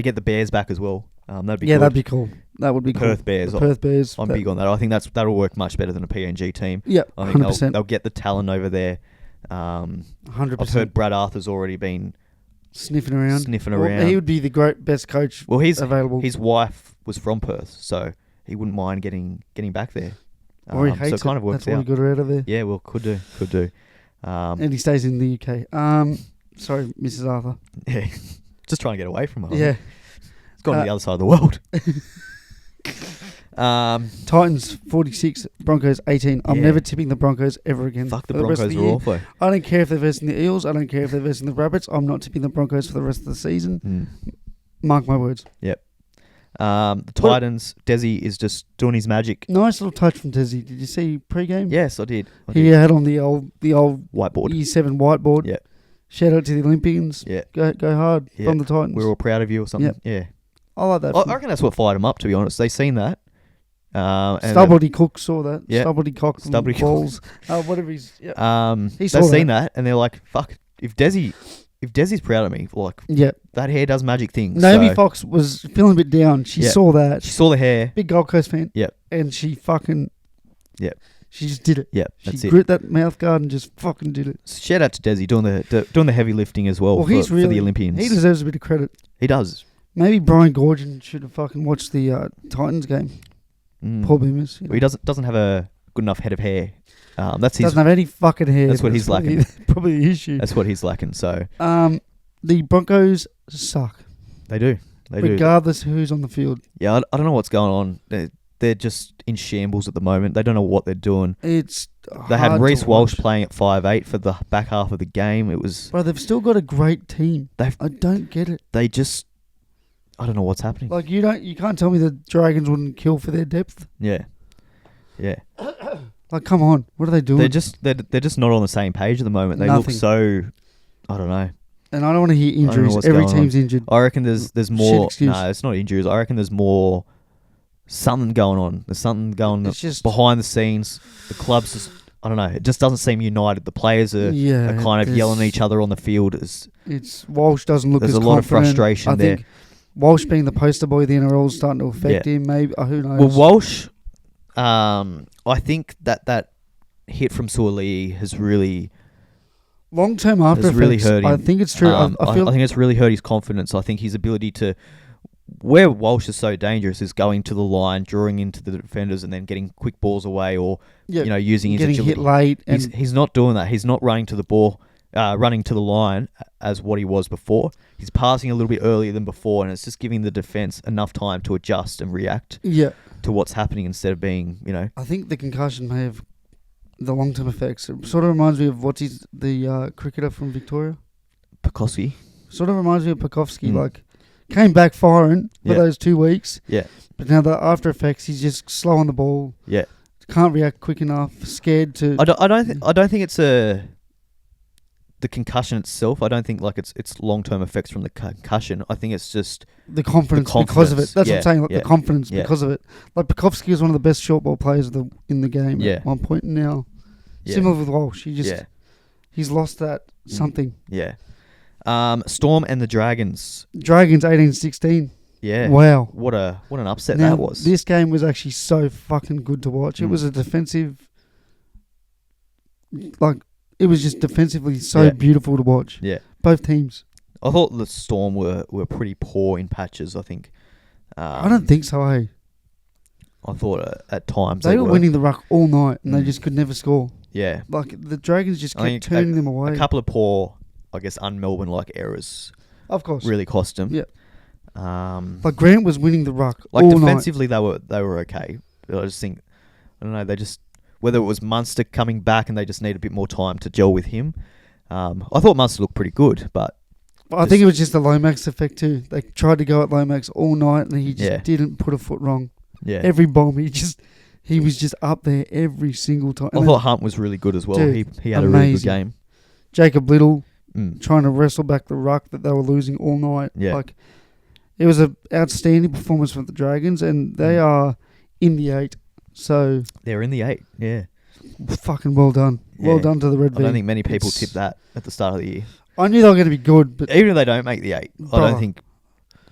Speaker 1: get the Bears back as well. That'd be good.
Speaker 2: That'd be cool. That would be
Speaker 1: Perth
Speaker 2: cool.
Speaker 1: Bears.
Speaker 2: Perth Bears.
Speaker 1: I'm big on that. I think that'll work much better than a PNG team.
Speaker 2: Yeah,
Speaker 1: I think
Speaker 2: 100%.
Speaker 1: They'll get the talent over there.
Speaker 2: 100%.
Speaker 1: I've heard Brad Arthur's already been
Speaker 2: sniffing around.
Speaker 1: Well,
Speaker 2: he would be the best coach available.
Speaker 1: His wife was from Perth, so he wouldn't mind getting back there.
Speaker 2: Or he hates
Speaker 1: so it kind of works
Speaker 2: That's why he got her out of there.
Speaker 1: Yeah, well, could do.
Speaker 2: And he stays in the UK. Sorry, Mrs. Arthur.
Speaker 1: Yeah, just trying to get away from her.
Speaker 2: Yeah.
Speaker 1: It's gone to the other side of the world.
Speaker 2: Titans 46, Broncos 18. I'm never tipping the Broncos ever again.
Speaker 1: Fuck the Broncos are awful.
Speaker 2: I don't care if they're versing the Eels. I don't care if they're versing the Rabbits. I'm not tipping the Broncos for the rest of the season. Mark my words.
Speaker 1: Yep. The Titans, Desi is just doing his magic.
Speaker 2: Nice little touch from Desi. Did you see pre-game?
Speaker 1: Yes, I did.
Speaker 2: He had on the old
Speaker 1: whiteboard.
Speaker 2: Year 7 whiteboard.
Speaker 1: Yeah.
Speaker 2: Shout out to the Olympians.
Speaker 1: Yeah.
Speaker 2: Go hard from the Titans.
Speaker 1: We're all proud of you or something.
Speaker 2: Yep.
Speaker 1: Yeah.
Speaker 2: I like that.
Speaker 1: I reckon that's what fired him up, to be honest. They seen that.
Speaker 2: Stubbledy Cook saw that.
Speaker 1: Yeah.
Speaker 2: Stubbledy Cock and balls. Whatever he's... Yeah.
Speaker 1: They've seen that and they're like, fuck, if Desi's proud of me, like, that hair does magic things.
Speaker 2: Noemie Fox was feeling a bit down. She saw that.
Speaker 1: She saw the hair.
Speaker 2: Big Gold Coast fan.
Speaker 1: Yep.
Speaker 2: And she fucking...
Speaker 1: Yep.
Speaker 2: She just did it.
Speaker 1: Yep.
Speaker 2: She grit that mouth guard and just fucking did it.
Speaker 1: Shout out to Desi doing the heavy lifting as well, for the Olympians.
Speaker 2: He deserves a bit of credit.
Speaker 1: He does.
Speaker 2: Maybe Brian Gorgon should have fucking watched the Titans game. Poor Boomers.
Speaker 1: Well, he doesn't have a good enough head of hair. Doesn't
Speaker 2: have any fucking hair.
Speaker 1: That's what he's lacking.
Speaker 2: Probably the issue.
Speaker 1: That's what he's lacking. So
Speaker 2: the Broncos suck.
Speaker 1: They do.
Speaker 2: Regardless of who's on the field.
Speaker 1: Yeah, I don't know what's going on. They're just in shambles at the moment. They don't know what they're doing. They had Reece Walsh playing at 5'8" for the back half of the game. It was...
Speaker 2: Bro, they've still got a great team. I don't get it.
Speaker 1: They just... I don't know what's happening.
Speaker 2: Like, you can't tell me the Dragons wouldn't kill for their depth.
Speaker 1: Yeah. Yeah.
Speaker 2: Like, come on, what are they doing?
Speaker 1: They're just not on the same page at the moment. They look
Speaker 2: Nothing.
Speaker 1: so, I don't know.
Speaker 2: And I don't want to hear
Speaker 1: I don't know
Speaker 2: injuries.
Speaker 1: what's
Speaker 2: Every
Speaker 1: going
Speaker 2: team's
Speaker 1: on.
Speaker 2: injured.
Speaker 1: I reckon there's more.
Speaker 2: excuse.
Speaker 1: No, it's not injuries. I reckon there's more. Something going on. There's something going on
Speaker 2: It's just
Speaker 1: behind the scenes. The club's just, I don't know. It just doesn't seem united. The players are kind of yelling at each other on the field.
Speaker 2: It's Walsh doesn't look as
Speaker 1: There's a
Speaker 2: confident.
Speaker 1: lot of frustration
Speaker 2: I
Speaker 1: there.
Speaker 2: think Walsh being the poster boy of the NRL is starting to affect him. Maybe who knows?
Speaker 1: Well, Walsh, I think that hit from Suaalii has really
Speaker 2: long-term after effects.
Speaker 1: Really hurt him.
Speaker 2: I think it's true. I feel
Speaker 1: I think it's really hurt his confidence. I think his ability to, where Walsh is so dangerous, is going to the line, drawing into the defenders, and then getting quick balls away, or using his
Speaker 2: getting
Speaker 1: agility.
Speaker 2: hit late. And
Speaker 1: He's not doing that. He's not running to the ball, running to the line as what he was before. He's passing a little bit earlier than before, and it's just giving the defense enough time to adjust and react to what's happening instead of being,
Speaker 2: I think the concussion may have the long-term effects. It sort of reminds me of the cricketer from Victoria.
Speaker 1: Pekoski.
Speaker 2: Sort of reminds me of Pekovsky. Like, came back firing for those 2 weeks.
Speaker 1: Yeah.
Speaker 2: But now the after effects, he's just slow on the ball.
Speaker 1: Yeah.
Speaker 2: Can't react quick enough. Scared to.
Speaker 1: I don't think it's the concussion itself. I don't think it's long-term effects from the concussion. I think it's just
Speaker 2: the confidence because of it. That's what I'm saying. Like the confidence because of it. Like Pekovsky is one of the best short ball players in the game at one point now. Similar with Walsh. He's lost that something.
Speaker 1: Yeah. Storm and the Dragons.
Speaker 2: Dragons 18-16.
Speaker 1: Yeah.
Speaker 2: Wow.
Speaker 1: What an upset
Speaker 2: now,
Speaker 1: that was.
Speaker 2: This game was actually so fucking good to watch. It was a defensive, it was just defensively so beautiful to watch.
Speaker 1: Yeah.
Speaker 2: Both teams.
Speaker 1: I thought the Storm were pretty poor in patches, I think.
Speaker 2: I don't think so, hey.
Speaker 1: I thought at times
Speaker 2: they were winning the ruck all night and they just could never score.
Speaker 1: Yeah.
Speaker 2: Like the Dragons just kept turning them away.
Speaker 1: A couple of poor, I guess, un-Melbourne-like errors.
Speaker 2: Of course.
Speaker 1: Really cost them.
Speaker 2: Yeah. Like Grant was winning the ruck
Speaker 1: like
Speaker 2: all
Speaker 1: defensively
Speaker 2: night.
Speaker 1: they were okay. I just think, I don't know, they just, whether it was Munster coming back and they just need a bit more time to gel with him. I thought Munster looked pretty good, but
Speaker 2: I think it was just the Lomax effect too. They tried to go at Lomax all night and he just didn't put a foot wrong.
Speaker 1: Yeah.
Speaker 2: Every bomb he was just up there every single time.
Speaker 1: I thought Hunt was really good as well.
Speaker 2: Dude,
Speaker 1: he had a really good game.
Speaker 2: Jacob Little trying to wrestle back the ruck that they were losing all night.
Speaker 1: Yeah.
Speaker 2: It was an outstanding performance for the Dragons, and they are in the 8. So
Speaker 1: they're in the 8. Yeah.
Speaker 2: Fucking well done.
Speaker 1: Yeah.
Speaker 2: Well done to the Red V.
Speaker 1: I don't think many people tipped that at the start of the year.
Speaker 2: I knew they were going to be good, but
Speaker 1: even if they don't make the 8, I don't think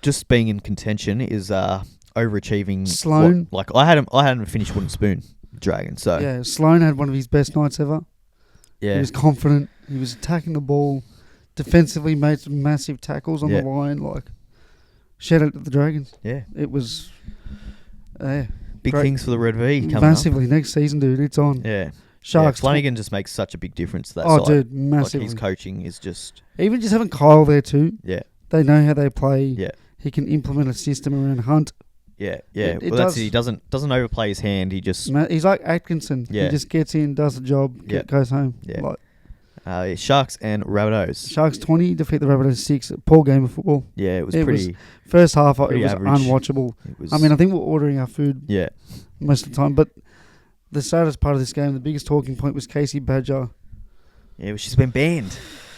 Speaker 1: just being in contention is overachieving.
Speaker 2: Sloan,
Speaker 1: I hadn't finished wooden spoon Dragon. So
Speaker 2: yeah, Sloan had one of his best nights ever.
Speaker 1: Yeah,
Speaker 2: he was confident. He was attacking the ball defensively, made some massive tackles on the line. Like, shout out to the Dragons.
Speaker 1: Yeah,
Speaker 2: it was
Speaker 1: big things for the Red V coming
Speaker 2: massively
Speaker 1: up.
Speaker 2: Next season, dude. It's on.
Speaker 1: Yeah.
Speaker 2: Sharks.
Speaker 1: Flanagan just makes such a big difference to that side.
Speaker 2: Dude, massively.
Speaker 1: Like his coaching is just...
Speaker 2: Even just having Kyle there too.
Speaker 1: Yeah.
Speaker 2: They know how they play.
Speaker 1: Yeah.
Speaker 2: He can implement a system around Hunt.
Speaker 1: Yeah, yeah. That's it. He doesn't overplay his hand. He just...
Speaker 2: He's like Atkinson.
Speaker 1: Yeah.
Speaker 2: He just gets in, does the job, goes home.
Speaker 1: Yeah. Sharks and Rabbitohs.
Speaker 2: Sharks 20, defeat the Rabbitohs 6. Poor game of football.
Speaker 1: Yeah, it was pretty...
Speaker 2: First half, it was
Speaker 1: average.
Speaker 2: unwatchable. I mean, I think we're ordering our food most of the time, but... The saddest part of this game, the biggest talking point was Casey Badger.
Speaker 1: Yeah, she's been banned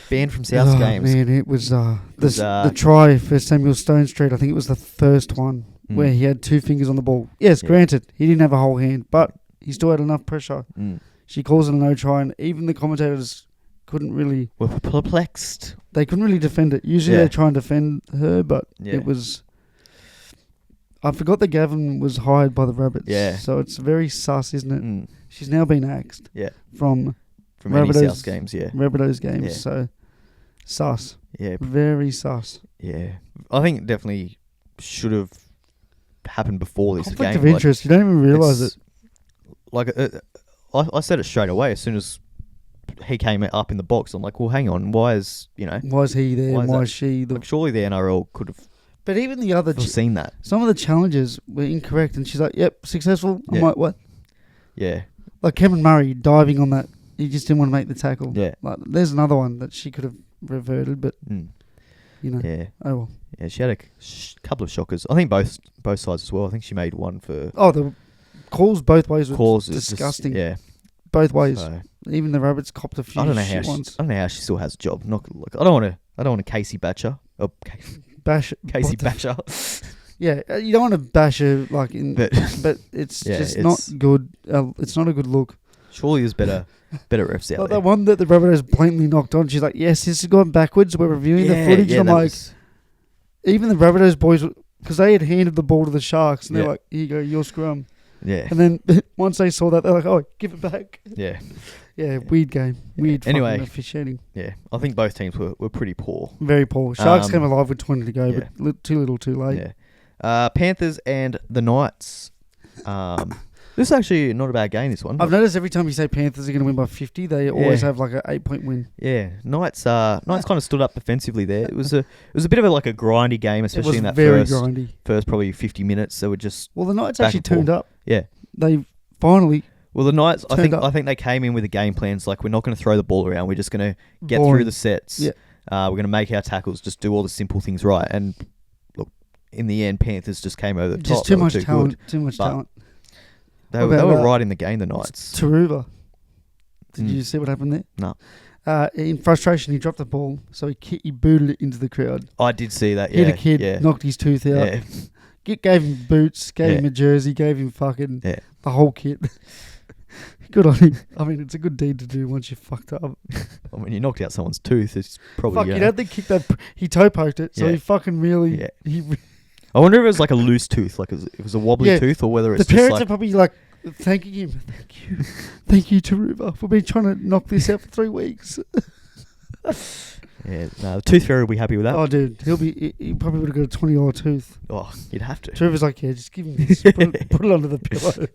Speaker 1: from South's games.
Speaker 2: Man, it was the try for Samuel Stone Street. I think it was the first one where he had 2 fingers on the ball. Yes, granted, he didn't have a whole hand, but he still had enough pressure. She calls it a no try, and even the commentators couldn't really...
Speaker 1: Were perplexed.
Speaker 2: They couldn't really defend it. Usually they try and defend her, but it was... I forgot that Gavin was hired by the Rabbits.
Speaker 1: Yeah.
Speaker 2: So it's very sus, isn't it? She's now been axed.
Speaker 1: Yeah.
Speaker 2: From
Speaker 1: any South games,
Speaker 2: Rabbitohs games. Yeah. So sus.
Speaker 1: Yeah.
Speaker 2: Very sus.
Speaker 1: Yeah. I think it definitely should have happened before this
Speaker 2: Conflict
Speaker 1: game.
Speaker 2: of interest. You don't even realise it.
Speaker 1: Like, I said it straight away as soon as he came up in the box. I'm like, well, hang on. Why is he there?
Speaker 2: Why is she?
Speaker 1: Like, surely the NRL could have...
Speaker 2: But even the other...
Speaker 1: seen that.
Speaker 2: Some of the challenges were incorrect, and she's like, yep, successful. I'm like, what?
Speaker 1: Yeah.
Speaker 2: Like Kevin Murray diving on that. He just didn't want to make the tackle.
Speaker 1: Yeah.
Speaker 2: Like, there's another one that she could have reverted, but, you know.
Speaker 1: Yeah.
Speaker 2: Oh, well.
Speaker 1: Yeah, she had a couple of shockers. I think both sides as well. I think she made one for...
Speaker 2: Oh, the calls both ways were disgusting. both ways.
Speaker 1: So,
Speaker 2: Even the Rabbits copped a few
Speaker 1: I don't know
Speaker 2: shit
Speaker 1: how she,
Speaker 2: ones.
Speaker 1: I don't know how she still has a job. I don't want to Casey Batcher. Oh,
Speaker 2: Bash
Speaker 1: Casey
Speaker 2: what the-
Speaker 1: Batcher.
Speaker 2: Yeah, you don't want to bash her like
Speaker 1: But
Speaker 2: but it's
Speaker 1: yeah,
Speaker 2: just
Speaker 1: it's-
Speaker 2: not good. It's not a good look.
Speaker 1: Surely there's better refs out
Speaker 2: Like
Speaker 1: there.
Speaker 2: the one that the Rabbitohs blatantly knocked on. She's like, "Yes, this has gone backwards. We're reviewing the footage."
Speaker 1: Yeah,
Speaker 2: and
Speaker 1: that
Speaker 2: I'm like,
Speaker 1: was-
Speaker 2: even the Rabbitohs boys, because they had handed the ball to the Sharks, and they're
Speaker 1: Yeah.
Speaker 2: like, "Here you go, your scrum."
Speaker 1: yeah,
Speaker 2: And then once they saw that, they're like, "Oh, give it back."
Speaker 1: yeah,
Speaker 2: Yeah, weird game. Weird
Speaker 1: Anyway.
Speaker 2: fucking officiating.
Speaker 1: yeah. I think both teams were pretty poor.
Speaker 2: Very poor. Sharks
Speaker 1: Um,
Speaker 2: came alive with 20 to go,
Speaker 1: yeah.
Speaker 2: but too little, too late.
Speaker 1: Yeah. Panthers and the Knights. This is actually not a bad game. This one.
Speaker 2: I've noticed every time you say Panthers are going to win by 50, they always have like an 8-point win.
Speaker 1: Yeah, Knights kind of stood up defensively there. It was a bit of a grindy game,
Speaker 2: It
Speaker 1: especially
Speaker 2: was
Speaker 1: in that
Speaker 2: very
Speaker 1: first
Speaker 2: grindy.
Speaker 1: probably 50 minutes. They were just
Speaker 2: Well, the Knights
Speaker 1: back
Speaker 2: actually
Speaker 1: and forth.
Speaker 2: turned up.
Speaker 1: Yeah.
Speaker 2: They finally
Speaker 1: Well, the Knights,
Speaker 2: Turned up.
Speaker 1: I think they came in with a game plan. It's like, we're not going to throw the ball around. We're just going to get
Speaker 2: boring.
Speaker 1: through the sets.
Speaker 2: Yeah.
Speaker 1: We're going to make our tackles, just do all the simple things right. And look, in the end, Panthers just came over the top.
Speaker 2: Just
Speaker 1: They
Speaker 2: too
Speaker 1: were
Speaker 2: much talent.
Speaker 1: good.
Speaker 2: Too much
Speaker 1: But
Speaker 2: talent.
Speaker 1: They
Speaker 2: What
Speaker 1: were
Speaker 2: about that?
Speaker 1: right in the game, the Knights.
Speaker 2: Taruva. Did
Speaker 1: Mm.
Speaker 2: you see what happened there?
Speaker 1: No.
Speaker 2: In frustration, he dropped the ball, so he booted it into the crowd.
Speaker 1: I did see that, yeah.
Speaker 2: Hit a kid,
Speaker 1: yeah.
Speaker 2: knocked his tooth out.
Speaker 1: Yeah.
Speaker 2: Gave him boots, gave
Speaker 1: Yeah.
Speaker 2: him a jersey, gave him fucking
Speaker 1: Yeah.
Speaker 2: the whole kit. Good on him. I mean, it's a good deed to do once you're fucked up.
Speaker 1: I mean, you knocked out someone's tooth. It's probably...
Speaker 2: Fuck, you don't think kick that. He toe poked it, so
Speaker 1: Yeah.
Speaker 2: he fucking really.
Speaker 1: Yeah.
Speaker 2: He,
Speaker 1: I wonder if it was like a loose tooth, like it was a wobbly
Speaker 2: Yeah.
Speaker 1: tooth, or whether
Speaker 2: the
Speaker 1: it's
Speaker 2: parents
Speaker 1: just
Speaker 2: are
Speaker 1: like...
Speaker 2: probably like thanking him. Thank you, Taruva, for being trying to knock this out for 3 weeks.
Speaker 1: Yeah, no, the tooth fairy will be happy with that.
Speaker 2: Oh, dude, he probably would have got a $20 tooth.
Speaker 1: Oh, you'd have to.
Speaker 2: Taruva's like, yeah, just give him this. Put it under the pillow.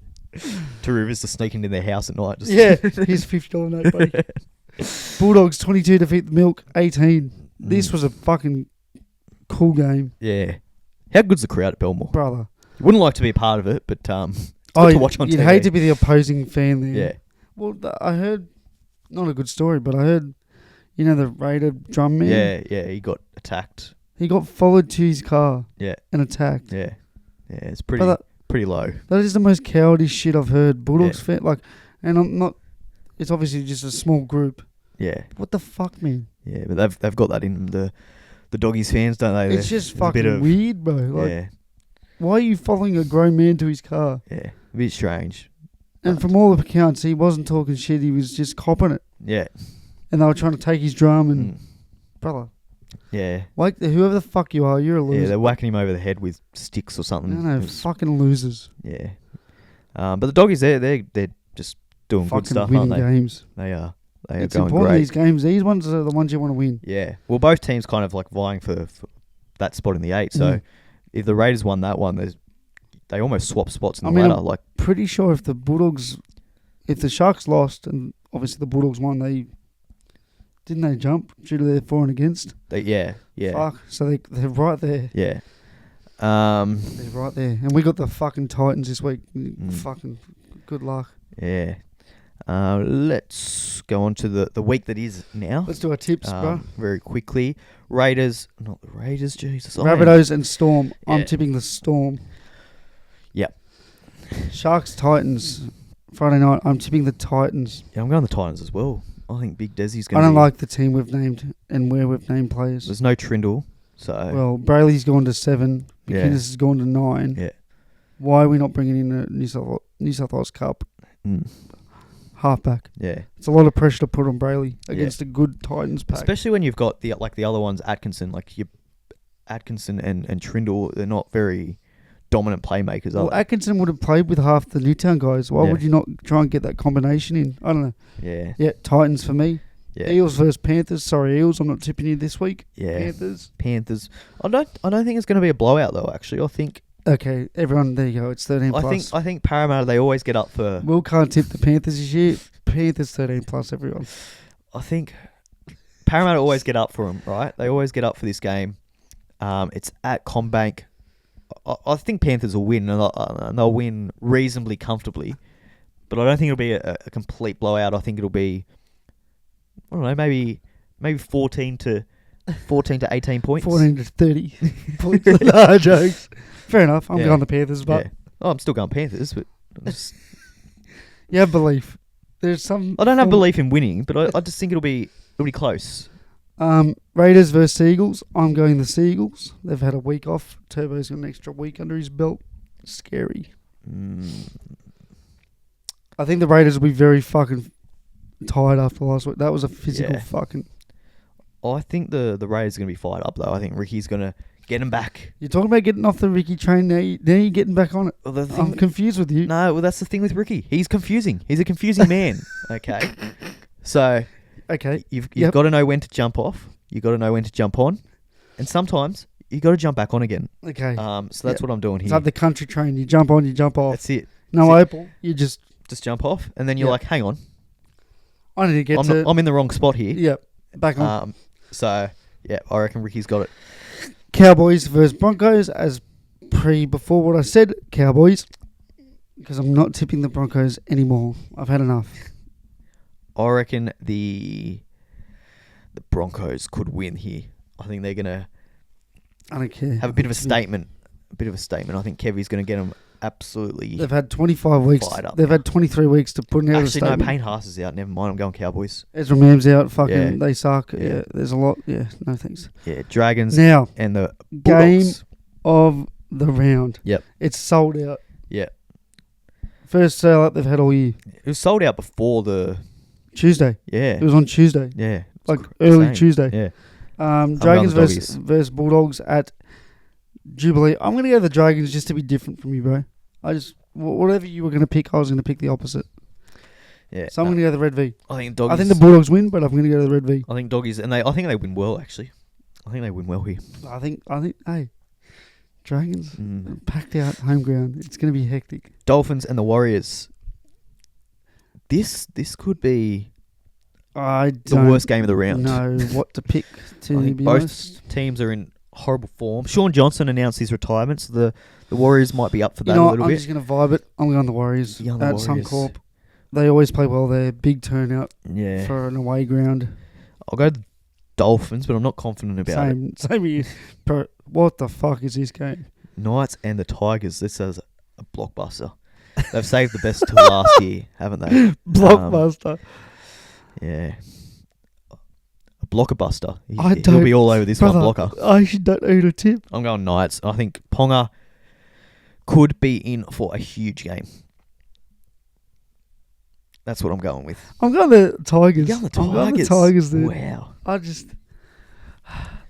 Speaker 1: Taruva's just sneaking in their house at night. Just
Speaker 2: Yeah, here's $50 note, buddy. Bulldogs 22 defeat the Milk 18. This was a fucking cool game,
Speaker 1: Yeah. How good's the crowd at Belmore?
Speaker 2: brother.
Speaker 1: You wouldn't like to be a part of it, but it's
Speaker 2: Oh,
Speaker 1: good to watch on
Speaker 2: you'd
Speaker 1: TV.
Speaker 2: hate to be the opposing fan there.
Speaker 1: Yeah.
Speaker 2: Well, I heard, not a good story, but I heard, the Raider drum man.
Speaker 1: Yeah, he got attacked.
Speaker 2: He got followed to his car.
Speaker 1: Yeah.
Speaker 2: And attacked.
Speaker 1: Yeah. Yeah, it's pretty
Speaker 2: But
Speaker 1: pretty low.
Speaker 2: that is the most cowardice shit I've heard. Bulldogs fan, and I'm not. It's obviously just a small group.
Speaker 1: Yeah.
Speaker 2: What the fuck, man?
Speaker 1: Yeah, but they've got that in the Doggies fans, don't they?
Speaker 2: It's just
Speaker 1: There's a
Speaker 2: fucking
Speaker 1: bit of-
Speaker 2: weird, bro. Like,
Speaker 1: Yeah.
Speaker 2: why are you following a grown man to his car?
Speaker 1: Yeah. A bit strange.
Speaker 2: And from all the accounts, he wasn't talking shit. He was just copping it.
Speaker 1: Yeah.
Speaker 2: And they were trying to take his drum and, brother,
Speaker 1: Yeah.
Speaker 2: like whoever the fuck you are, you're a
Speaker 1: Yeah,
Speaker 2: loser.
Speaker 1: they're whacking him over the head with sticks or something.
Speaker 2: No,
Speaker 1: It was-
Speaker 2: fucking losers.
Speaker 1: Yeah. But the Doggies, they're just doing
Speaker 2: Fucking
Speaker 1: good stuff,
Speaker 2: winning
Speaker 1: aren't they?
Speaker 2: games.
Speaker 1: They are. They are
Speaker 2: It's
Speaker 1: going
Speaker 2: important,
Speaker 1: great.
Speaker 2: these games. These ones are the ones you want to win.
Speaker 1: Yeah. Well, both teams kind of like vying for that spot in the 8. So if the Raiders won that one, they almost swap spots in the ladder.
Speaker 2: I'm pretty sure if the Sharks lost and obviously the Bulldogs won, didn't they jump due to their for and against?
Speaker 1: Yeah.
Speaker 2: Fuck. So they're right there.
Speaker 1: Yeah.
Speaker 2: They're right there. And we got the fucking Titans this week. Fucking good luck.
Speaker 1: Yeah. Let's go on to the week that is now.
Speaker 2: Let's do our tips, bro.
Speaker 1: Very quickly. Raiders, not the Raiders, Jesus.
Speaker 2: Rabbitohs and Storm. I'm
Speaker 1: Yeah.
Speaker 2: tipping the Storm.
Speaker 1: Yep.
Speaker 2: Sharks, Titans. Friday night, I'm tipping the Titans.
Speaker 1: Yeah, I'm going the Titans as well. I think Big Desi's
Speaker 2: I
Speaker 1: going to
Speaker 2: don't like the team we've named and where we've named players.
Speaker 1: There's no Trindle, so...
Speaker 2: Well, Brayley's gone to 7.
Speaker 1: Yeah.
Speaker 2: McInnes has gone to 9.
Speaker 1: Yeah.
Speaker 2: Why are we not bringing in a New South Wales Cup halfback?
Speaker 1: Yeah.
Speaker 2: It's a lot of pressure to put on Brayley against a good Titans pack.
Speaker 1: Especially when you've got the other ones, Atkinson, like your Atkinson and Trindle, they're not very dominant playmakers, are
Speaker 2: Well,
Speaker 1: they?
Speaker 2: Atkinson would have played with half the Newtown guys. Why
Speaker 1: Yeah.
Speaker 2: would you not try and get that combination in? I don't know.
Speaker 1: Yeah.
Speaker 2: Yeah, Titans for me.
Speaker 1: Yeah.
Speaker 2: Eels versus Panthers. Sorry, Eels. I'm not tipping you this week.
Speaker 1: Yeah.
Speaker 2: Panthers.
Speaker 1: I don't think it's going to be a blowout though. Actually, I think
Speaker 2: Okay, everyone. There you go. It's 13 plus.
Speaker 1: I think Parramatta, they always get up for.
Speaker 2: Will can't tip the Panthers this year. Panthers 13 plus. Everyone.
Speaker 1: I think Parramatta always get up for them, right? They always get up for this game. It's at Combank. I think Panthers will win, and they'll win reasonably comfortably. But I don't think it'll be a complete blowout. I think it'll be, I don't know, maybe 14 to 18 points.
Speaker 2: 14 to 30 points. No jokes. Fair enough. I'm
Speaker 1: Yeah.
Speaker 2: going the Panthers, but
Speaker 1: Yeah. Oh, I'm still going Panthers, but I'm just,
Speaker 2: you have belief. there's some.
Speaker 1: I don't have belief in winning, but I just think it'll be close.
Speaker 2: Raiders versus Eagles. I'm going the Seagulls. They've had a week off. Turbo's got an extra week under his belt. Scary. I think the Raiders will be very fucking tired after last week. That was a physical fucking.
Speaker 1: I think the Raiders are going to be fired up though. I think Ricky's going to get him back.
Speaker 2: You're talking about getting off the Ricky train now. You're getting back on it.
Speaker 1: Well,
Speaker 2: I'm confused with you.
Speaker 1: No, well that's the thing with Ricky. He's confusing. He's a confusing man. Okay. So.
Speaker 2: Okay.
Speaker 1: You've got to know when to jump off. You've got to know when to jump on, and sometimes you got to jump back on again.
Speaker 2: Okay.
Speaker 1: So that's what I'm doing here.
Speaker 2: It's like the country train. You jump on, you jump off.
Speaker 1: That's it.
Speaker 2: No
Speaker 1: that's
Speaker 2: Opal. You just
Speaker 1: jump off, and then you're like, hang on.
Speaker 2: I need to get
Speaker 1: I'm in the wrong spot here.
Speaker 2: Yep. Back on.
Speaker 1: So yeah, I reckon Ricky's got it.
Speaker 2: Cowboys versus Broncos. Before what I said, Cowboys, because I'm not tipping the Broncos anymore. I've had enough.
Speaker 1: I reckon the Broncos could win here. I think they're gonna.
Speaker 2: I don't care.
Speaker 1: Have a bit of a statement. I think Kevy's gonna get them absolutely.
Speaker 2: They've had 25 weeks. They've had 23 weeks to put out a statement.
Speaker 1: Actually, no. Payne Haas is out. Never mind. I'm going Cowboys.
Speaker 2: Ezra Mam's out. Fucking, they suck. Yeah. There's a lot. Yeah, no thanks.
Speaker 1: Yeah, Dragons.
Speaker 2: Now
Speaker 1: and the
Speaker 2: Bulldogs.
Speaker 1: Game
Speaker 2: of the round.
Speaker 1: Yep.
Speaker 2: It's sold out.
Speaker 1: Yeah.
Speaker 2: First sale out they've had all year.
Speaker 1: It was sold out before the
Speaker 2: Tuesday.
Speaker 1: Yeah.
Speaker 2: It was on Tuesday.
Speaker 1: Yeah.
Speaker 2: Like early
Speaker 1: insane.
Speaker 2: Tuesday.
Speaker 1: Yeah.
Speaker 2: Dragons versus Bulldogs at Jubilee. I'm going to go the Dragons just to be different from you, bro. Whatever you were going to pick, I was going to pick the opposite.
Speaker 1: Yeah.
Speaker 2: So I'm going to go the Red V.
Speaker 1: I think Doggies.
Speaker 2: I think the Bulldogs win, but I'm going to go to the Red V.
Speaker 1: I think Doggies, and I think they win well, actually. I think they win well here.
Speaker 2: I think, hey, Dragons, packed out home ground. It's going to be hectic.
Speaker 1: Dolphins and the Warriors. This could be the worst game of the round.
Speaker 2: Know what to pick, to
Speaker 1: I think
Speaker 2: be
Speaker 1: both
Speaker 2: honest.
Speaker 1: teams are in horrible form. Sean Johnson announced his retirement, so the Warriors might be up for that a little
Speaker 2: I'm
Speaker 1: bit.
Speaker 2: just going to vibe it. I'm going the Warriors at Suncorp. They always play well there. Big turnout for an away ground.
Speaker 1: I'll go the Dolphins, but I'm not confident about it.
Speaker 2: Same here. What the fuck is this game?
Speaker 1: Knights and the Tigers. This is a blockbuster. They've saved the best till last year, haven't they?
Speaker 2: Blockbuster.
Speaker 1: Yeah. A blockerbuster. He'll be all over this one blocker.
Speaker 2: I actually don't know who to tip.
Speaker 1: I'm going Knights. I think Ponga could be in for a huge game. That's what I'm going with.
Speaker 2: I'm going the Tigers.
Speaker 1: You're going the Tigers?
Speaker 2: I'm going the Tigers, dude.
Speaker 1: Wow.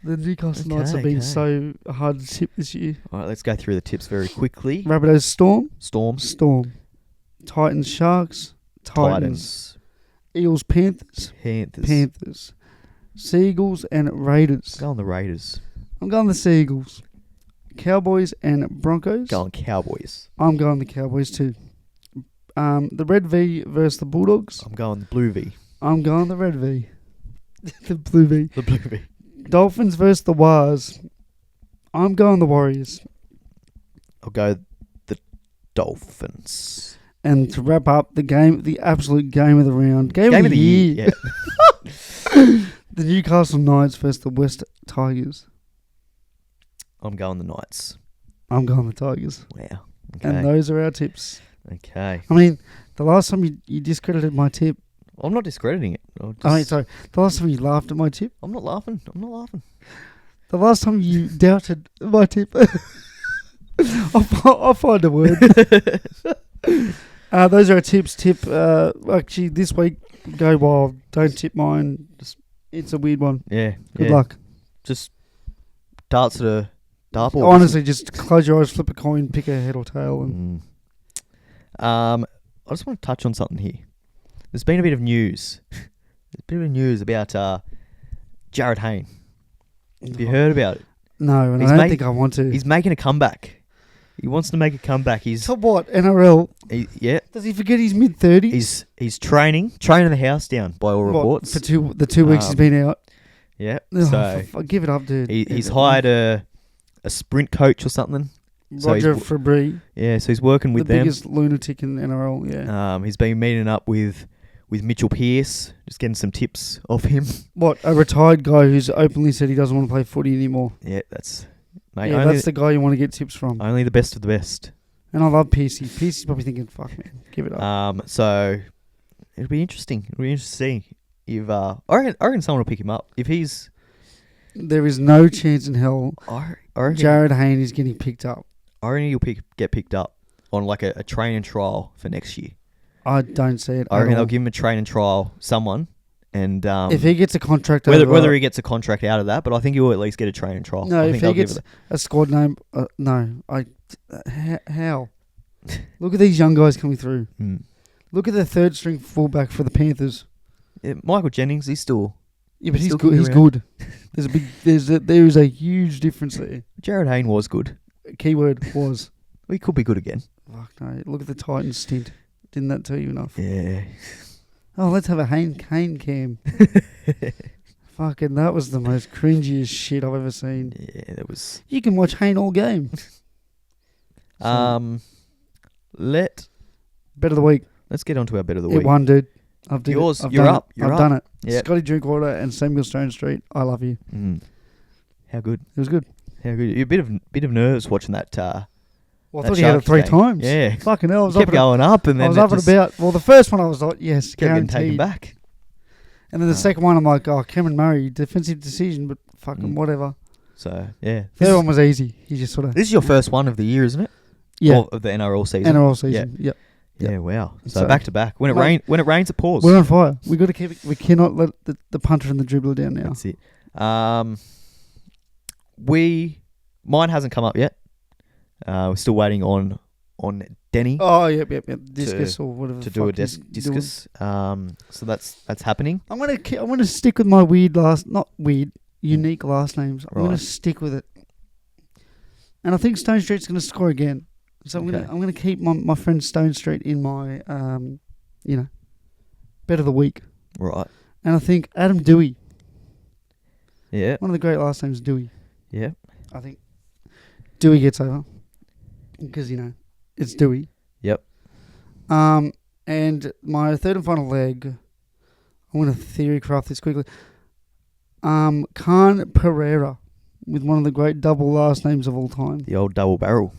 Speaker 2: The Newcastle Knights have been so hard to tip this year.
Speaker 1: All right, let's go through the tips very quickly.
Speaker 2: Rabbitohs Storm.
Speaker 1: Storm.
Speaker 2: Titans Sharks. Titans. Eagles Panthers. Seagulls and Raiders.
Speaker 1: Go on the Raiders.
Speaker 2: I'm going the Seagulls. Cowboys and Broncos.
Speaker 1: Go on Cowboys.
Speaker 2: I'm going the Cowboys too. The Red V versus the Bulldogs.
Speaker 1: I'm going the Blue V.
Speaker 2: I'm going the Red V. The Blue V.
Speaker 1: The Blue V.
Speaker 2: Dolphins versus the Wars. I'm going the Warriors.
Speaker 1: I'll go the Dolphins.
Speaker 2: And to wrap up the absolute game of the round. Game of the year.
Speaker 1: Yeah.
Speaker 2: The Newcastle Knights versus the West Tigers.
Speaker 1: I'm going the Knights.
Speaker 2: I'm going the Tigers.
Speaker 1: Wow. Okay.
Speaker 2: And those are our tips.
Speaker 1: Okay.
Speaker 2: I mean, the last time you discredited my tip.
Speaker 1: I'm not discrediting it.
Speaker 2: Sorry. The last time you laughed at my tip.
Speaker 1: I'm not laughing.
Speaker 2: The last time you doubted my tip. I'll find a word. Those are our tips. Actually, this week, go wild. Don't tip mine. It's a weird one.
Speaker 1: Yeah.
Speaker 2: Good luck.
Speaker 1: Just darts at a dartboard.
Speaker 2: Honestly, just close your eyes, flip a coin, pick a head or tail. And
Speaker 1: I just want to touch on something here. There's been a bit of news. About Jared Hayne. Have you heard about it?
Speaker 2: No, and I don't think I want to.
Speaker 1: He's making a comeback. He wants to make a comeback.
Speaker 2: To what? NRL?
Speaker 1: Yeah.
Speaker 2: Does he forget he's mid-30s?
Speaker 1: He's training the house down by all reports.
Speaker 2: For the 2 weeks he's been out?
Speaker 1: Yeah.
Speaker 2: So give it up, dude.
Speaker 1: He's hired a sprint coach or something.
Speaker 2: Roger Fabry.
Speaker 1: Yeah, so he's working with them.
Speaker 2: The biggest lunatic in NRL, yeah.
Speaker 1: He's been meeting up with Mitchell Pearce, just getting some tips off him.
Speaker 2: What, a retired guy who's openly said he doesn't want to play footy anymore?
Speaker 1: Yeah, that's... Mate,
Speaker 2: yeah, that's the guy you want to get tips from.
Speaker 1: Only the best of the best.
Speaker 2: And I love Pearcey. Pearcey's probably thinking, fuck, man, give it up.
Speaker 1: So, it'll be interesting. It'll be interesting to see if I reckon someone will pick him up if he's.
Speaker 2: There is no chance in hell
Speaker 1: I reckon,
Speaker 2: Jared Hayne is getting picked up.
Speaker 1: I reckon he'll get picked up on like a train and trial for next year.
Speaker 2: I don't see it.
Speaker 1: I reckon they'll give him a train and trial, someone, and
Speaker 2: if he gets a contract,
Speaker 1: whether he gets a contract out of that, but I think he'll at least get a train and trial.
Speaker 2: No,
Speaker 1: I
Speaker 2: if
Speaker 1: think
Speaker 2: he
Speaker 1: they'll
Speaker 2: gets
Speaker 1: give
Speaker 2: a squad name, how? Look at these young guys coming through. Look at the third string fullback for the Panthers.
Speaker 1: Michael Jennings, he's still.
Speaker 2: Yeah, but he's
Speaker 1: still
Speaker 2: good. He's
Speaker 1: around.
Speaker 2: good. There is a huge difference there.
Speaker 1: Jared Hayne was good.
Speaker 2: Keyword was.
Speaker 1: He could be good again.
Speaker 2: Fuck no! Look at the Titans stint. Didn't that tell you enough?
Speaker 1: Yeah.
Speaker 2: Oh, let's have a Hayne cam. Fucking, that was the most cringiest shit I've ever seen.
Speaker 1: Yeah, that was.
Speaker 2: You can watch Hayne all game.
Speaker 1: Bet
Speaker 2: of the week.
Speaker 1: Let's get on to our bet of the
Speaker 2: It
Speaker 1: week.
Speaker 2: won, dude. I've
Speaker 1: Yours.
Speaker 2: done
Speaker 1: You're
Speaker 2: it.
Speaker 1: up.
Speaker 2: I've done it.
Speaker 1: Yep.
Speaker 2: Scotty Drinkwater and Samuel Stone Street. I love you.
Speaker 1: How good?
Speaker 2: It was good.
Speaker 1: How good? You're a bit of nerves watching that.
Speaker 2: Well, I
Speaker 1: that
Speaker 2: thought you had it
Speaker 1: Sharks
Speaker 2: 3
Speaker 1: game.
Speaker 2: times.
Speaker 1: Yeah.
Speaker 2: Fucking hell. I was
Speaker 1: Kept
Speaker 2: up
Speaker 1: going up, and then
Speaker 2: I was up and about. Well, the first one I was like, yes,
Speaker 1: kept getting taken
Speaker 2: guaranteed.
Speaker 1: back.
Speaker 2: And then the second one I'm like, oh, Cameron Murray, defensive decision, but fucking whatever.
Speaker 1: So yeah,
Speaker 2: Third one was easy. He just sort of.
Speaker 1: This is your first one of the year, isn't it?
Speaker 2: Yeah.
Speaker 1: Or of the NRL season.
Speaker 2: NRL season. Yep.
Speaker 1: Yeah. Wow. So
Speaker 2: So-
Speaker 1: back to back. When it rains, it pours.
Speaker 2: We're on fire. We got to keep it. We cannot let the punter and the dribbler down now.
Speaker 1: That's it. Mine hasn't come up yet. We're still waiting on Denny
Speaker 2: Oh, yep. Discus or whatever.
Speaker 1: to
Speaker 2: the
Speaker 1: do a
Speaker 2: fuck he's doing.
Speaker 1: discus. So that's happening.
Speaker 2: I'm gonna stick with my unique last names. I'm gonna
Speaker 1: Right.
Speaker 2: stick with it. And I think Stone Street's gonna score again. So I'm gonna keep my friend Stone Street in my bet of the week.
Speaker 1: Right.
Speaker 2: And I think Adam Dewey,
Speaker 1: Yeah.
Speaker 2: one of the great last names, Dewey.
Speaker 1: Yeah.
Speaker 2: I think Dewey gets over because it's Dewey.
Speaker 1: Yep.
Speaker 2: And my third and final leg, I'm going to theory craft this quickly. Khan Pereira, with one of the great double last names of all time.
Speaker 1: The old double barrel.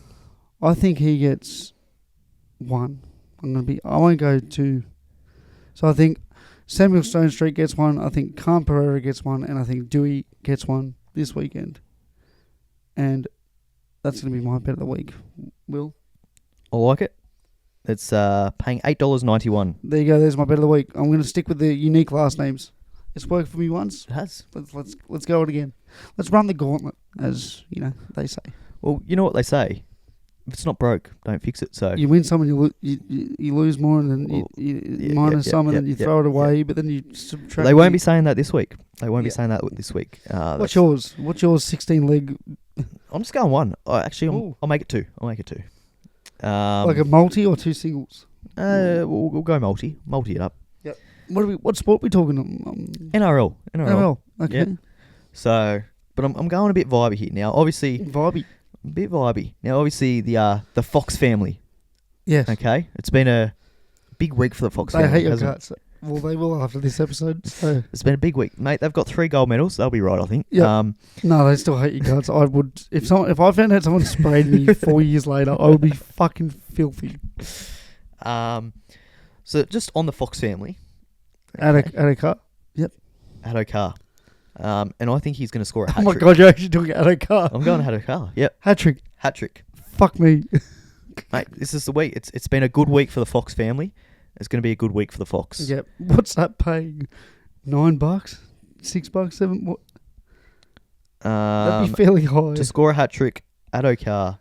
Speaker 2: I think he gets 1. I won't go 2. So I think Samuel Stone Street gets 1. I think Khan Pereira gets 1, and I think Dewey gets 1 this weekend. And that's going to be my bet of the week. Will?
Speaker 1: I like it. It's paying $8.91.
Speaker 2: There you go. There's my bet of the week. I'm going to stick with the unique last names. It's worked for me once.
Speaker 1: It has.
Speaker 2: Let's go it again. Let's run the gauntlet, as they say.
Speaker 1: Well, you know what they say. If it's not broke, don't fix it. So
Speaker 2: You win some and you lose more, and then you minus some, and then you throw it away. But then you subtract.
Speaker 1: they won't be saying that this week. They won't be saying that this week.
Speaker 2: What's yours? What's yours? 16 leg,
Speaker 1: I'm just going 1. I'll make it 2. I'll make it 2.
Speaker 2: like a multi or 2 singles.
Speaker 1: We'll go multi it up.
Speaker 2: Yep. What sport we talking?
Speaker 1: NRL.
Speaker 2: NRL. Okay.
Speaker 1: Yep. So, but I'm going a bit vibey here now. Obviously,
Speaker 2: Vibey.
Speaker 1: a bit vibey. Now, obviously, the Fox family.
Speaker 2: Yes.
Speaker 1: Okay, it's been a big week for the Fox
Speaker 2: They
Speaker 1: family.
Speaker 2: hate your
Speaker 1: hasn't it?
Speaker 2: guts. Well, they will after this episode. So.
Speaker 1: It's been a big week, mate. They've got 3 gold medals. They'll be right, I think.
Speaker 2: Yeah. No, they still hate your guts. I would if I found out someone sprayed me 4 years later, I would be fucking filthy.
Speaker 1: So just on the Fox family,
Speaker 2: At a car. Yep.
Speaker 1: Haddo Carr. And I think he's going to score a hat
Speaker 2: Oh my
Speaker 1: trick.
Speaker 2: god, you're actually doing it at a car.
Speaker 1: I'm going Haddo Carr. Yep.
Speaker 2: Hat trick.
Speaker 1: Hat trick.
Speaker 2: Fuck me.
Speaker 1: Mate, this is the week. It's been a good week for the Fox family. It's going to be a good week for the Fox.
Speaker 2: Yep. What's that paying? $9? $6? $7? What? That'd be fairly high.
Speaker 1: To score a hat trick, Haddo Carr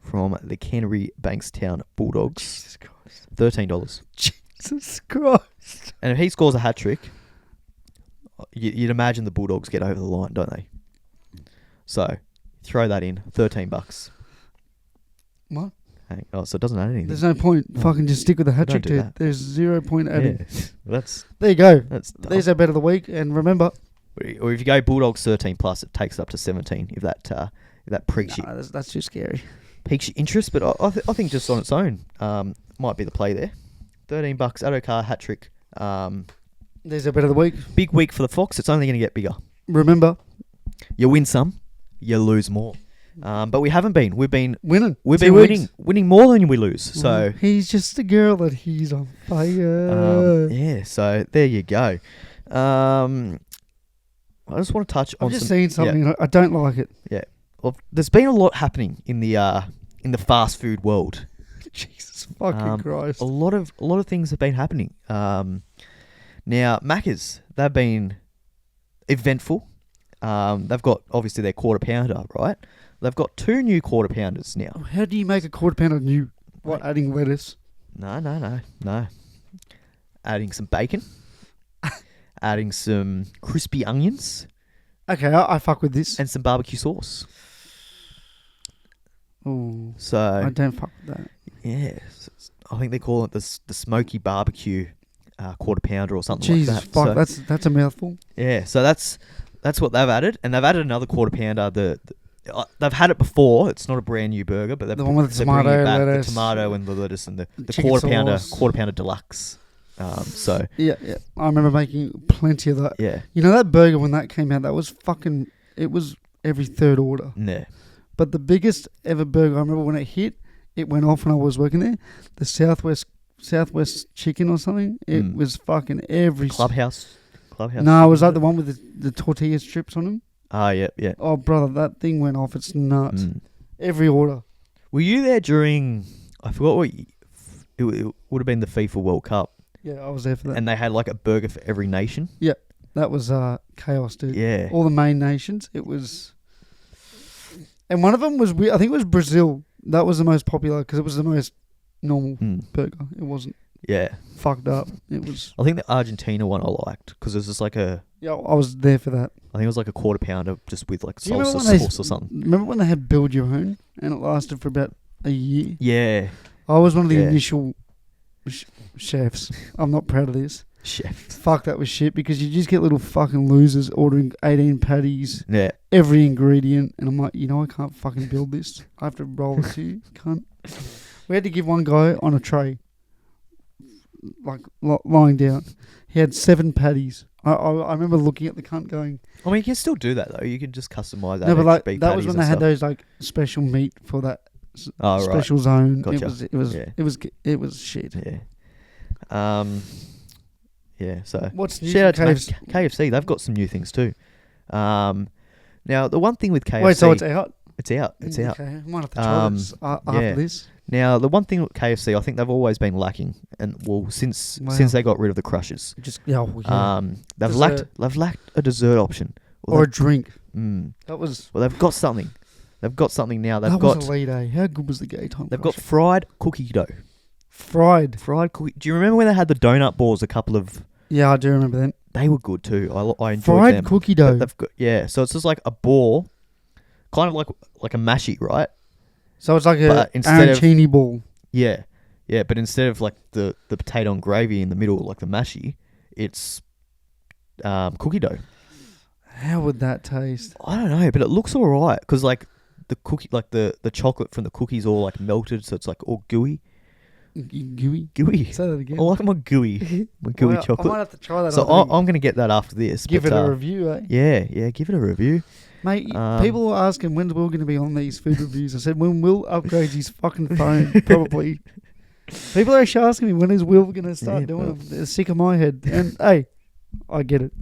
Speaker 1: from the Canterbury Bankstown Bulldogs.
Speaker 2: Jesus Christ.
Speaker 1: $13.
Speaker 2: Jesus Christ.
Speaker 1: And if he scores a hat trick, you'd imagine the Bulldogs get over the line, don't they? So throw that in. $13.
Speaker 2: What?
Speaker 1: Oh, so it doesn't add anything.
Speaker 2: There's no point. Fucking just stick with the hat
Speaker 1: Don't
Speaker 2: trick,
Speaker 1: do
Speaker 2: dude.
Speaker 1: that.
Speaker 2: There's 0 point adding.
Speaker 1: Yeah.
Speaker 2: There you go.
Speaker 1: That's dumb.
Speaker 2: There's our bet of the week. And remember,
Speaker 1: Or if you go Bulldogs 13 plus, it takes it up to 17. If that piques
Speaker 2: that's too scary.
Speaker 1: your interest, but I think just on its own might be the play there. $13. Haddo Carr hat trick.
Speaker 2: There's our bet of the week.
Speaker 1: Big week for the Fox. It's only going to get bigger.
Speaker 2: Remember,
Speaker 1: You win some, you lose more. But we haven't been. We've been
Speaker 2: winning.
Speaker 1: winning more than we lose. So
Speaker 2: he's just a girl that he's on fire.
Speaker 1: yeah. So there you go. I just want to touch on.
Speaker 2: I've just seen something. I don't like it.
Speaker 1: Yeah. Well, there's been a lot happening in the fast food world.
Speaker 2: Jesus fucking Christ!
Speaker 1: A lot of things have been happening. Now Macca's, they've been eventful. They've got obviously their quarter pounder, right? They've got 2 new quarter pounders now.
Speaker 2: How do you make a quarter pounder new? What, adding lettuce?
Speaker 1: No. Adding some bacon. Adding some crispy onions.
Speaker 2: Okay, I fuck with this.
Speaker 1: And some barbecue sauce.
Speaker 2: Oh,
Speaker 1: so
Speaker 2: I don't fuck with that.
Speaker 1: Yeah, I think they call it the smoky barbecue quarter pounder or something
Speaker 2: Jesus,
Speaker 1: like that.
Speaker 2: fuck,
Speaker 1: So,
Speaker 2: that's a mouthful.
Speaker 1: yeah, so that's what they've added, and they've added another quarter pounder. They've had it before. It's not a brand new burger, but
Speaker 2: the one with the tomato, lettuce,
Speaker 1: the tomato and the lettuce and the
Speaker 2: quarter
Speaker 1: pounder deluxe. So
Speaker 2: yeah, I remember making plenty of that.
Speaker 1: Yeah,
Speaker 2: you know that burger when that came out, that was fucking. It was every third order.
Speaker 1: Yeah.
Speaker 2: But the biggest ever burger, I remember when it hit, it went off when I was working there. The Southwest chicken or something. It was fucking every
Speaker 1: Clubhouse.
Speaker 2: No, it was like the one with the tortilla strips on them.
Speaker 1: Yeah.
Speaker 2: Oh, brother, that thing went off. It's nuts. Every order.
Speaker 1: Were you there during? I forgot what. It would have been the FIFA World Cup.
Speaker 2: Yeah, I was there for that.
Speaker 1: And they had like a burger for every nation.
Speaker 2: Yeah, that was chaos, dude.
Speaker 1: Yeah.
Speaker 2: All the main nations. It was. And one of them was, I think it was Brazil. That was the most popular because it was the most normal burger. It wasn't fucked up. It was.
Speaker 1: I think the Argentina one I liked because it was just like a.
Speaker 2: Yeah, I was there for that.
Speaker 1: I think it was like a quarter pounder just with like salsa sauce or something.
Speaker 2: Remember when they had Build Your Own and it lasted for about a year?
Speaker 1: Yeah.
Speaker 2: I was one of the initial chefs. I'm not proud of this.
Speaker 1: Chef.
Speaker 2: Fuck, that was shit because you just get little fucking losers ordering 18 patties.
Speaker 1: Yeah.
Speaker 2: Every ingredient. And I'm like, I can't fucking build this. I have to roll it to you. Cunt. We had to give one guy on a tray, like lying down. He had 7 patties. I remember looking at the cunt going.
Speaker 1: I mean, you can still do that though. You can just customize that.
Speaker 2: No, but like that was when they had those like special meat for that special zone.
Speaker 1: Gotcha.
Speaker 2: It was shit.
Speaker 1: Yeah. Yeah. So
Speaker 2: what's new?
Speaker 1: Shout out to KFC. They've got some new things too. Now the one thing with KFC.
Speaker 2: Wait, so it's out?
Speaker 1: It's out. It's out.
Speaker 2: Okay, I might have to try this after this.
Speaker 1: Now the one thing with KFC, I think they've always been lacking, and since they got rid of the crushers, they've lacked a dessert option
Speaker 2: or a drink.
Speaker 1: That was they've got something. They've got something now.
Speaker 2: That was elite, eh? How good was the gay time?
Speaker 1: They've got fried cookie dough.
Speaker 2: Fried
Speaker 1: cookie. Do you remember when they had the donut balls? A couple of.
Speaker 2: Yeah, I do remember them.
Speaker 1: They were good too. I enjoyed
Speaker 2: fried
Speaker 1: them.
Speaker 2: Fried cookie dough.
Speaker 1: So it's just like a ball, kind of like a mashy, right?
Speaker 2: So it's like a arancini ball.
Speaker 1: Yeah. Yeah, but instead of like the potato and gravy in the middle, like the mashy, it's cookie dough.
Speaker 2: How would that taste?
Speaker 1: I don't know, but it looks all right because like the cookie, like the chocolate from the cookies all like melted, so it's like all gooey.
Speaker 2: Gooey? Say that again.
Speaker 1: I like my gooey. My gooey chocolate.
Speaker 2: I might have to try that.
Speaker 1: So I'm going to get that after this.
Speaker 2: Give it a review, eh?
Speaker 1: Yeah, give it a review.
Speaker 2: Mate, people were asking when's Will going to be on these food reviews. I said when Will upgrades his fucking phone, probably. People are actually asking me when is Will going to start doing them. They're sick of my head. And hey, I get it.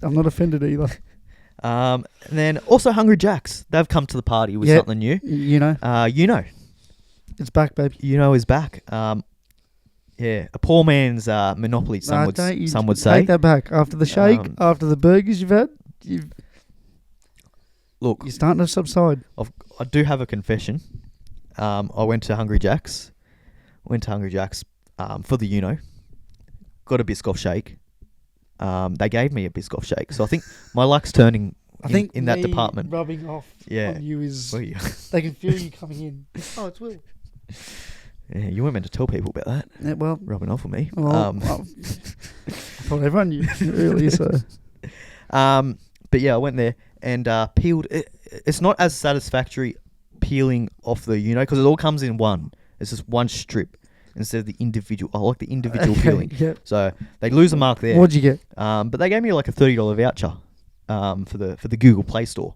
Speaker 2: I'm not offended either.
Speaker 1: And then also Hungry Jack's. They've come to the party with something new.
Speaker 2: It's back, baby.
Speaker 1: Is back. A poor man's monopoly. Some would say.
Speaker 2: Take that back. After the shake, after the burgers you've had,
Speaker 1: look,
Speaker 2: you're starting to subside.
Speaker 1: I do have a confession. I went to Hungry Jack's. For the got a Biscoff shake. They gave me a Biscoff shake, so I think my luck's turning. In that department,
Speaker 2: rubbing off on you is they can feel you coming in. Oh, it's Will.
Speaker 1: Yeah, you weren't meant to tell people about that.
Speaker 2: Yeah, well,
Speaker 1: rubbing off on me.
Speaker 2: I thought everyone knew earlier. So,
Speaker 1: but yeah, I went there and peeled. It's not as satisfactory peeling off the because it all comes in one. It's just one strip instead of the individual. I like the individual peeling.
Speaker 2: Yep.
Speaker 1: So they lose a mark there.
Speaker 2: What'd you get?
Speaker 1: But they gave me like a $30 voucher. For the Google Play Store,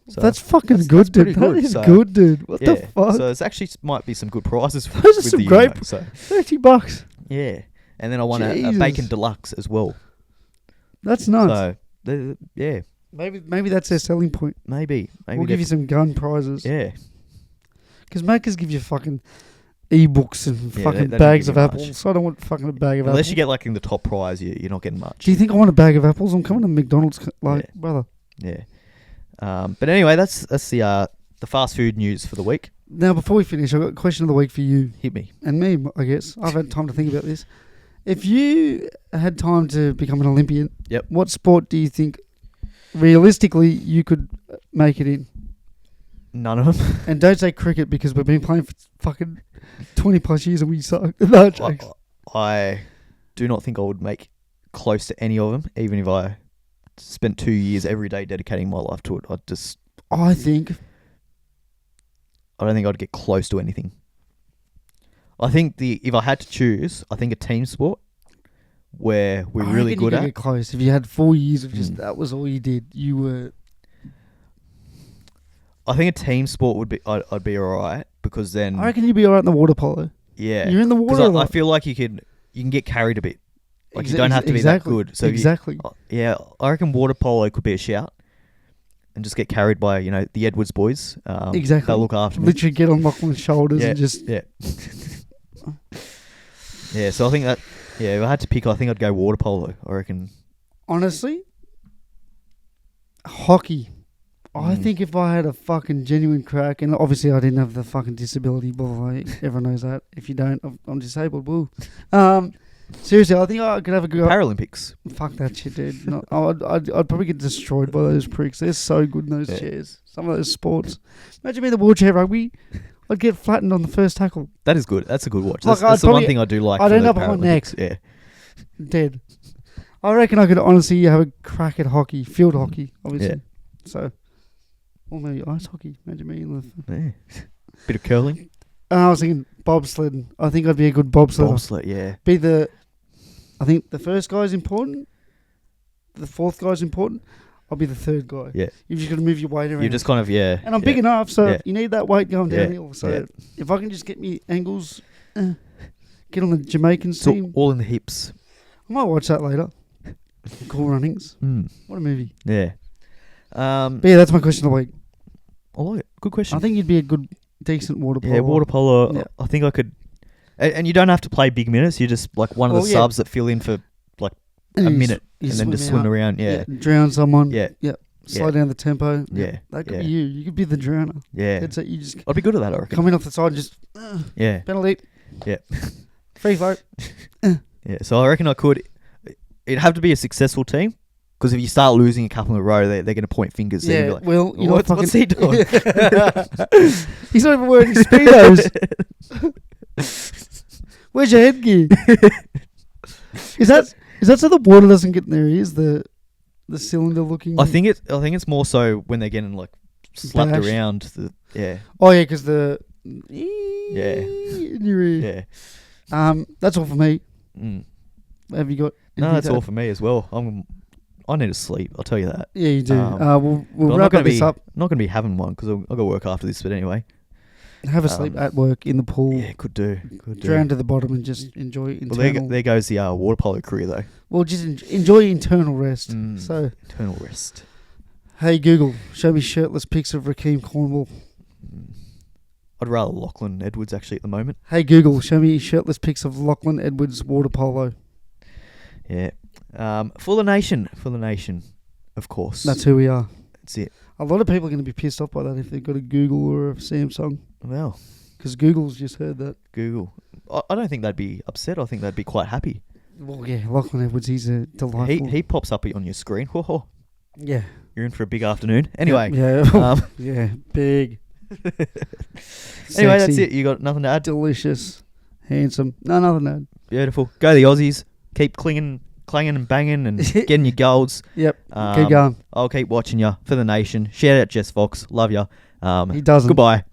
Speaker 1: So
Speaker 2: that's fucking
Speaker 1: that's
Speaker 2: good, dude.
Speaker 1: pretty
Speaker 2: That
Speaker 1: good,
Speaker 2: is
Speaker 1: so-
Speaker 2: good, dude. What the
Speaker 1: Yeah.
Speaker 2: fuck?
Speaker 1: So it's actually might be some good prizes
Speaker 2: Those are
Speaker 1: with
Speaker 2: some
Speaker 1: the
Speaker 2: great
Speaker 1: Uno, so
Speaker 2: $30.
Speaker 1: yeah. And then I won a
Speaker 2: Jesus.
Speaker 1: bacon deluxe as well.
Speaker 2: That's nice.
Speaker 1: So yeah,
Speaker 2: Maybe that's their selling point.
Speaker 1: maybe
Speaker 2: We'll give you some gun prizes.
Speaker 1: yeah.
Speaker 2: Because Macca's give you fucking e-books and
Speaker 1: Yeah,
Speaker 2: fucking
Speaker 1: they don't
Speaker 2: bags
Speaker 1: give
Speaker 2: of
Speaker 1: you much.
Speaker 2: apples. I don't want fucking a bag of
Speaker 1: Unless
Speaker 2: apples.
Speaker 1: you get like in the top prize, you're not getting much.
Speaker 2: Do you think I want a bag of apples? I'm coming to McDonald's, brother.
Speaker 1: Yeah. But anyway, that's the fast food news for the week.
Speaker 2: Now, before we finish, I've got a question of the week for you
Speaker 1: Hit me.
Speaker 2: and me, I guess. I've had time to think about this. If you had time to become an Olympian,
Speaker 1: Yep.
Speaker 2: what sport do you think realistically you could make it in?
Speaker 1: None of them.
Speaker 2: And don't say cricket because we've been playing for fucking 20 plus years and we suck. No jokes.
Speaker 1: I do not think I would make close to any of them, even if I spent 2 years every day dedicating my life to it.
Speaker 2: I think
Speaker 1: I don't think I'd get close to anything. I think if I had to choose, I think a team sport where we're
Speaker 2: I
Speaker 1: really
Speaker 2: reckon you
Speaker 1: good
Speaker 2: could
Speaker 1: at.
Speaker 2: get close. If you had 4 years of just
Speaker 1: Mm.
Speaker 2: that was all you did, you were.
Speaker 1: I think a team sport would be. I'd be alright because then.
Speaker 2: I reckon you'd be alright in the water polo.
Speaker 1: Yeah.
Speaker 2: You're in the water. a
Speaker 1: I
Speaker 2: lot.
Speaker 1: feel like you can get carried a bit. Like you
Speaker 2: Exa-
Speaker 1: don't have to be
Speaker 2: exactly,
Speaker 1: that good. So
Speaker 2: exactly.
Speaker 1: yeah, I reckon water polo could be a shout, and just get carried by the Edwards boys.
Speaker 2: Exactly.
Speaker 1: They'll look after me.
Speaker 2: Literally get on Lachlan's shoulders
Speaker 1: Yeah,
Speaker 2: and just.
Speaker 1: yeah. Yeah, so I think that if I had to pick, I think I'd go water polo. I reckon.
Speaker 2: Honestly, hockey. I
Speaker 1: Mm.
Speaker 2: think if I had a fucking genuine crack, and obviously I didn't have the fucking disability, blah, blah, blah, everyone knows that. If you don't, I'm disabled. Woo. Seriously, I think I could have a go.
Speaker 1: Paralympics.
Speaker 2: Fuck that shit, dude. No, I'd probably get destroyed by those pricks. They're so good in those
Speaker 1: Yeah.
Speaker 2: chairs. Some of those sports. Imagine me in the wheelchair rugby. I'd get flattened on the first tackle.
Speaker 1: That is good. That's a good watch.
Speaker 2: Like,
Speaker 1: That's
Speaker 2: I'd
Speaker 1: the one
Speaker 2: probably-
Speaker 1: thing I do like.
Speaker 2: I'd
Speaker 1: for
Speaker 2: end
Speaker 1: the
Speaker 2: up on my neck.
Speaker 1: Paralympics. Yeah.
Speaker 2: Dead. I reckon I could honestly have a crack at hockey. Field hockey, obviously.
Speaker 1: Yeah.
Speaker 2: So, or maybe ice hockey. Imagine me in the...
Speaker 1: Yeah. Bit of curling.
Speaker 2: I was thinking bobsledding. I think I'd be a good bobsledder.
Speaker 1: Bobsled, yeah.
Speaker 2: I think the first guy's important. The fourth guy's important. I'll be the third guy.
Speaker 1: Yeah.
Speaker 2: You've just got to move your weight around.
Speaker 1: You just kind of, yeah.
Speaker 2: And I'm big enough, so
Speaker 1: Yeah.
Speaker 2: you need that weight going
Speaker 1: Yeah.
Speaker 2: downhill. So
Speaker 1: Yeah.
Speaker 2: if I can just get me angles, get on the Jamaicans
Speaker 1: It's
Speaker 2: team.
Speaker 1: all in the hips.
Speaker 2: I might watch that later. Cool Runnings.
Speaker 1: Mm.
Speaker 2: What a movie.
Speaker 1: Yeah.
Speaker 2: But yeah, that's my question of the week.
Speaker 1: I like it. Good question.
Speaker 2: I think you'd be a good, decent water polo.
Speaker 1: Yeah, water polo.
Speaker 2: Yeah.
Speaker 1: I think I could. And you don't have to play big minutes. You're just like one of the
Speaker 2: Well, yeah.
Speaker 1: subs that fill in for like a
Speaker 2: And you
Speaker 1: minute
Speaker 2: you
Speaker 1: and then just swim
Speaker 2: out.
Speaker 1: around. Yeah.
Speaker 2: Drown someone.
Speaker 1: Yeah.
Speaker 2: Slow down the tempo.
Speaker 1: Yeah.
Speaker 2: That could
Speaker 1: Yeah.
Speaker 2: be you. You could be the drowner.
Speaker 1: Yeah.
Speaker 2: It's you just
Speaker 1: I'd be good at that, I reckon.
Speaker 2: come in off the side and just
Speaker 1: Yeah.
Speaker 2: penalty.
Speaker 1: Yeah.
Speaker 2: Free flow.
Speaker 1: Yeah. So I reckon I could. It'd have to be a successful team. Because if you start losing a couple in a row, they're going to point fingers. So you'd
Speaker 2: Yeah,
Speaker 1: be like,
Speaker 2: well, you know
Speaker 1: what's he doing?
Speaker 2: He's not even wearing his speedos. Where's your headgear? Is that so the water doesn't get in their ears? The cylinder looking.
Speaker 1: I think it's more so when they're getting like slapped
Speaker 2: Bashed.
Speaker 1: around. Yeah.
Speaker 2: Oh yeah, because the
Speaker 1: Yeah.
Speaker 2: in your ear.
Speaker 1: Yeah.
Speaker 2: That's all for me.
Speaker 1: Mm.
Speaker 2: Have you got?
Speaker 1: No,
Speaker 2: anything
Speaker 1: that's
Speaker 2: to
Speaker 1: all
Speaker 2: add?
Speaker 1: for me as well. I need to sleep. I'll tell you that.
Speaker 2: Yeah, you do.
Speaker 1: But
Speaker 2: We'll
Speaker 1: I'm
Speaker 2: wrap
Speaker 1: not
Speaker 2: this up.
Speaker 1: Not going to be having one because I've got to work after this. But anyway,
Speaker 2: Have a sleep at work in the pool.
Speaker 1: yeah, could do.
Speaker 2: Drown to the bottom and just enjoy
Speaker 1: Well,
Speaker 2: internal.
Speaker 1: there goes the water polo career though.
Speaker 2: Well, just enjoy internal rest.
Speaker 1: Mm.
Speaker 2: So,
Speaker 1: Eternal rest.
Speaker 2: hey Google, show me shirtless pics of Rakeem Cornwall.
Speaker 1: I'd rather Lachlan Edwards actually at the moment.
Speaker 2: Hey Google, show me shirtless pics of Lachlan Edwards water polo.
Speaker 1: Yeah. For the nation, of course.
Speaker 2: That's who we are.
Speaker 1: That's it.
Speaker 2: A lot of people are going to be pissed off by that if they've got a Google or a Samsung.
Speaker 1: Well,
Speaker 2: Because Google's just heard that.
Speaker 1: Google. I don't think they'd be upset. I think they'd be quite happy.
Speaker 2: Well, yeah, Lachlan Edwards, he's a delightful.
Speaker 1: He pops up on your screen. Whoa,
Speaker 2: yeah.
Speaker 1: you're in for a big afternoon. Anyway.
Speaker 2: Yeah.
Speaker 1: Um,
Speaker 2: yeah. Big.
Speaker 1: anyway, that's
Speaker 2: Sexy,
Speaker 1: it. You got nothing to add?
Speaker 2: Delicious. Handsome. No, nothing to add.
Speaker 1: Beautiful. Go the Aussies. Keep clanging and banging and getting your goals.
Speaker 2: Yep. Keep going.
Speaker 1: I'll keep watching you for the nation. Shout out Jess Fox. Love you.
Speaker 2: He doesn't.
Speaker 1: Goodbye.